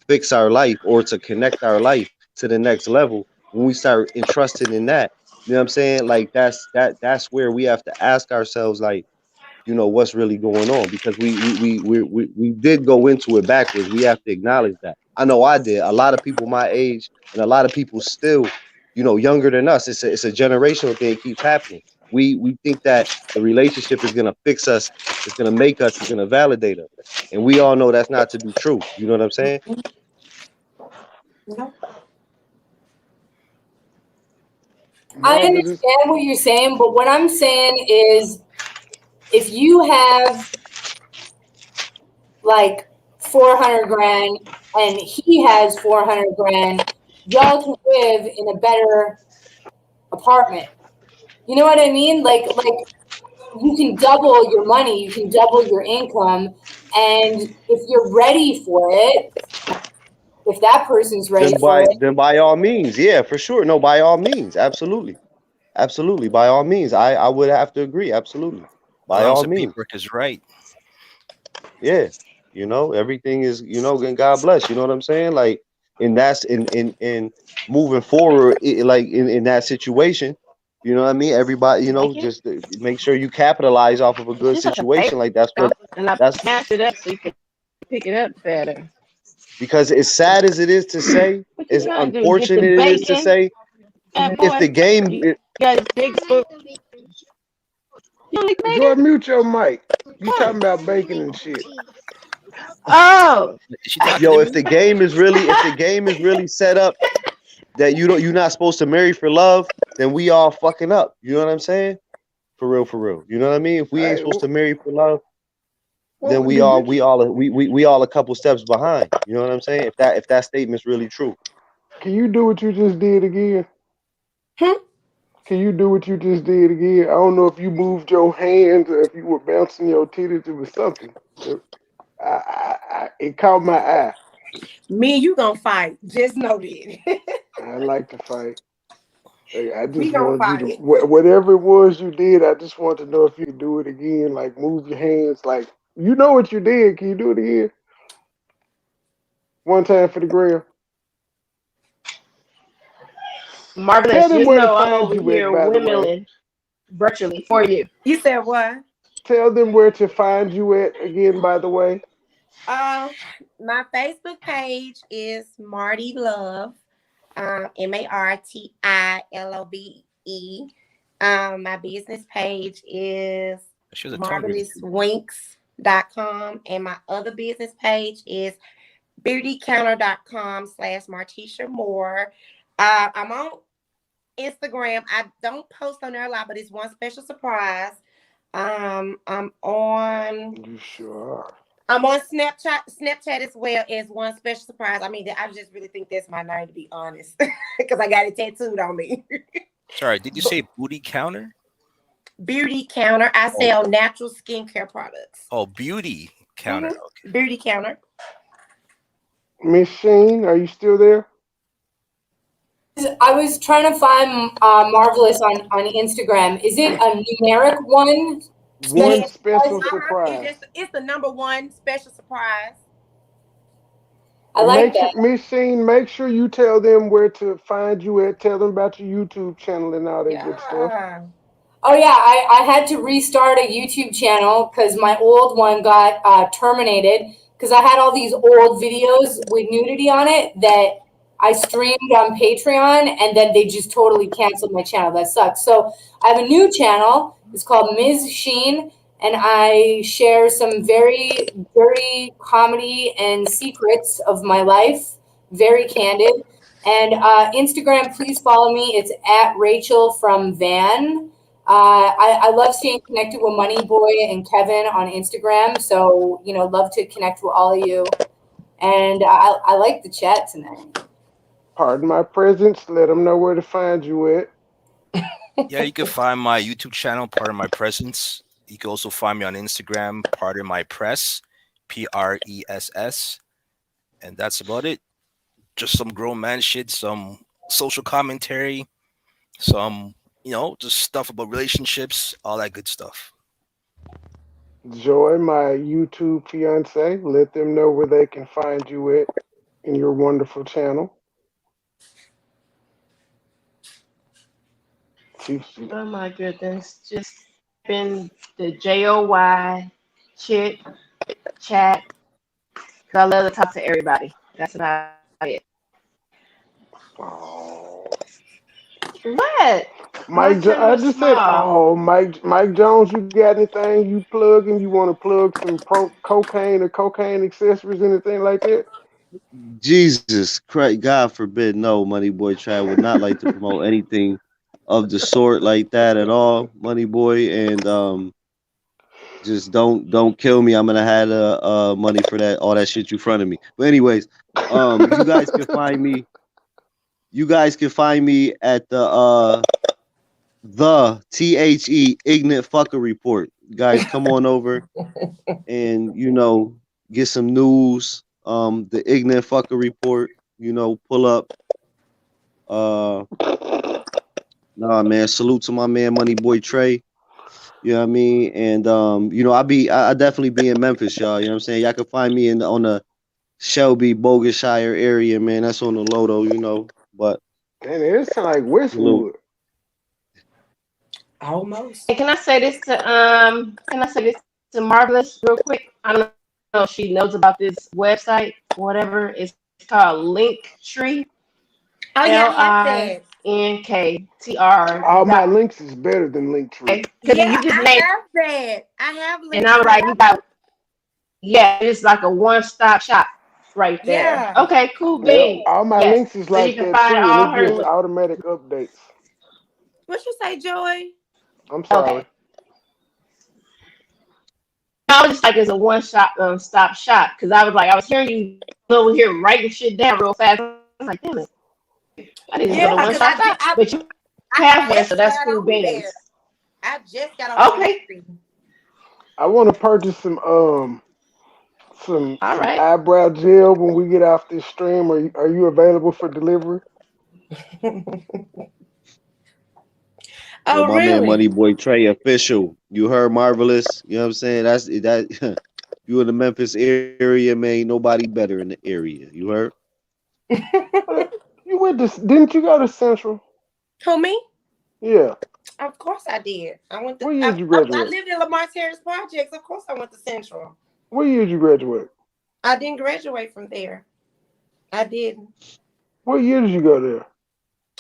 fix our life or to connect our life to the next level, when we start entrusting in that, you know what I'm saying? Like, that's where we have to ask ourselves, like, what's really going on, because we did go into it backwards. We have to acknowledge that. I know I did. A lot of people my age and a lot of people still, younger than us, it's a generational thing. It keeps happening. We think that the relationship is going to fix us, it's going to make us, it's going to validate us, and we all know that's not to be true. You know what I'm saying? No. I Marvelous. understand what you're saying, but what I'm saying is if you have like 400 grand and he has 400 grand, y'all can live in a better apartment. You know what I mean? Like you can double your money, you can double your income, and if you're ready for it, if that person's ready for it, Then by all means, yeah, for sure. No, by all means, absolutely, absolutely, by all means, I would have to agree, absolutely, As by long as all the means, paperwork is right. yeah. Everything is, and God bless. You know what I'm saying? Like, and that's in moving forward, like in that situation. You know what I mean? Everybody, Like it. just make sure you capitalize off of a good It's just a situation. paper, Like that's what and I that's smashed it up so you can pick it up better. because as sad as it is to say, What you as trying to do? Get the unfortunate it is to bacon, say, that if boy. the game, You got a big spoon. You don't like Joy, bacon? mute your mic. You talking about bacon and shit. Oh, Is she talking to yo, me? if the game is really set up that you're not supposed to marry for love, then we all fucking up. You know what I'm saying? For real, for real. You know what I mean? If we ain't Hey, supposed to marry for love, then what do you we all a couple steps behind. You know what I'm saying? If that statement's really true. can you do what you just did again? hmm? Can you do what you just did again? I don't know if you moved your hands or if you were bouncing your titties. It was something. It caught my eye. Me and you gonna fight. Just know that. I like to fight. I We just gonna wanted you to fight. whatever it was you did. I just want to know if you could do it again. Like move your hands. Like you know what you did. Can you do it again? One time for the gram. Tell Marvelous. them Just where to know I'm find over you at. here By the way, windmilling virtually for you. You said what? tell them where to find you at again. By the way, Um, my Facebook page is Marty Love. MartiLove. My business page is She has a tongue ring too. marvelouswinks.com, and my other business page is beautycounter.com/Martisha Moore. I'm on Instagram. I don't post on there a lot, but it's one special surprise. I'm on you sure are. I'm on Snapchat as well as one special surprise. I mean, I just really think that's my name, to be honest, because I got it tattooed on me. Sorry, did you say booty counter? Beauty Counter. I Oh, sell natural skincare products. oh, beauty counter. Mhm. Okay. Beauty Counter. Miss Sheen, are you still there? I was trying to find Marvelous on Instagram. Is it a numeric one? One Special special surprise? surprise. It's the number one special surprise. I And like make sure, that. Miss Sheen, make sure you tell them where to find you at. Tell them about your YouTube channel and all that good stuff. Yeah. Oh yeah, I had to restart a YouTube channel because my old one got terminated because I had all these old videos with nudity on it that I streamed on Patreon and then they just totally canceled my channel. That sucks. So I have a new channel. It's called Ms. Sheen, and I share some very dirty comedy and secrets of my life, very candid. And Instagram, please follow me. It's at Rachel from Van. I love staying connected with MoneyBoy and Kevin on Instagram. So, love to connect with all of you. And I like the chat tonight. Pardon my presence. Let them know where to find you at. Yeah, you can find my YouTube channel, part of my presence. You can also find me on Instagram, part of my press, PRESS. And that's about it. Just some grown man shit, some social commentary, some, just stuff about relationships, all that good stuff. Joy, my YouTube fiance. Let them know where they can find you at in your wonderful channel. Oh my goodness. Just been the JOY chit chat. Cause I love to talk to everybody. That's about it. Oh. What? My I channel is just said, small. oh, Mike Jones, you got anything you plugging? You want to plug some cocaine or cocaine accessories, anything like that? Jesus Christ, God forbid, no, Money Boy Trap would not like to promote anything of the sort like that at all, Money Boy, and just don't kill me. I'm gonna have money for that all that shit you fronted me. But anyways, you guys can find me. you guys can find me at the THE Ignorant Fucker Report. Guys, come on over and get some news. The Ignorant Fucker Report. Pull up. Nah, man. Salute to my man, MoneyBoy Trey. You know what I mean? And I definitely be in Memphis, y'all. You know what I'm saying? Y'all can find me on the Shelby, Bogushire area, man. That's on the low though, But Damn, it sound like Westwood. Almost. And can I say this to Marvelous real quick? I don't know if she knows about this website, whatever. It's called Linktree. Oh yeah, I like that. LINKTR. All my links is better than Linktree. Yeah, You just I made, have that. I have and I'm right. Linktree. It's like a one-stop shop right there. Yeah. Okay, cool Yep. beans. All my Yes. links is So you like can that find too, and all it her. gives automatic updates. What you say, Joy? I'm sorry. Okay. I was just like it's a stop shop because I was hearing you over here writing shit down real fast. I was like, damn it, I didn't go to one stop shop, but you have one, so that's cool beans. I just got on Okay. I want to purchase some some right. eyebrow gel when we get off this stream. Are you available for delivery? my really? man, MoneyBoy Trey official. You heard Marvelous. You know what I'm saying? That's that. You in the Memphis area, man. Ain't nobody better in the area. You heard? You went to? Didn't you go to Central? Who, me? Yeah. Of course I did. I went to. What year did you I graduate? lived in Lamar Terrace Projects. Of course I went to Central. What year did you graduate? I didn't graduate from there. I didn't. What year did you go there?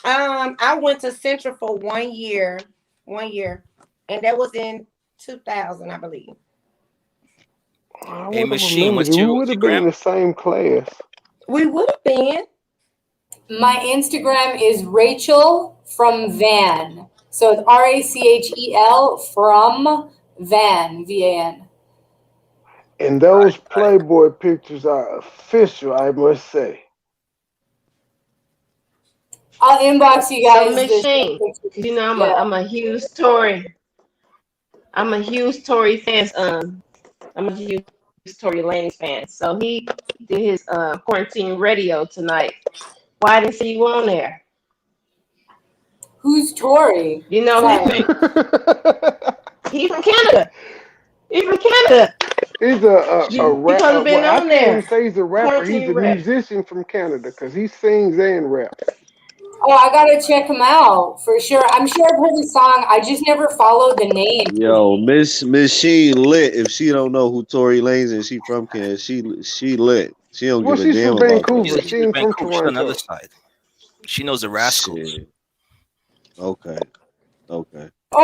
I went to Central for 1 year, and that was in 2000, I believe. I Hey, would have Machine, remembered what's you. We your would have been in Instagram? the same class. We would have been. My Instagram is Rachel from Van. So it's RACHEL from Van, VAN. And those Playboy pictures are official, I must say. I'll inbox you So guys. Machine, you know I'm a huge Tory. I'm a huge Tory fan. I'm a huge Tory Lanez fan. So he did his quarantine radio tonight. Why didn't see you on there? Who's Tory? You know Sorry. He's from Canada. He's from Canada. He's a rapper. Been Well, I on can't even there. say he's a rapper. He's Quarantine a rap. musician from Canada because he sings and raps. Oh, I gotta check him out for sure. I'm sure I've heard the song. I just never followed the name. Yo, Miss She lit. If she don't know who Tory Lanez and she from Canada, she lit. She don't Well, give a she's damn from about that. Vancouver. She's She in ain't from Vancouver. She's on the other Toronto. side. She knows the Rascals. Shit. Okay. Oh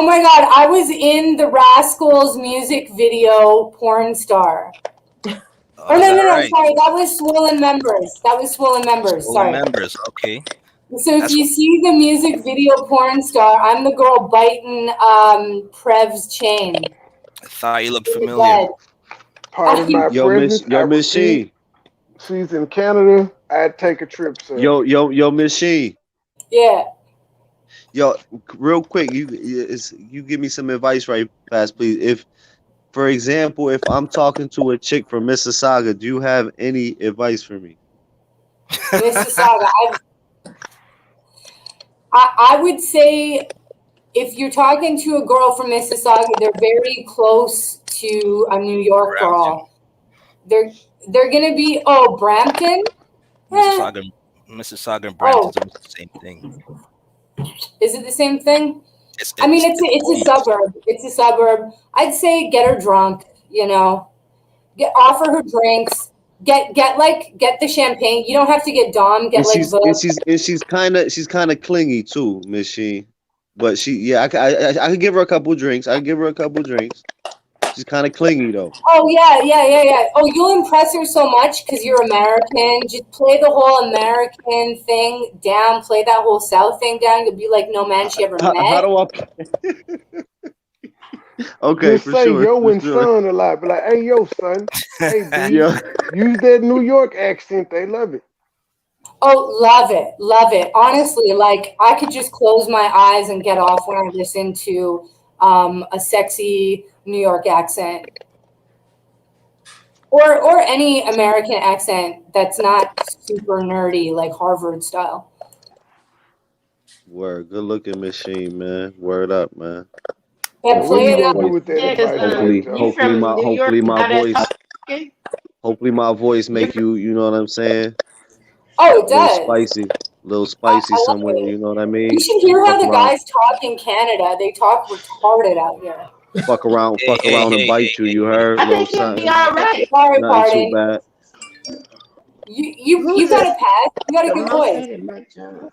my god, I was in the Rascals music video Porn Star. Oh, no, Right. sorry. That was Swollen Members. Swollen Sorry. members. Okay. So if you see the music video Porn Star, I'm the girl biting Prev's chain. I thought you looked familiar. Pardon my presence. I Miss She. She's in Canada. I'd take a trip, sir. Yo, Miss She. Yeah. Yo, real quick, you give me some advice right fast, please. If, for example, if I'm talking to a chick from Mississauga, do you have any advice for me? Mississauga. I would say if you're talking to a girl from Mississauga, they're very close to a New York girl. They're gonna be Brampton. Mississauga and Brampton's almost the same thing. Is it the same thing? It's a suburb. It's a suburb. I'd say get her drunk. Offer her drinks. Get the champagne. You don't have to get Dom. She's kind of clingy too, Miss She. But I could give her a couple drinks. She's kind of clingy though. Oh yeah. Oh, you'll impress her so much because you're American. Just play the whole American thing down. Play that whole South thing down. You'll be like, no man she ever met. How do I? Okay, just say yo and son a lot. Be like, hey yo son, hey B, use that New York accent. They love it. Oh, love it, love it. Honestly, like I could just close my eyes and get off when I listen to a sexy New York accent, or any American accent that's not super nerdy like Harvard style. Word, good looking machine, man. Word up, man. Yeah, So what play are you it Hopefully, up. gonna do voice. with that Yeah, because advice, Mike you Jones? from New York, Hopefully my how that's voice. talking. Hopefully my voice You're make you. You know what I'm saying? Oh, it A little does. spicy, little I spicy love somewhere. it. You know what I You mean? should You hear how fuck the around, guys talk in Canada. They talk retarded out here. Hey, fuck hey, around and hey, hey, bite you. hey, You hey. heard? I Little think you'll be something, all right. Sorry, nothing too pardon. bad. You Who's got this? a pass. You got a The good most voice. hated Mike Jones.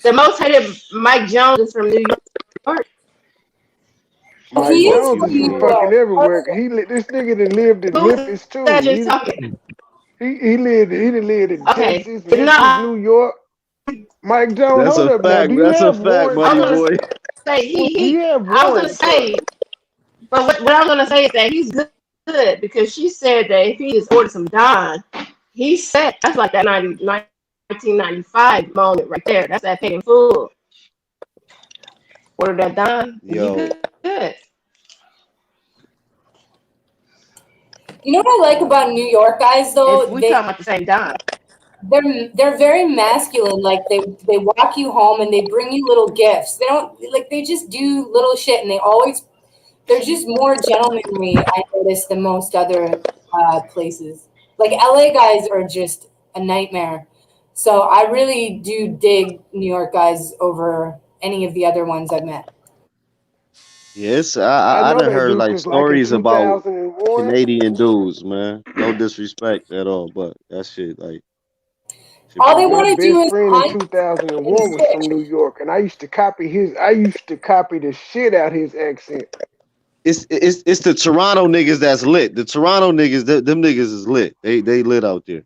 The most hated Mike Jones is from New York. Mike He is Jones from is from New Yeah. fucking York. everywhere. This nigga done lived in Who's Memphis that too. just talking? He done lived in Okay, Texas, no, Memphis, New York. Mike Jones, That's hold a up now. fact. Do you That's a have fact, warrants, I money was sir? gonna boy. say Do you have I was gonna warrants, sir? say, but what I was gonna say is that he's good because she said that if he just ordered some Don, he's set. That's like that 1995 moment right there. That's that paid in full. Order that Don, you Yo, good. You know what I like about New York guys If though? we talking about the same Don. They're very masculine. Like they walk you home and they bring you little gifts. They don't like they just do little shit and they're just more gentlemanly. I notice than most other places. Like LA guys are just a nightmare. So I really do dig New York guys over any of the other ones I've met. yes, I I know done they heard do, like cause like in stories about 2001, Canadian dudes, man. No disrespect at all, but that shit like should All be they my want good. to do best is friend in hunt and 2001 was from fish. New York, and I used to copy his. I used to copy the shit out his accent. It's the Toronto niggas that's lit. The Toronto niggas, them niggas is lit. They lit out there.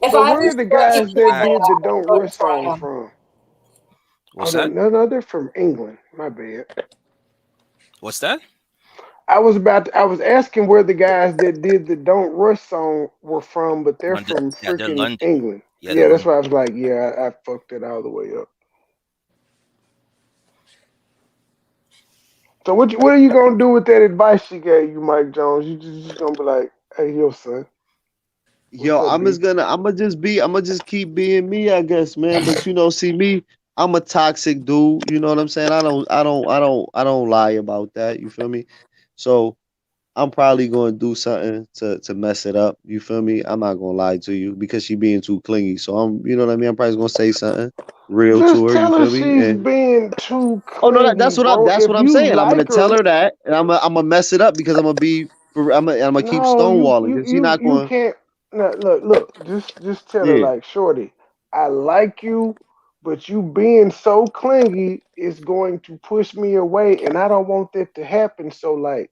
If So I where are was the stuck in guys that Canada, did the I would Don't go to Rush song Toronto. from? Oh What's no, that? no, they're from England. My bad. What's that? I was asking where the guys that did the Don't Rush song were from, but they're London. from Yeah, they're freaking London. England. Yeah, they're Yeah, that's London. why I was like, yeah, I fucked it all the way up. So what are you gonna do with that advice she gave you, Mike Jones? You just gonna be like, hey, yo, son, what's Yo, up, B? I'm gonna just keep being me, I guess, man. But you know, see me, I'm a toxic dude. You know what I'm saying? I don't lie about that. You feel me? So I'm probably gonna do something to mess it up. You feel me? I'm not gonna lie to you because she being too clingy. So you know what I mean? I'm probably gonna say something real to Just her. You tell her feel me? she's And being too oh no, clingy, bro. that's If what I'm you saying. I'm gonna like tell her, her that, and I'm gonna mess it up because I'm gonna keep no, stonewalling because she not you going. can't. No, look. Just tell her Yeah. like, shorty, I like you, but you being so clingy is going to push me away, and I don't want that to happen. So like,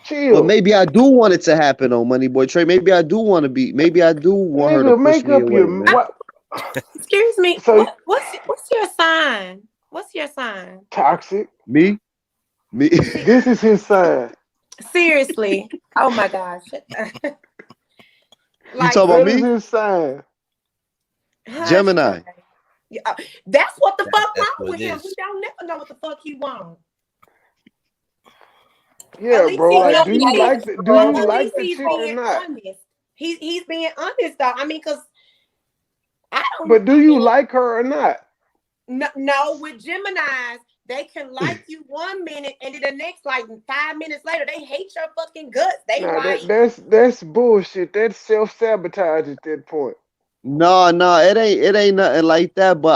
But chill, maybe I do want it to happen on Money Boy Trey. Maybe I do want to be. Maybe I do want her to nigga. push Make me up away, your man. what? Excuse me. So What's your sign? What's your sign? toxic. Me, me. See, This is his sign. seriously. Oh my gosh. You Like, talking about That is me? his sign. hush, Trey. Gemini. Yeah, that's what the fuck That's wrong what with it him. is. He don't never know what the fuck he want. At Yeah, least bro. he's Well, Like, being do you hey, like honest. the do well, you At like least the he's chick or being not? honest. He's being honest though. I mean, cause I don't. But do I you mean, like her or not? no, with Gemini's, they can like you 1 minute and then the next, like 5 minutes later, they hate your fucking guts. They Nah, like, that's bullshit. That's self sabotage at that point. No, no, it ain't nothing like that. But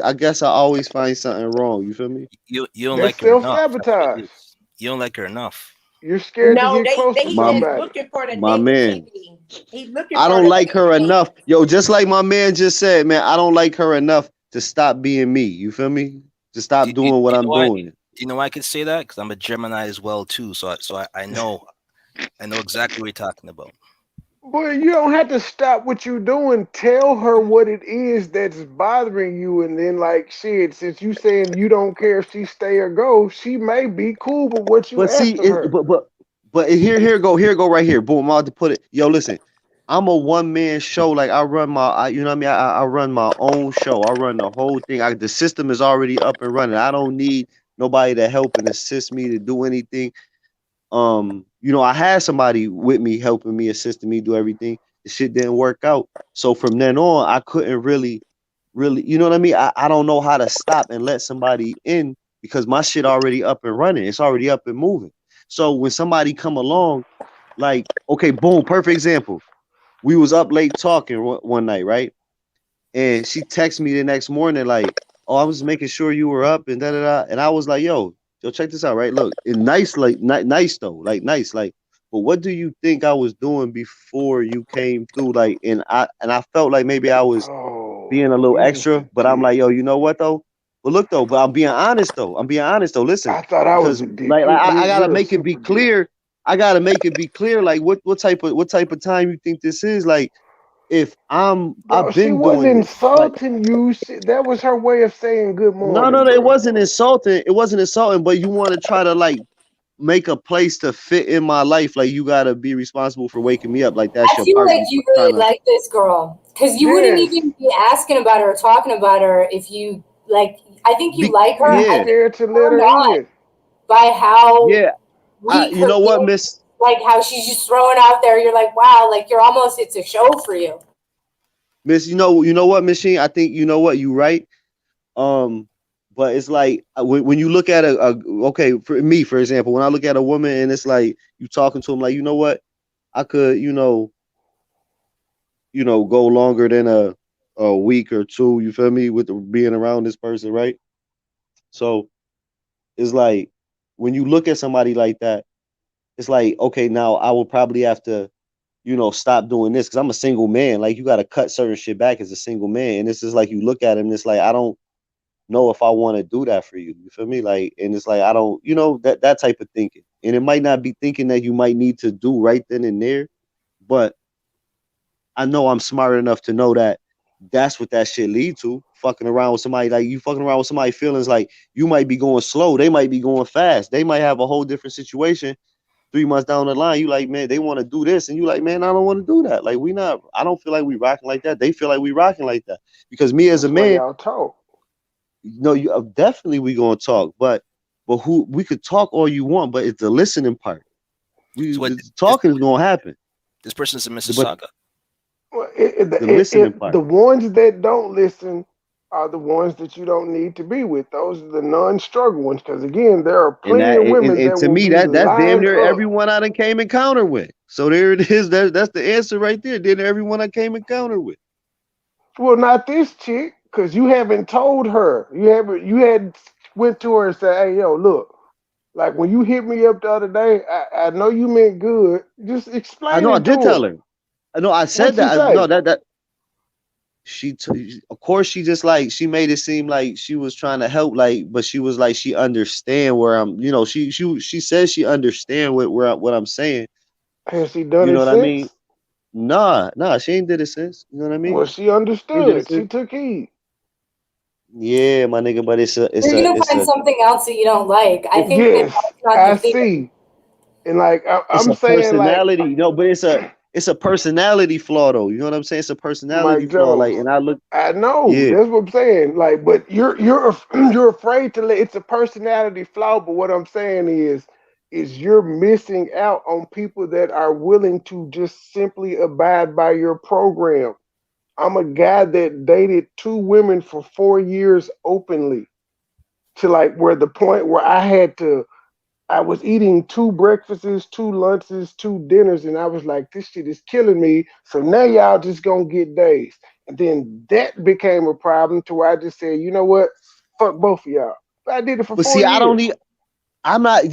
I guess I always find something wrong. You feel me? You don't That's like her self enough. That's what it sabotage. is. You don't like her enough. You're scared to no, get close to he's My just somebody. looking for the my man. negativity. He's looking I for don't the like her negativity. enough. Yo, just like my man just said, man, I don't like her enough to stop being me. You feel me? To Do, stop do, doing what do you I'm know why? doing. Do you know why I could say that? Because I'm a Gemini as well too. I know exactly what you're talking about. Boy, you don't have to stop what you're doing. Tell her what it is that's bothering you, and then like shit. Since you saying you don't care if she stay or go, she may be cool with what you But see, asked of her. but here go right here. Boom, I'm about to put it. Yo, listen. I'm a one man show. Like I run you know what I mean. I run my own show. I run the whole thing. The system is already up and running. I don't need nobody to help and assist me to do anything. I had somebody with me helping me, assisting me do everything. The shit didn't work out. So from then on, I couldn't really, you know what I mean? I don't know how to stop and let somebody in because my shit already up and running. It's already up and moving. So when somebody come along, like, okay, boom, perfect example. We was up late talking one night, right? And she texted me the next morning like, "Oh, I was making sure you were up and da da da." And I was like, "Yo, check this out, right? Look, it's nice, like nice though, like nice, like. But what do you think I was doing before you came through? Like, and I felt like maybe I was being a little You just extra, a but I'm dick. like, yo, you know what though? But look though, but I'm being honest though. I'm being honest though. Listen, I thought I was because a dick. like I gotta You're a make it be super dick. clear. I gotta make it be clear, like what type of time you think this is? Like if Bro, I've she been wasn't doing this. Like insulting you. That was her way of saying good no, morning, it bro. wasn't insulting. It wasn't insulting, but you want to try to like make a place to fit in my life. Like you gotta be responsible for waking me up. Like that's I your feel part. like You you trying really to like this girl because you wouldn't Yes. even be asking about her or talking about her if you like. I think you be like her. You I yeah, think scared to you're let turned her on in. by how yeah. weak You her know what, game, Miss like how she's just throwing out there. You're like, wow, like you're almost. It's a show for you. Miss, you know what, Machine? I think you know what, you right. Um, but it's like when you look at okay, for me, for example, when I look at a woman and it's like you talking to him, like, you know what, I could, go longer than a week or two. You feel me? With being around this person, right? So it's like when you look at somebody like that, it's like, okay, now I will probably have to, stop doing this because I'm a single man. Like you got to cut certain shit back as a single man, and it's just like you look at him, and it's like I don't know if I want to do that for you. You feel me? Like, and it's like I don't, that type of thinking. And it might not be thinking that you might need to do right then and there, but I know I'm smart enough to know that that's what that shit lead to. Fucking around with somebody, like you fucking around with somebody feelings like you might be going slow, they might be going fast, they might have a whole different situation 3 months down the line. You like, man, they want to do this, and you like, man, I don't want to do that. Like we not, I don't feel like we rocking like that. They feel like we rocking like that because me as a That's why man, y'all talk. you definitely we gonna talk, but who we could talk all you want, but it's the listening part. So what? The talking is gonna happen, This person's in but Mississauga. Well, the listening part. the ones that don't listen are the ones that you don't need to be with. Those are the non-struggle ones. Because again, there are And plenty of women and that to will me be that's damn lined near up. everyone I done came encounter with. So there it is. That's the answer right there. Then everyone I came encounter with. Well, not this chick, because you haven't told her. You had went to her and said, "Hey, yo, look, like when you hit me up the other day, I know you meant good. Just I explain know I it did to tell her. her. I know I said What'd she that. No, say? that of course she just like she made it seem like she was trying to help, like, but she was like she understand where I'm, she says she understand what I'm saying. Has she done You know it what I mean? since? Nah, she ain't did it since. You know what I mean? Well, she She ain't did it understood. She since. took heed. Yeah, my nigga, but You're gonna find something else that you don't like. I think that Yes, that's not the I thing. see. And like it's I'm a saying, like personality, but it's a personality flaw though. You know what I'm saying? It's a personality Mike flaw. Like, Jones. and I look, I know yeah. that's what I'm saying. Like, but you're afraid to let it's a personality flaw. But what I'm saying is you're missing out on people that are willing to just simply abide by your program. I'm a guy that dated two women for 4 years openly to like where the point where I was eating two breakfasts, two lunches, two dinners, and I was like, this shit is killing me. So now y'all just gonna get days. And then that became a problem to where I just said, you know what? Fuck both of y'all. But I did it for But four see, I don't years. need. I'm not.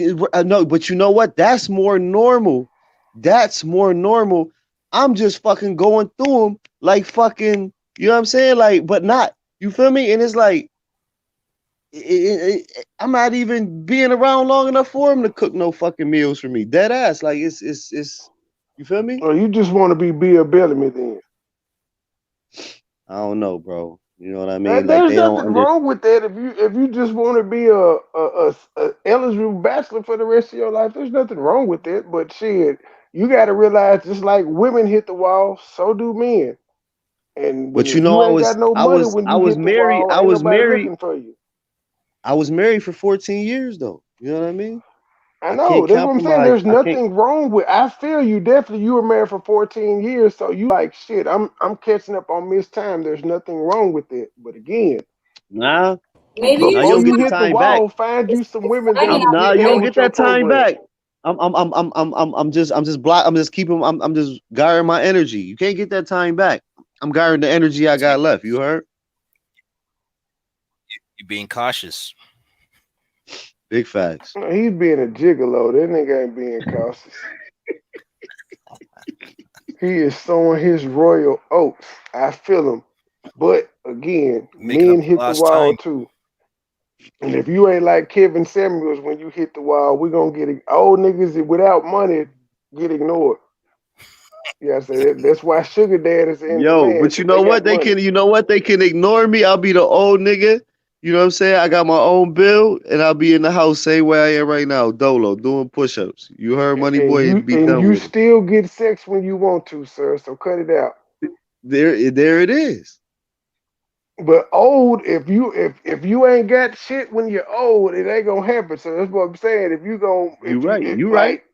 No, but you know what? That's more normal. That's more normal. I'm just fucking going through them like fucking. You know what I'm saying? Like, but not. You feel me? And it's like I'm not even being around long enough for him to cook no fucking meals for me. Dead ass. Like it's. You feel me? Or you just want to be Bill Bellamy then. I don't know, bro. You know what I mean? Like There's they don't nothing under. wrong with that if you just want to be a eligible bachelor for the rest of your life. There's nothing wrong with it. But shit, You got to realize, just like women hit the wall, so do men. And But if you ain't got no money when I you was hit the married. wall, ain't nobody looking for you. I was married for 14 years though. You know what I mean? I I know. can't That's what I'm saying. compromise. There's I can't. nothing wrong with. I feel you. Definitely, you were married for 14 years, so you like shit. I'm catching up on missed time. There's nothing wrong with it. But again, Nah, Maybe nah, you you before don't just you get the want hit the time back. wall, find you some it's women finding that'll out Nah, get you on don't with get your that time program. back. I'm just keeping. I'm just guarding my energy. You can't get that time back. I'm guarding the energy I got left. You heard? You're being cautious. Big facts. He's being a gigolo. That nigga ain't being cautious. He is sowing his royal oats. I feel him. But again, Making men up for hit the lost wall time. too. And if you ain't like Kevin Samuels when you hit the wall, we're gonna get old niggas without money get ignored. Yeah, I said that's why sugar dad is in Yo, demand but you because know they got what? money. You know what? They can ignore me. I'll be the old nigga. You know what I'm saying? I got my own bill and I'll be in the house same way I am right now, dolo, doing push-ups. You heard Money And Boy you and be and done you with it. still get sex when you want to, sir. So cut it out. There it is. But old, if you ain't got shit when you're old, it ain't gonna happen. So that's what I'm saying. If you gon' You if you right. it, You right. like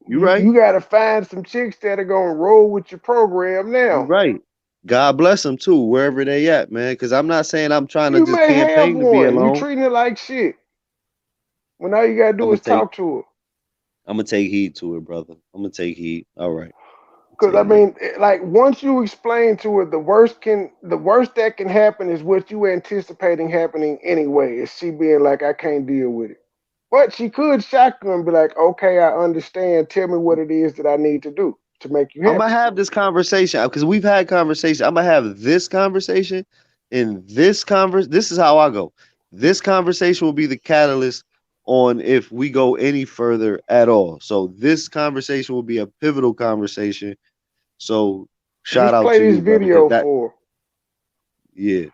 You right. you gotta find some chicks that are gonna roll with your program You now. right. God bless them too, wherever they at, man. Because I'm not saying I'm trying to You just may have campaign to be one. You alone. treating it like shit. When all you gotta I'm do gonna is take talk to her. I'm gonna take heed to it, brother. I'm gonna take heed. All right. Cause I Take heed. mean, like once you explain to her, the worst that can happen is what you anticipating happening anyway. Is she being like, I can't deal with it. But she could shock you and be like, okay, I understand. Tell me what it is that I need to do to make you I'm gonna happy. have this conversation because we've had conversation. I'm gonna have this conversation, and this is how I go. This conversation will be the catalyst on if we go any further at all. So this conversation will be a pivotal conversation. So shout Just out play to this you, brother, because video that for her. yeah,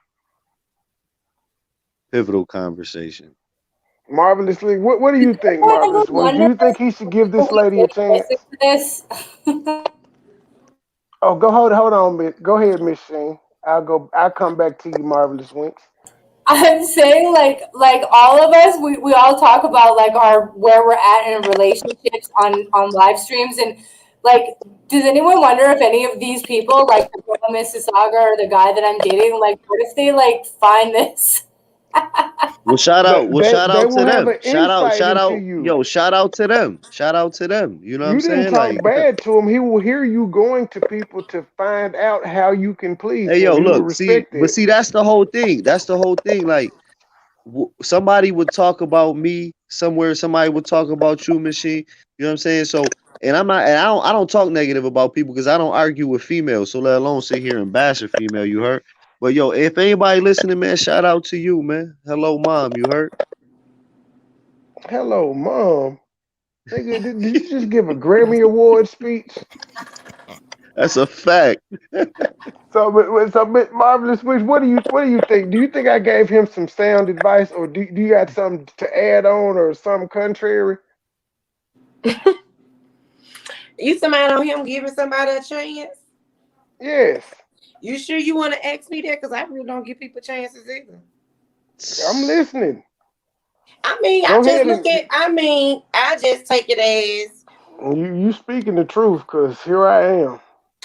pivotal conversation. Marvelous League. What do you think, anyone ever Marvelous Wings? Do wonder you think he if should give this we lady a could chance? listen to this? Oh, hold on, go ahead, Miss Shane. I'll come back to you, Marvelous Winks. I'm saying like all of us, we all talk about like our where we're at in relationships on live streams and like does anyone wonder if any of these people like the girl Mississauga or the guy that I'm dating like what if they like find this? They Shout they out will to have them. an insight into you. Shout out to them. Shout out to them. You know what I'm You didn't saying? Like, talk bad to him. He will hear you going to people to find out how you can please hey, him. yo, He will look, respect it. that's the whole thing. That's the whole thing. Like, somebody would talk about me somewhere. Somebody would talk about you, machine. You know what I'm saying? So, and I don't talk negative about people because I don't argue with females. So let alone sit here and bash a female. You heard? But yo, if anybody listening, man, shout out to you, man. Hello, mom. You heard? Hello, mom. Nigga, did you just give a Grammy Award speech? That's a fact. So, Marvelous Winks, what do you think? Do you think I gave him some sound advice, or do you got something to add on, or something contrary? You somebody on him giving somebody a chance? Yes. You sure you want to ask me that? Because I really don't give people chances either. I'm listening. I mean, Go ahead and I just take it as you speaking the truth, cause here I am.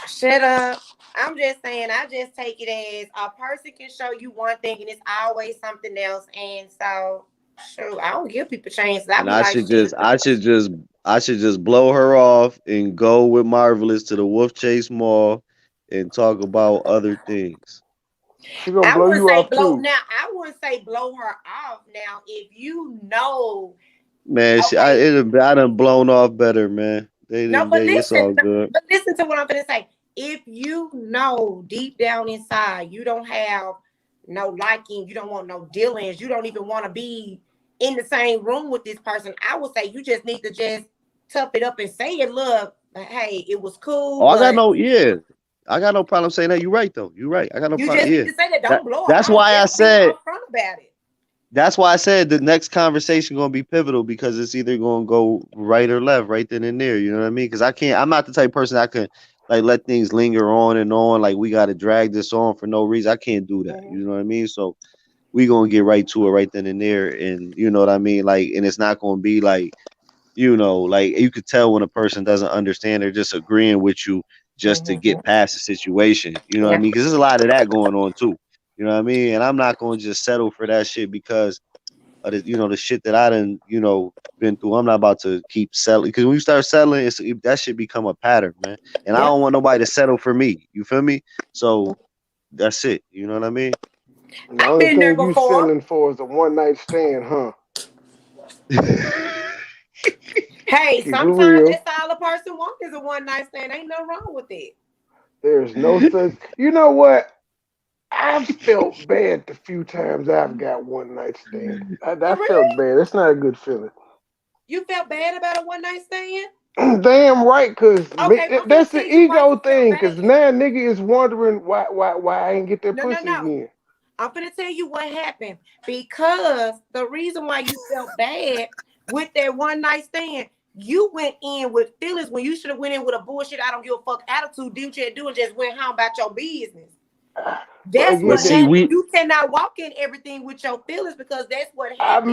shut up. I'm just saying, I just take it as a person can show you one thing and it's always something else. And so, sure, I don't give people chances. I And be like, shit. I should just blow her off and go with Marvelous to the Wolf Chase Mall and talk about other things. She gonna I blow wouldn't you say off blow. too. Now, I wouldn't say blow her off. Now, if you know, Man, okay, I done blown off better, man. no, but It's all listen, good. but listen to what I'm gonna say. If you know deep down inside you don't have no liking, you don't want no dealings, you don't even want to be in the same room with this person, I would say you just need to just tough it up and say it. Look, hey, it was cool, Oh, but I got no problem saying that. You're right though. You're right. I got no you problem. just need Yeah. to say that. Don't blow her That's off. why I Just be said upfront about it. that's why I said the next conversation gonna be pivotal because it's either gonna go right or left, right then and there. You know what I mean? Because I'm not the type of person that can like let things linger on and on. Like we got to drag this on for no reason. I can't do that. You know what I mean? So we gonna get right to it right then and there, and you know what I mean? Like, and it's not gonna be like, like you could tell when a person doesn't understand, they're just agreeing with you just to get past the situation. You know what I mean? Because there's a lot of that going on too. You know what I mean? And I'm not gonna just settle for that shit because of the shit that I done, been through. I'm not about to keep settling because when you start settling, that should become a pattern, man. And I don't want nobody to settle for me. You feel me? So that's it. You know what I mean? The I've only been there thing you before. selling for is a one night stand, huh? Hey, Keep it sometimes real. that's all a person wants is a one night stand. Ain't nothing wrong with it. There's no such. You know what? I've felt bad the few times I've got one night stand. I Oh, really? felt bad. It's not a good feeling. You felt bad about a one night stand? Damn right, cause Okay, I'm gonna that's tell the you why ego you felt thing. Cause bad. now nigga is wondering why I ain't get that No, no, pussy no. again. I'm gonna tell you what happened because the reason why you felt bad with that one night stand, you went in with feelings when you should have went in with a bullshit I don't give a fuck attitude. Did what you had to do and just went home about your business. But That's But what again, see, happened. we You cannot walk in everything with your feelings because that's what I happened.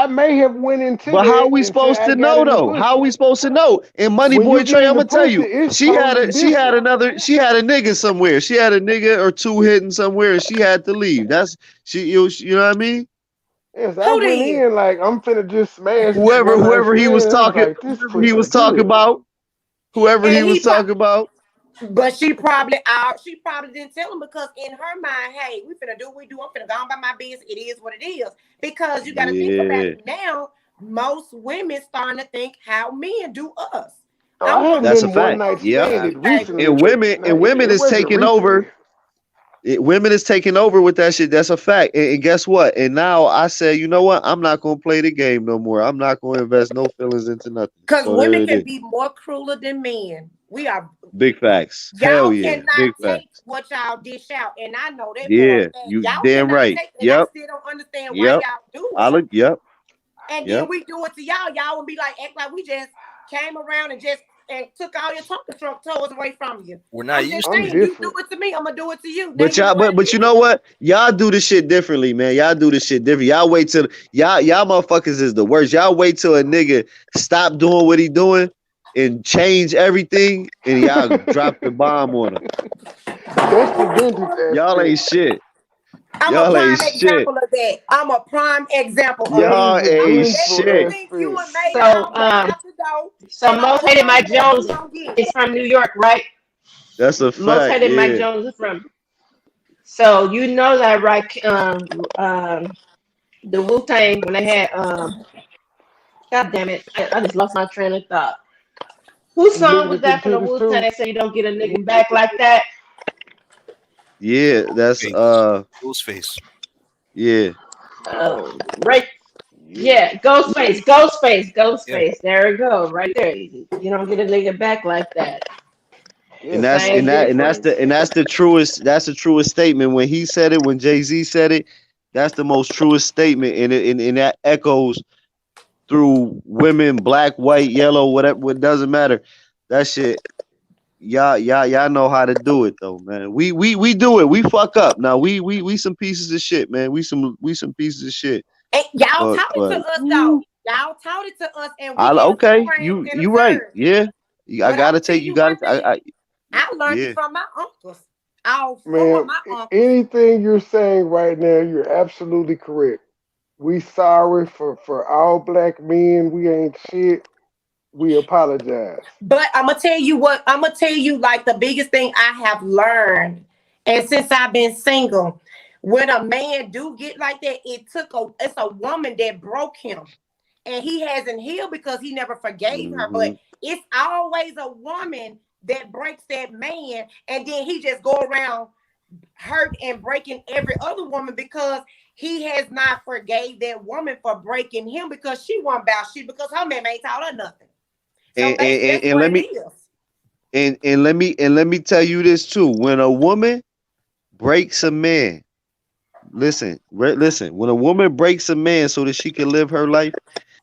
may have went into But how that we until supposed I to got know in the though? How pussy. we supposed to know? And Money When Boy you get Trey, in I'm the gonna tell pussy, you, it's she had totally a she had different. another she had a nigga somewhere. She had a nigga or two hitting somewhere, and she had to leave. That's you know what I mean? Yes, I Who went did? in like I'm finna just smash this Whoever one night whoever he was stand. I was talking, like, this whoever he pussy was talking good. about, whoever he And was he talking about. but she probably out. She probably didn't tell him because in her mind, hey, we finna do what we do. I'm finna go on by my business. It is what it is. Because you got to think about Yeah, it now. Most women starting to think how men do us. Oh, I I'm gonna hadn't that's a been one fact. night Yep. yeah, standed baby. recently, And but women no, and women it is wasn't taking recently. over. Women is taking over with that shit. That's a fact. And guess what? And now I say, you know what? I'm not gonna play the game no more. I'm not gonna invest no feelings into nothing. Because So there women it can is. be more crueler than men. We are Big facts. Hell y'all yeah. cannot Big take facts. what y'all dish out, and I know that for a Yeah. fact. You Y'all damn cannot right. take, and I Yep. still don't understand why Yep. y'all do I it. look. Yep. And then Yep. we do it to y'all. Y'all would be like, act like we just came around and just and took all your toes away from you. We're not I'm just used to I'm it. saying, you do different. it to me, I'm gonna do it to you. Now But you y'all, what but it you is. know what? Y'all do the shit differently, man. Y'all do the shit different. Y'all wait till y'all motherfuckers is the worst. Y'all wait till a nigga stop doing what he doing and change everything, and y'all drop the bomb on him. That's the vengeance Y'all aspect. ain't shit. I'm a Y'all ain't prime shit. example of that. I'm a prime example of That that. is Y'all the I'm ain't gonna let vengeful you shit. think you aspect. and made it So all the way out the door, so and I'm most gonna hated show Mike you that you Jones don't get it. is from New York, right? That's a Most fact. hated Mike Yeah. Jones is from. So you know that, right? The Wu Tang when they had God damn it, I just lost my train of thought. Whose song Nigga was that can that from the take us Wu too. Tang? So you don't get a nigga back like that. Yeah. That's Face. Ghostface. yeah. Right. Yeah. Yeah, Ghostface, Ghostface, Yeah. Ghostface. There we go, right there. You don't get a nigga back like that. And Yeah, that's Same and that and difference. that's the truest statement. When he said it, when Jay-Z said it, that's the most truest statement. And that echoes through women, black, white, yellow, whatever, it doesn't matter. That shit, y'all know how to do it though, man. We do it. We fuck up. Now we some pieces of shit, man. We some pieces of shit. And y'all But taught it to us though. woo, Y'all taught it to us, and we I just sit okay. around You and you right. observe. Yeah. I But I'm gotta gonna tell take you you one gotta thing. I I learned it yeah. from my uncles. All four of man. my uncles. Anything you're saying right now, you're absolutely correct. We sorry for all black men. We ain't shit. We apologize. But I'm gonna tell you what. I'm gonna tell you like the biggest thing I have learned, and since I've been single, when a man do get like that, it's a woman that broke him, and he hasn't healed because he never forgave her. Hmm. But it's always a woman that breaks that man, and then he just go around hurt and breaking every other woman because he has not forgave that woman for breaking him because she wasn't about shit because her man ain't taught her nothing. So basically, that's And what let it me is. and let me tell you this too. When a woman breaks a man, listen, listen. When a woman breaks a man so that she can live her life,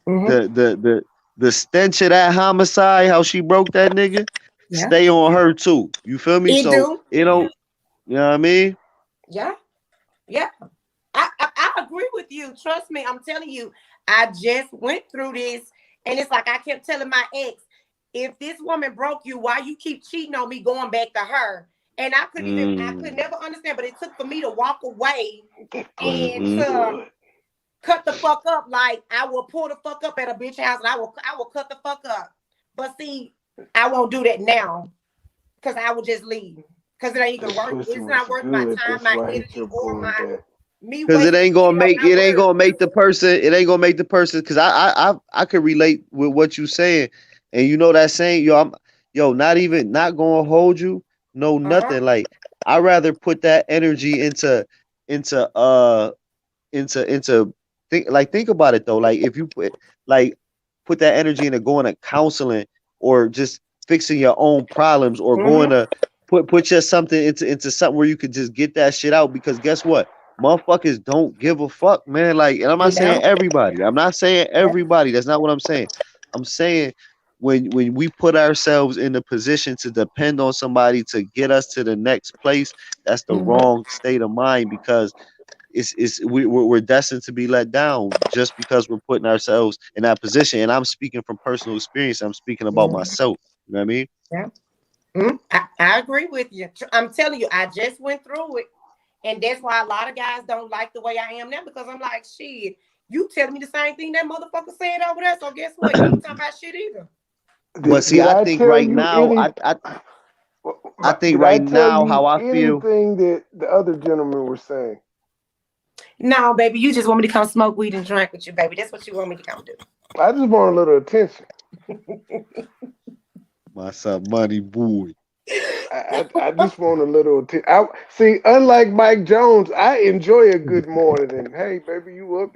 Mhm. the stench of that homicide, how she broke that nigga, Yeah. stay on her too. You feel me? It So do. you know what I mean? Yeah. Yeah. I agree with you. Trust me. I'm telling you, I just went through this, and it's like I kept telling my ex, if this woman broke you, why you keep cheating on me going back to her? And I could Mm, never understand, but it took for me to walk away and Pussy mm-hmm. to good. cut the fuck up. Like I will pull the fuck up at a bitch house and I will cut the fuck up. But see, I won't do that now because I will just leave. Because it ain't even That worth pussy it's was not worth my good. time, That's my why he energy, kept or going my back. me Cause it wasting, ain't gonna make my words. it ain't gonna make the person. Cause I could relate with what you saying, and you know that saying, not gonna hold you, no Uh-huh. nothing. Like I rather put that energy into into think about it though. Like if you put that energy into going to counseling or just fixing your own problems or going Mm-hmm. to put just something into something where you could just get that shit out because guess what? Motherfuckers don't give a fuck, man. Like, and I'm They not saying don't. everybody. I'm not saying Yeah. everybody. That's not what I'm saying. I'm saying when we put ourselves in the position to depend on somebody to get us to the next place, that's the Mm-hmm. wrong state of mind because we're destined to be let down just because we're putting ourselves in that position. And I'm speaking from personal experience. I'm speaking about Mm-hmm. myself. You know what I mean? Yeah. Mhm. I agree with you. I'm telling you, I just went through it. And that's why a lot of guys don't like the way I am now because I'm like, shit, you telling me the same thing that motherfucker said over there. So guess what? You ain't talking about shit either. But see, Did I I think tell right you now, any? I think Did I right tell now how you I feel. anything that the other gentlemen were saying? No, baby, you just want me to come smoke weed and drink with you, baby. That's what you want me to come do. I just want a little attention. My son, money boy. I just want a little attention. See, unlike Mike Jones, I enjoy a good morning and hey, baby, you up?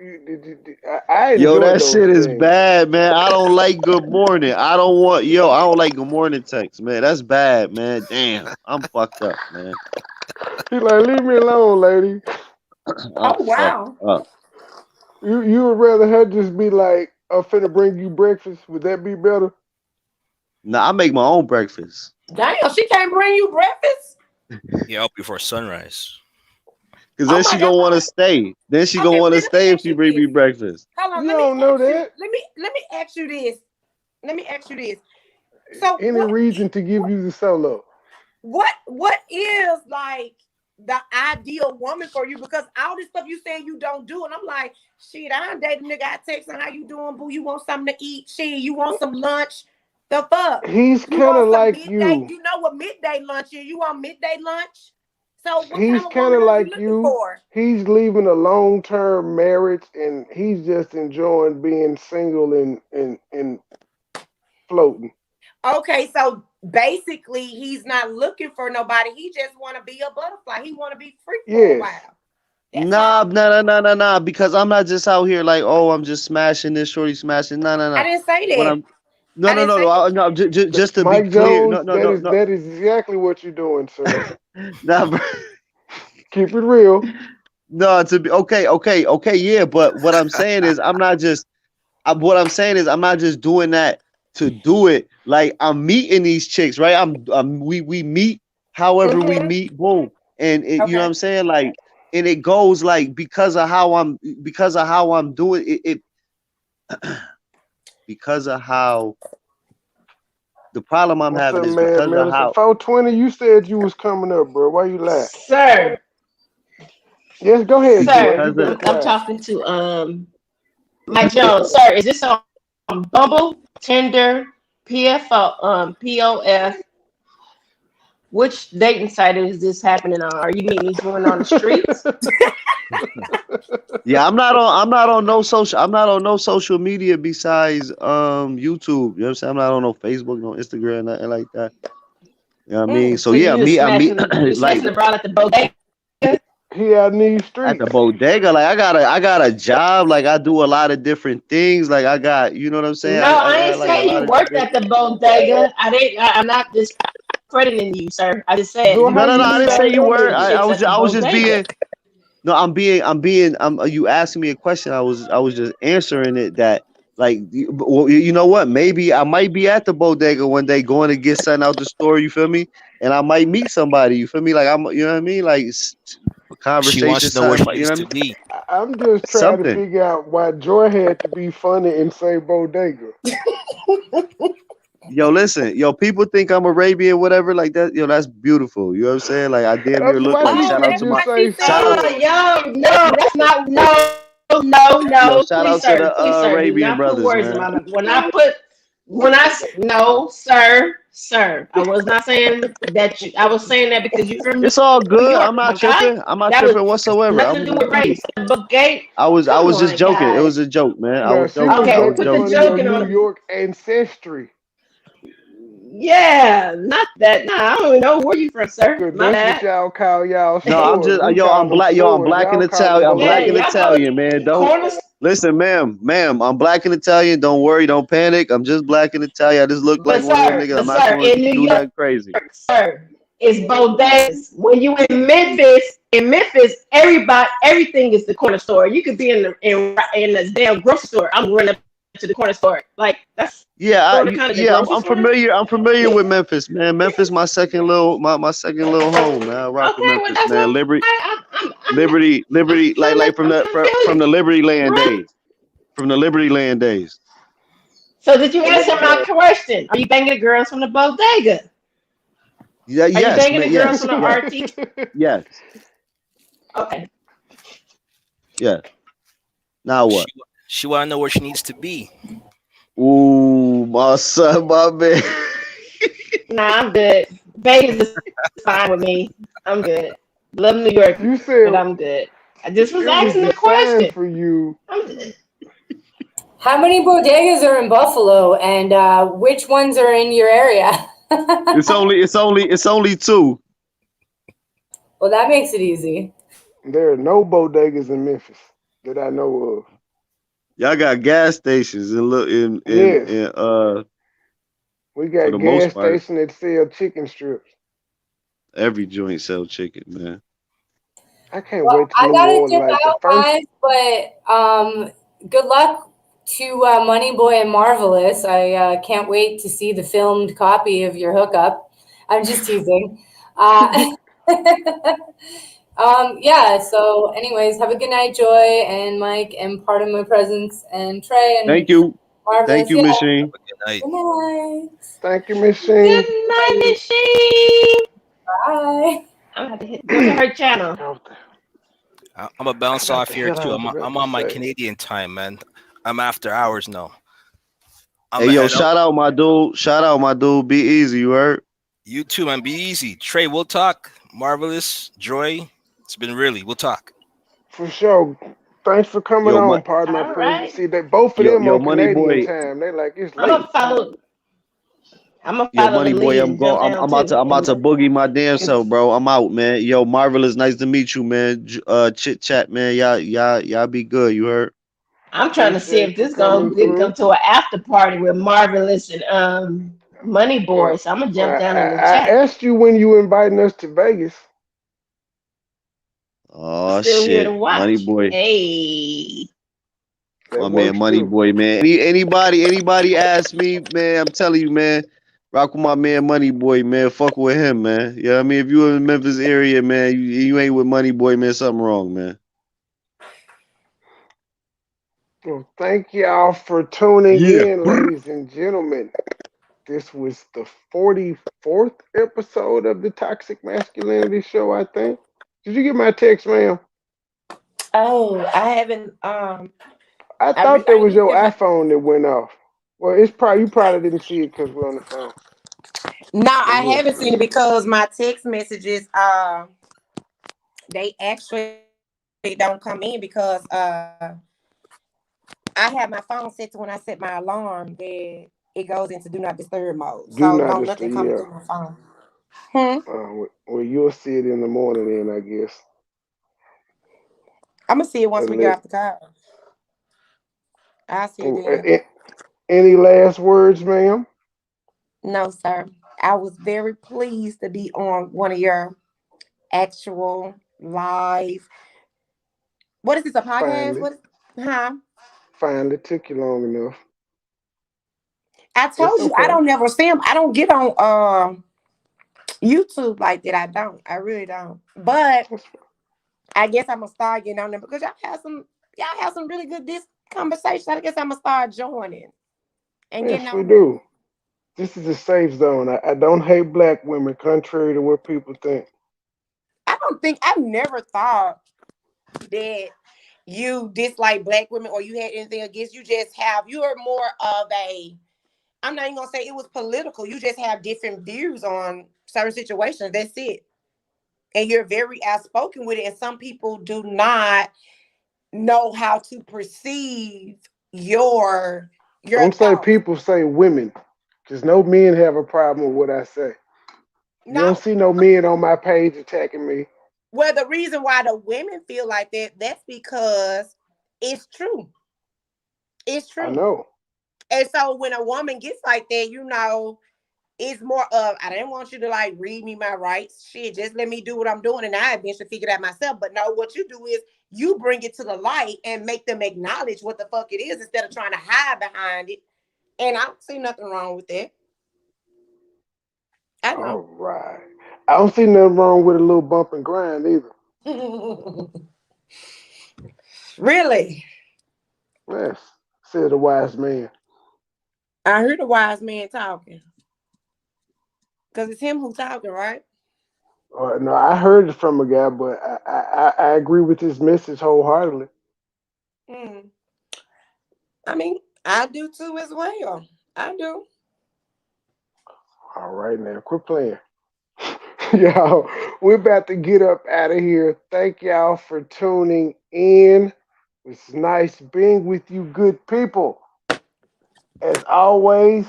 I Yo, enjoy that those shit is things. bad, man. I don't like good morning. I don't like good morning text, man. That's bad, man. Damn, I'm fucked up, man. He like, leave me alone, lady. I'm Oh fucked wow. up. You would rather her just be like, I'm finna bring you breakfast. Would that be better? Nah, I make my own breakfast. Damn, she can't bring you breakfast. Yeah, up before sunrise. Cause Oh then my she gonna want to god. stay. Then she gonna Okay, want well, to let me stay if ask she you bring this. me breakfast. Hold on, You don't know that. let me ask you this. Let me ask you this. So Any reason to give you the solo? what is like the ideal woman for you? Because all this stuff you saying you don't do, and I'm like, shit, I done dated a nigga. I text him, how you doing, boo? You want something to eat? Shit, you want some lunch? The fuck? He's You kind want of some like midday? you. You know what midday lunch is? You want midday lunch? So what He's kind of kind woman of are you like looking you. for? He's leaving a long-term marriage and he's just enjoying being single and floating. Okay, so basically he's not looking for nobody. He just want to be a butterfly. He want to be free for a Yes. while. That's Nah, all. nah, nah, nah, nah, nah. Because I'm not just out here like, oh, I'm just smashing this, shorty smashing. Nah, nah, I nah. didn't say What that. I'm, no, I no, didn't no, say that. no, just to be Mike clear, Jones, no, no, no, no, that is exactly what you're doing, sir. nah, bro. Keep it real. No, to be okay, yeah. But what I'm saying is, what I'm saying is, I'm not just doing that to do it. Like I'm meeting these chicks, right? We meet however we Mm-hmm. meet, boom, and you know what Okay. I'm saying, like, and it goes like because of how I'm doing it because of how the problem I'm What's having up, is man, because of Millicent? how 420, you said you was coming up, bro. Why you lie? Sir, Yes, go ahead, sir, Joy. You because got of I'm quiet. talking to Mike Jones. Sir, is this on Bumble, Tinder, PFO, POF? Which dating site is this happening on? Are you meeting these women on the streets? yeah, I'm not on no social media besides YouTube. You know what I'm saying? I'm not on no Facebook, no Instagram, nothing like that. You know what I mean? So So yeah, you me smashing like the broad at the bodega? He out in these at the streets. bodega, like I got a job, like I do a lot of different things. Like I got, you know what I'm saying? No, I I ain't got like a saying lot you of worked different. at the bodega. I'm not discrediting you, sir. I just said, So do how No, you no, you no. I meet didn't discuss say all you your were. niggas? chicks at the I was just bodega? being. No, you asking me a question. I was just answering it that like well, you know what? Maybe I might be at the bodega one day going to get something out the store. You feel me? And I might meet somebody. You feel me? Like you know what I mean? Like She conversation, wants to know where something. she You know used what I to mean? be. I'm just trying to Something. figure out why Joy had to be funny and say bodega. Yo, listen, yo, people think I'm Arabian, whatever, like that. Yo, that's beautiful. You know what I'm saying? Like I damn near look Why like. didn't Shout you out to just my say shout out. store? Yo, no, that's not no. Yo, shout Please, out to sir. the Please, sir. Do Arabian not put brothers, words in man. my mouth. No, sir. I was not saying that I was saying that because you're from It's all New good. York, I'm my not guy. tripping. I'm not That was tripping whatsoever. nothing to do with race. But gay, I come was just on, joking. It was guys. a joke, man. I Now was she was joking. I Okay, we was making put the fun joking. of your joking New on. York ancestry. Yeah, not that. Nah, I don't even know where you from, sir. Cause My that's what bad. y'all call y'all No, I'm stores. just We yo, call I'm them black. Yo, I'm stores. black and Y'all call them Italian. I'm Yeah, black and bodegas. y'all call it Italian, man. Don't corners. listen, ma'am. I'm black and Italian. Don't worry, don't panic. I'm just black and Italian. I just look like one of them niggas. But I'm not sir, going in to New do York, nothing crazy. sir, it's bodegas. When you in Memphis, everything is the corner store. You could be in the damn grocery store. I'm running up to the corner store. Like that's Yeah, sort of kind of the yeah, grocery I'm store. familiar. I'm familiar with Memphis, man. Memphis, my second little home, man. I rock with Okay, well Memphis, that's man. what Liberty, I'm Liberty, Liberty, like from I'm the trying to tell from you, the Liberty Land bro. days, from the Liberty Land days. So did you answer my question? Are you banging the girls from the bodega? Yeah, Are you yes, banging man, the girls from yes, the yes, RT? yes, Okay. yeah. Now She what? she want to know where she needs to be. Ooh, my son, my man. Nah, I'm good. Vegas is fine with me. I'm good. Love New York, You but said I'm good. I just was it was asking the designed question. for you. I'm good. How many bodegas are in Buffalo, and which ones are in your area? It's only two. Well, that makes it easy. There are no bodegas in Memphis that I know of. Y'all got gas stations and look Yes, in we for got the most gas part, stations that sell chicken strips. every joint sell chicken, man. I can't Well, wait to I New gotta Orleans. dip Like the out, first, guys, but good luck to MoneyBoy and Marvelous. I can't wait to see the filmed copy of your hookup. I'm just teasing. Uh, yeah. So, anyways, have a good night, Joy and Mike, and pardon my presence, and Trey and Thank Marvelous. you, Yeah. Machine. Good night. Good night. thank you, Machine. Good night, machine. Bye. I'm gonna have to go to her channel. I'm gonna I bounce got off the here hell I too. was about I'm to on my say. Canadian time, man. I'm after hours now. I'm Hey, gonna yo, head out. shout out my dude. Shout out my dude. Be easy, you heard? You too, man. Be easy. Trey, we'll talk. Marvelous, Joy. It's been really. We'll talk. For sure. Thanks for coming Yo, on, pardon my All presence. right. See, they both of them yo, on money Canadian boy. time. They like it's I'm late. gonna follow. I'm gonna Yo, follow the money boy. lead and jump down too. I'm about to boogie my damn self, bro. I'm out, man. Yo, Marvelous. Nice to meet you, man. Chit chat, man. Y'all be good. You heard? I'm trying to see Appreciate if you this coming gonna come through. to an after party with Marvelous and Money Boy. Well, So I'm gonna jump well, down in the I chat. asked you when you inviting us to Vegas. Oh Still here to shit, money watch. boy. Hey. That My man, works money too. boy, man. Anybody ask me, man? I'm telling you, man. Rock with my man, money boy, man. Fuck with him, man. Yeah, I mean, if you in the Memphis area, man, you ain't with money boy, man. Something wrong, man. Well, thank y'all for tuning Yeah. in, ladies and gentlemen. This was the 44th episode of the Toxic Masculinity Show, I think. Did you get my text, ma'am? Oh, I haven't. I thought that I was didn't your get my. iPhone that went off. Well, it's probably you probably didn't see it because we're on the phone. No, But I look, haven't seen it because my text messages. They actually don't come in because I have my phone set to when I set my alarm that it goes into do not disturb mode. do So not no, disturb. nothing coming Yeah. through my phone. Hmm. Well, you'll see it in the morning, then I guess. I'm gonna see it once we get Unless, off the car. I'll see it oh, then. any last words, ma'am? No, sir. I was very pleased to be on one of your actual live What is this, a podcast? Finally, What is, huh? finally took you long enough. I It's told you I okay. don't never see them. I don't get on YouTube like that. I don't. I really don't. But I guess I'm gonna start getting on them because y'all have some really good conversations. I guess I'm gonna start joining and getting Yes, we on them. do. This is a safe zone. I don't hate black women, contrary to what people think. I've never thought that you dislike black women or you had anything against. You are more of a, I'm not even gonna say it was political. You just have different views on certain situations. That's it. And you're very outspoken with it. And some people do not know how to perceive your Don't say thoughts. people, say women. Because no men have a problem with what I say. You don't No, see no men on my page attacking me. well, the reason why the women feel like that, that's because it's true. It's I true. know. And so when a woman gets like that, it's more of, I didn't want you to like read me my rights. Shit, just let me do what I'm doing. And I eventually figured out myself. But no, what you do is you bring it to the light and make them acknowledge what the fuck it is instead of trying to hide behind it. And I don't see nothing wrong with that. I All don't. right. I don't see nothing wrong with a little bump and grind either. Really? Yes, said a wise man. I heard a wise man talking. Because it's him who's talking, right? No, I heard it from a guy, but I agree with his message wholeheartedly. Mm. I mean, I do too as well. I do. All right, now quit playing. Y'all, we're about to get up out of here. Thank y'all for tuning in. It's nice being with you, good people. As always,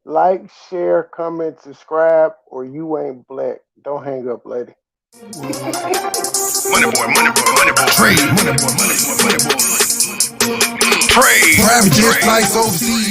like, share, comment, subscribe, or you ain't black. Don't hang up, lady. Money boy, money boy, money boy. Trade. Money boy, money boy, money boy. Trade. Private jet flights overseas.